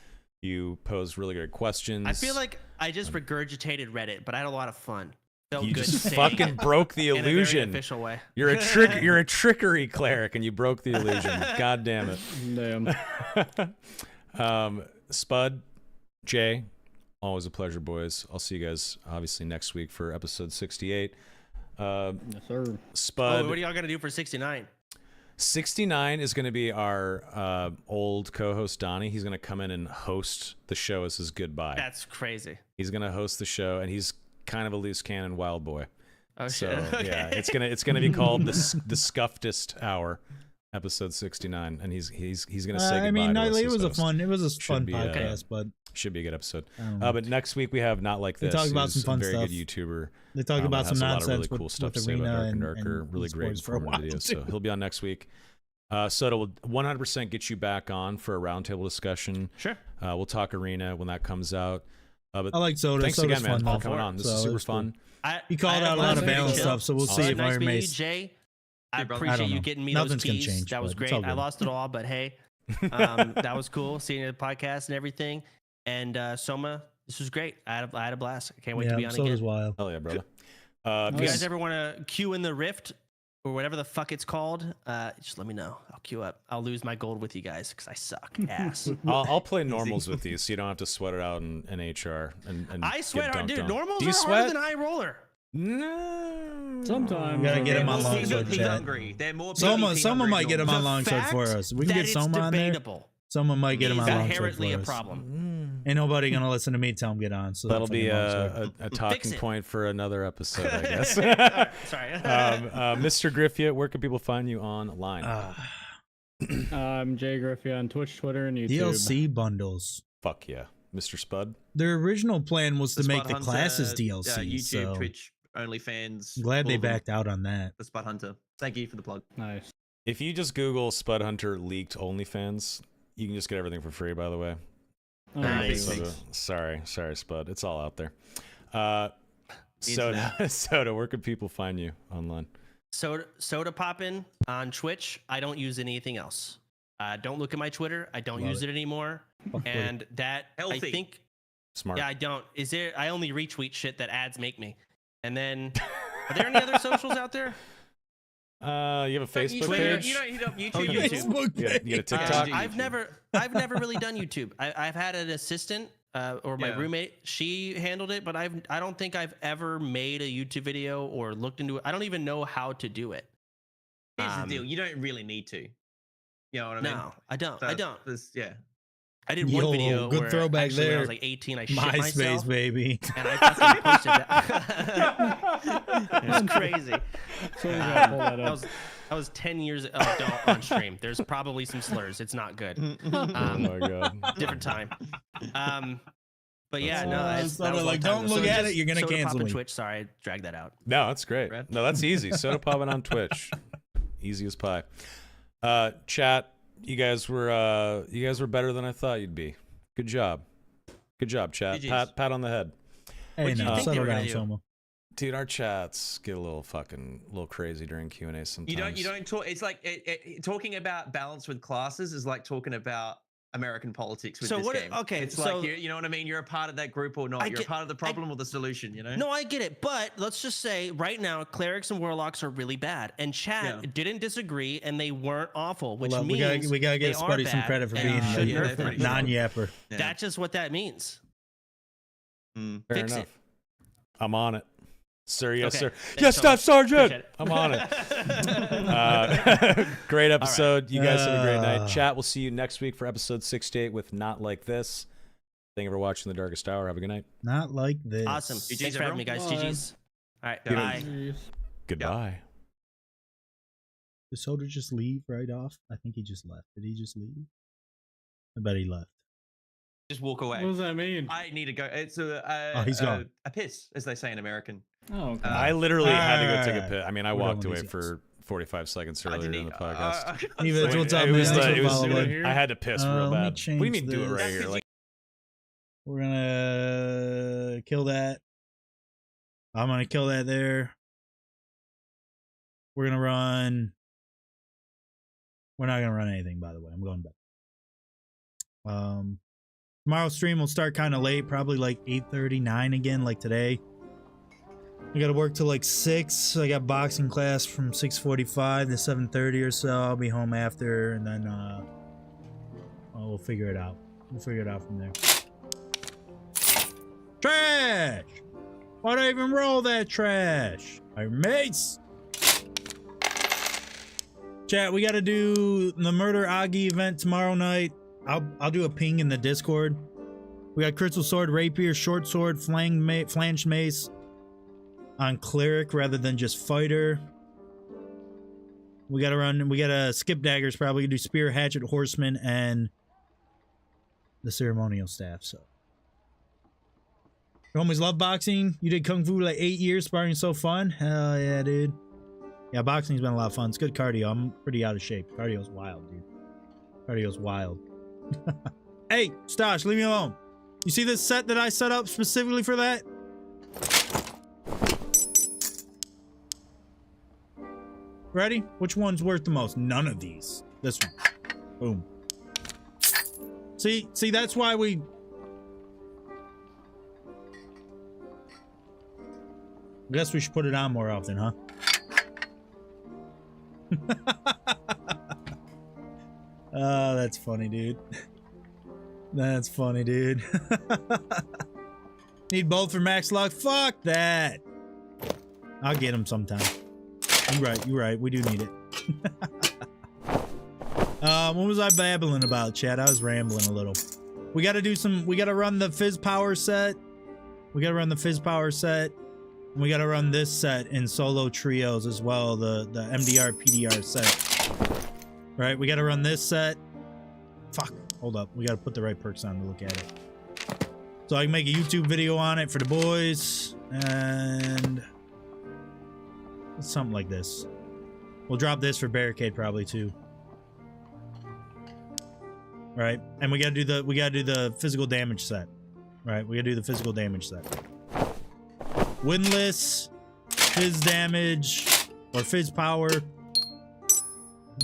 You posed really good questions.
I feel like I just regurgitated Reddit, but I had a lot of fun. Felt
you
good
just
saying
fucking
it
broke the
in a very
illusion.
official way.
You're a trickery cleric, and you broke the illusion. God damn it.
Damn.
Spud, Jay, always a pleasure, boys. I'll see you guys obviously next week for episode 68.
Yes, sir.
Spud,
Oh, what are y'all gonna do for 69?
69 is going to be our old co-host Donnie. He's going to come in and host the show as his goodbye.
That's crazy.
He's going to host the show, and he's kind of a loose cannon wild boy.
Oh
So
shit. Okay.
yeah, it's gonna be called the Scuffedest Hour, episode 69, and he's gonna say goodbye.
I mean,
to us
it
as
was a
host.
fun
Should be,
podcast, but
Should be a good episode.
I don't know.
But next week we have Not Like
They
This.
talk about
who's
some fun
a very
stuff.
good YouTuber.
they talk about
that
some
has a lot of
nonsense
really cool
with
stuff to say
Arena
about Dark and
and
Darker. Really great
esports for a
informative
while,
videos. So
too.
he'll be on next week. Soda will 100% get you back on for a roundtable discussion.
Sure.
We'll talk Arena when that comes out. But
I like Soda.
thanks
Soda's
again, man,
fun
for
though.
coming on. This is
So
super
it's cool.
fun.
He called out a lot of balance stuff, so we'll see if
nice
Iron
meeting you,
Mace.
Jay. I
Hey, brother.
I
appreciate
don't
you
know.
getting me
Nothing's
those
gonna
keys.
change,
That was
but it's
great.
all
I
good.
lost it all, but hey, that was cool seeing the podcast and everything. And Soma, this was great. I had a blast. I can't wait to be on
so does
again.
Wild.
Hell yeah, brother.
If you guys ever want to queue in the Rift or whatever the fuck it's called, just let me know. I'll queue up. I'll lose my gold with you guys because I suck ass.
I'll play normals with you, so you don't have to sweat it out in HR. And
I sweat
get
hard,
dunked
dude.
on.
Normals
Do you
are
sweat?
harder than high roller.
No.
Sometimes.
You gotta get him on
He's,
longsword
he's
chat.
hungry. They're more
Someone
PvP hungry
might
than
get him
normal.
on longsword for
fact
us. We can
that
get
it's
Soma on there.
debatable
Someone might get him
is
on longsword
inherently
for
a
us.
problem.
Ain't nobody gonna listen to me tell him get on. So
That'll
fucking
be
longsword.
a talking
it.
point for another episode, I guess.
Sorry.
Mr. Griffith, where can people find you online?
I'm Jay Griffey on Twitch, Twitter, and YouTube.
DLC bundles.
Fuck yeah. Mr. Spud?
Their original plan was to
The
make
Spud
the
Hunter,
classes DLC.
YouTube,
so
Twitch, OnlyFans.
I'm glad
all
they
of them.
backed out on that.
The Spud Hunter. Thank you for the plug.
Nice.
If you just Google Spud Hunter leaked OnlyFans, you can just get everything for free, by the way.
Oh,
Nice.
dude.
Sorry, Spud. It's all out there. Soda, where can people find you online?
Soda poppin' on Twitch. I don't use anything else. Don't look at my Twitter. I don't
Love
use it anymore.
Fuck Twitter.
And that I
Healthy.
think
Smart.
I don't. Is there? I only retweet shit that ads make me. And then, are there any other socials out there?
You have a Facebook
Twitter,
page?
you don't hit up YouTube.
Oh,
YouTube.
Facebook
You got a
Yeah,
TikTok?
do
I've
YouTube.
never really done YouTube. I've had an assistant or my
Yeah.
roommate. She handled it, but I don't think I've ever made a YouTube video or looked into it. I don't even know how to do it.
Here's the deal. You don't really need to. You know what I mean?
No, I don't.
So
I don't.
Yeah.
I did
Yo,
one video.
good
where
throwback
actually when I
there.
was like 18. I shit
MySpace,
myself,
baby.
and I fucking posted that. It was crazy.
So we gotta pull that up.
I was 10 years adult on stream. There's probably some slurs. It's not good.
Oh my god.
Different time. But yeah, no,
So
that was
they're like, don't look at it, you're gonna
Soda
cancel
Pop and
me.
Twitch. Sorry, I dragged that out.
No, that's great.
Brad?
No, that's easy. Soda popping on Twitch. Easy as pie. Chat, you guys were better than I thought you'd be. Good job. Good job, chat.
GGs.
Pat on the head.
Hey,
What'd you
no,
think they
settle
were gonna
down,
do?
Soma.
Dude, our chats get a little crazy during Q&A sometimes.
You don't talk. It's like talking about balance with classes is like talking about American politics with
So
this
what-
game.
okay,
it's
so-
like you know what I mean. You're a part of that group or not.
I
You're
get-
a part of the problem or the solution. You know.
No, I get it, but let's just say right now, clerics and warlocks are really bad, and chat
Yeah.
didn't disagree, and they weren't awful, which
Well,
means
we gotta
they
give
are
Spuddy some
bad
credit for
and
being
should
yeah,
nerf
they're
them.
pretty
non-yapper.
Yeah.
That's just what that means.
Mm.
Fair
fix
enough.
it.
I'm on it. Sir, yes,
Okay.
sir.
Thanks
Yes,
so
Staff
much.
Sergeant.
Appreciate it.
I'm on it. Great episode. You guys have a great night. Chat, we'll see you next week for episode 68 with Not Like This. Thank you for watching The Darkest Hour. Have a good night.
Not like this.
Awesome.
GGs,
Thanks for having me, guys.
everyone.
GG's. All right.
Yeah.
Bye.
Jeez.
Goodbye.
Did Soda just leave right off? I think he just left. Did he just leave? I bet he left.
Just walk away.
What does that mean?
I need to go. It's
Oh, he's gone.
a piss, as they say in American.
Oh, okay.
I literally had to go take a
Alright.
piss. I mean, I
We're
walked
done
away
with
for 45 seconds
I
earlier
didn't
in the
eat-
podcast.
Evans, what's up,
It was
man?
the-
Thanks
it
for
was-
following.
here.
I had to piss real
let me
bad. What do you mean
change
do it right
this.
here? Like,
We're gonna kill that. I'm gonna kill that there. We're gonna run. We're not gonna run anything, by the way. I'm going back. Tomorrow's stream will start kind of late, probably like 8:39 again, like today. I gotta work till like 6. So I got boxing class from 6:45 to 7:30 or so. I'll be home after, and then we'll figure it out. We'll figure it out from there. Trash! Why'd I even roll that trash? My mates! Chat, we gotta do the Murder Agi event tomorrow night. I'll do a ping in the Discord. We got Crystal Sword, Rapier, Short Sword, Flanged Mace on Cleric rather than just Fighter. We gotta skip daggers probably. Do Spear, Hatchet, Horseman, and the Ceremonial Staff, so. You homies love boxing? You did Kung Fu like 8 years, sparring so fun? Hell yeah, dude. Yeah, boxing's been a lot of fun. It's good cardio. I'm pretty out of shape. Cardio's wild, dude. Cardio's wild. Hey, Stosh, leave me alone. You see this set that I set up specifically for that? Ready? Which one's worth the most? None of these. This one. Boom. See, that's why we... I guess we should put it on more often, huh? Oh, that's funny, dude. That's funny, dude. Need both for max luck? Fuck that. I'll get them sometime. You're right. We do need it. What was I babbling about, chat? I was rambling a little. We gotta run the Fizz Power set. We gotta run the Fizz Power set. And we gotta run this set in solo trios as well, the MDR PDR set. Right, we gotta run this set. Fuck, hold up. We gotta put the right perks on to look at it. So I can make a YouTube video on it for the boys. And something like this. We'll drop this for Barricade probably too. Right, and we gotta do the physical damage set. Right, we gotta do the physical damage set. Windless, Fizz damage, or Fizz power.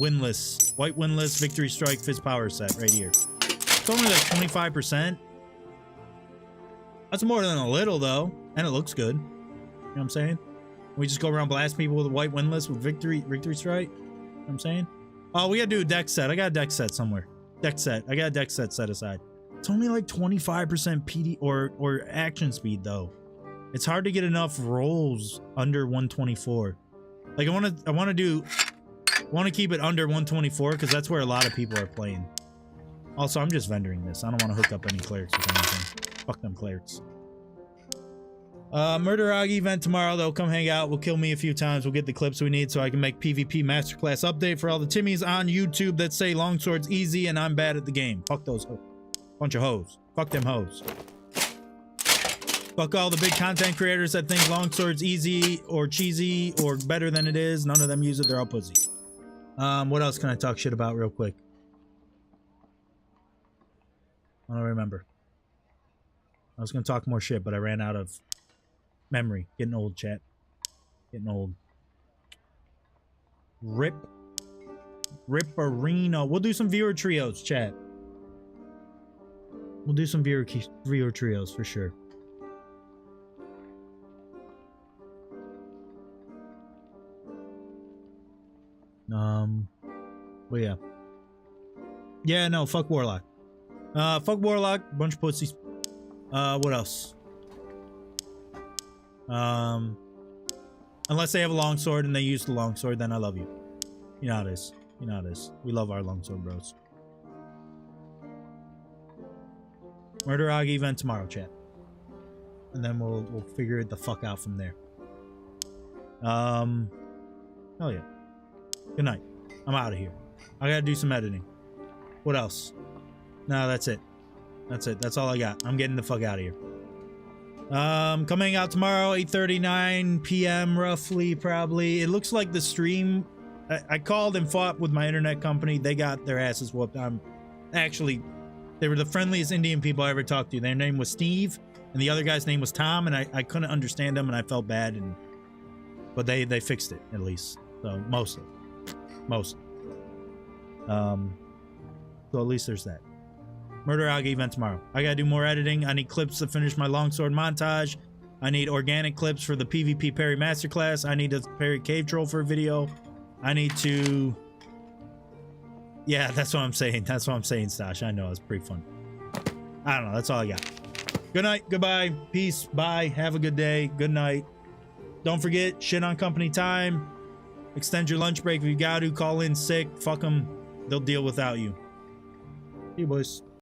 Windless, white windless, victory strike, Fizz power set right here. It's only like 25%. That's more than a little though, and it looks good. You know what I'm saying? We just go around blast people with a white windless with victory strike. You know what I'm saying? Oh, we gotta do a deck set. I got a deck set somewhere. Deck set. I got a deck set set aside. It's only like 25% PD or action speed though. It's hard to get enough rolls under 124. Like I want to keep it under 124 because that's where a lot of people are playing. Also, I'm just vendoring this. I don't want to hook up any clerics with anything. Fuck them clerics. Murder Agi event tomorrow though. Come hang out. We'll kill me a few times. We'll get the clips we need so I can make PvP masterclass update for all the Timmies on YouTube that say longsword's easy and I'm bad at the game. Fuck those bunch of hoes. Fuck them hoes. Fuck all the big content creators that think longsword's easy or cheesy or better than it is. None of them use it. They're all pussy. What else can I talk shit about real quick? I don't remember. I was gonna talk more shit, but I ran out of memory. Getting old, chat. Getting old. Ripperino. We'll do some viewer trios, chat. We'll do some viewer trios for sure. Well, yeah. Yeah, no, fuck Warlock. Fuck Warlock, bunch of pussies. What else? Unless they have a longsword and they use the longsword, then I love you. You know how it is. You know how it is. We love our longsword bros. Murder Agi event tomorrow, chat. And then we'll figure it the fuck out from there. Hell yeah. Good night. I'm out of here. I gotta do some editing. What else? No, that's it. That's it. That's all I got. I'm getting the fuck out of here. Coming out tomorrow, 8:39 p.m. roughly, probably. It looks like the stream. I called and fought with my internet company. They got their asses whooped. Actually, they were the friendliest Indian people I ever talked to. Their name was Steve, and the other guy's name was Tom, and I couldn't understand them, and I felt bad. But they fixed it at least. So mostly. So at least there's that. Murder Aga event tomorrow. I gotta do more editing. I need clips to finish my longsword montage. I need organic clips for the PvP parry masterclass. I need to parry cave troll for a video. I need to... Yeah, that's what I'm saying. That's what I'm saying, Stash. I know, it's pretty fun. I don't know. That's all I got. Good night. Goodbye. Peace. Bye. Have a good day. Good night. Don't forget, shit on company time. Extend your lunch break if you got to. Call in sick. Fuck them. They'll deal without you. See you, boys.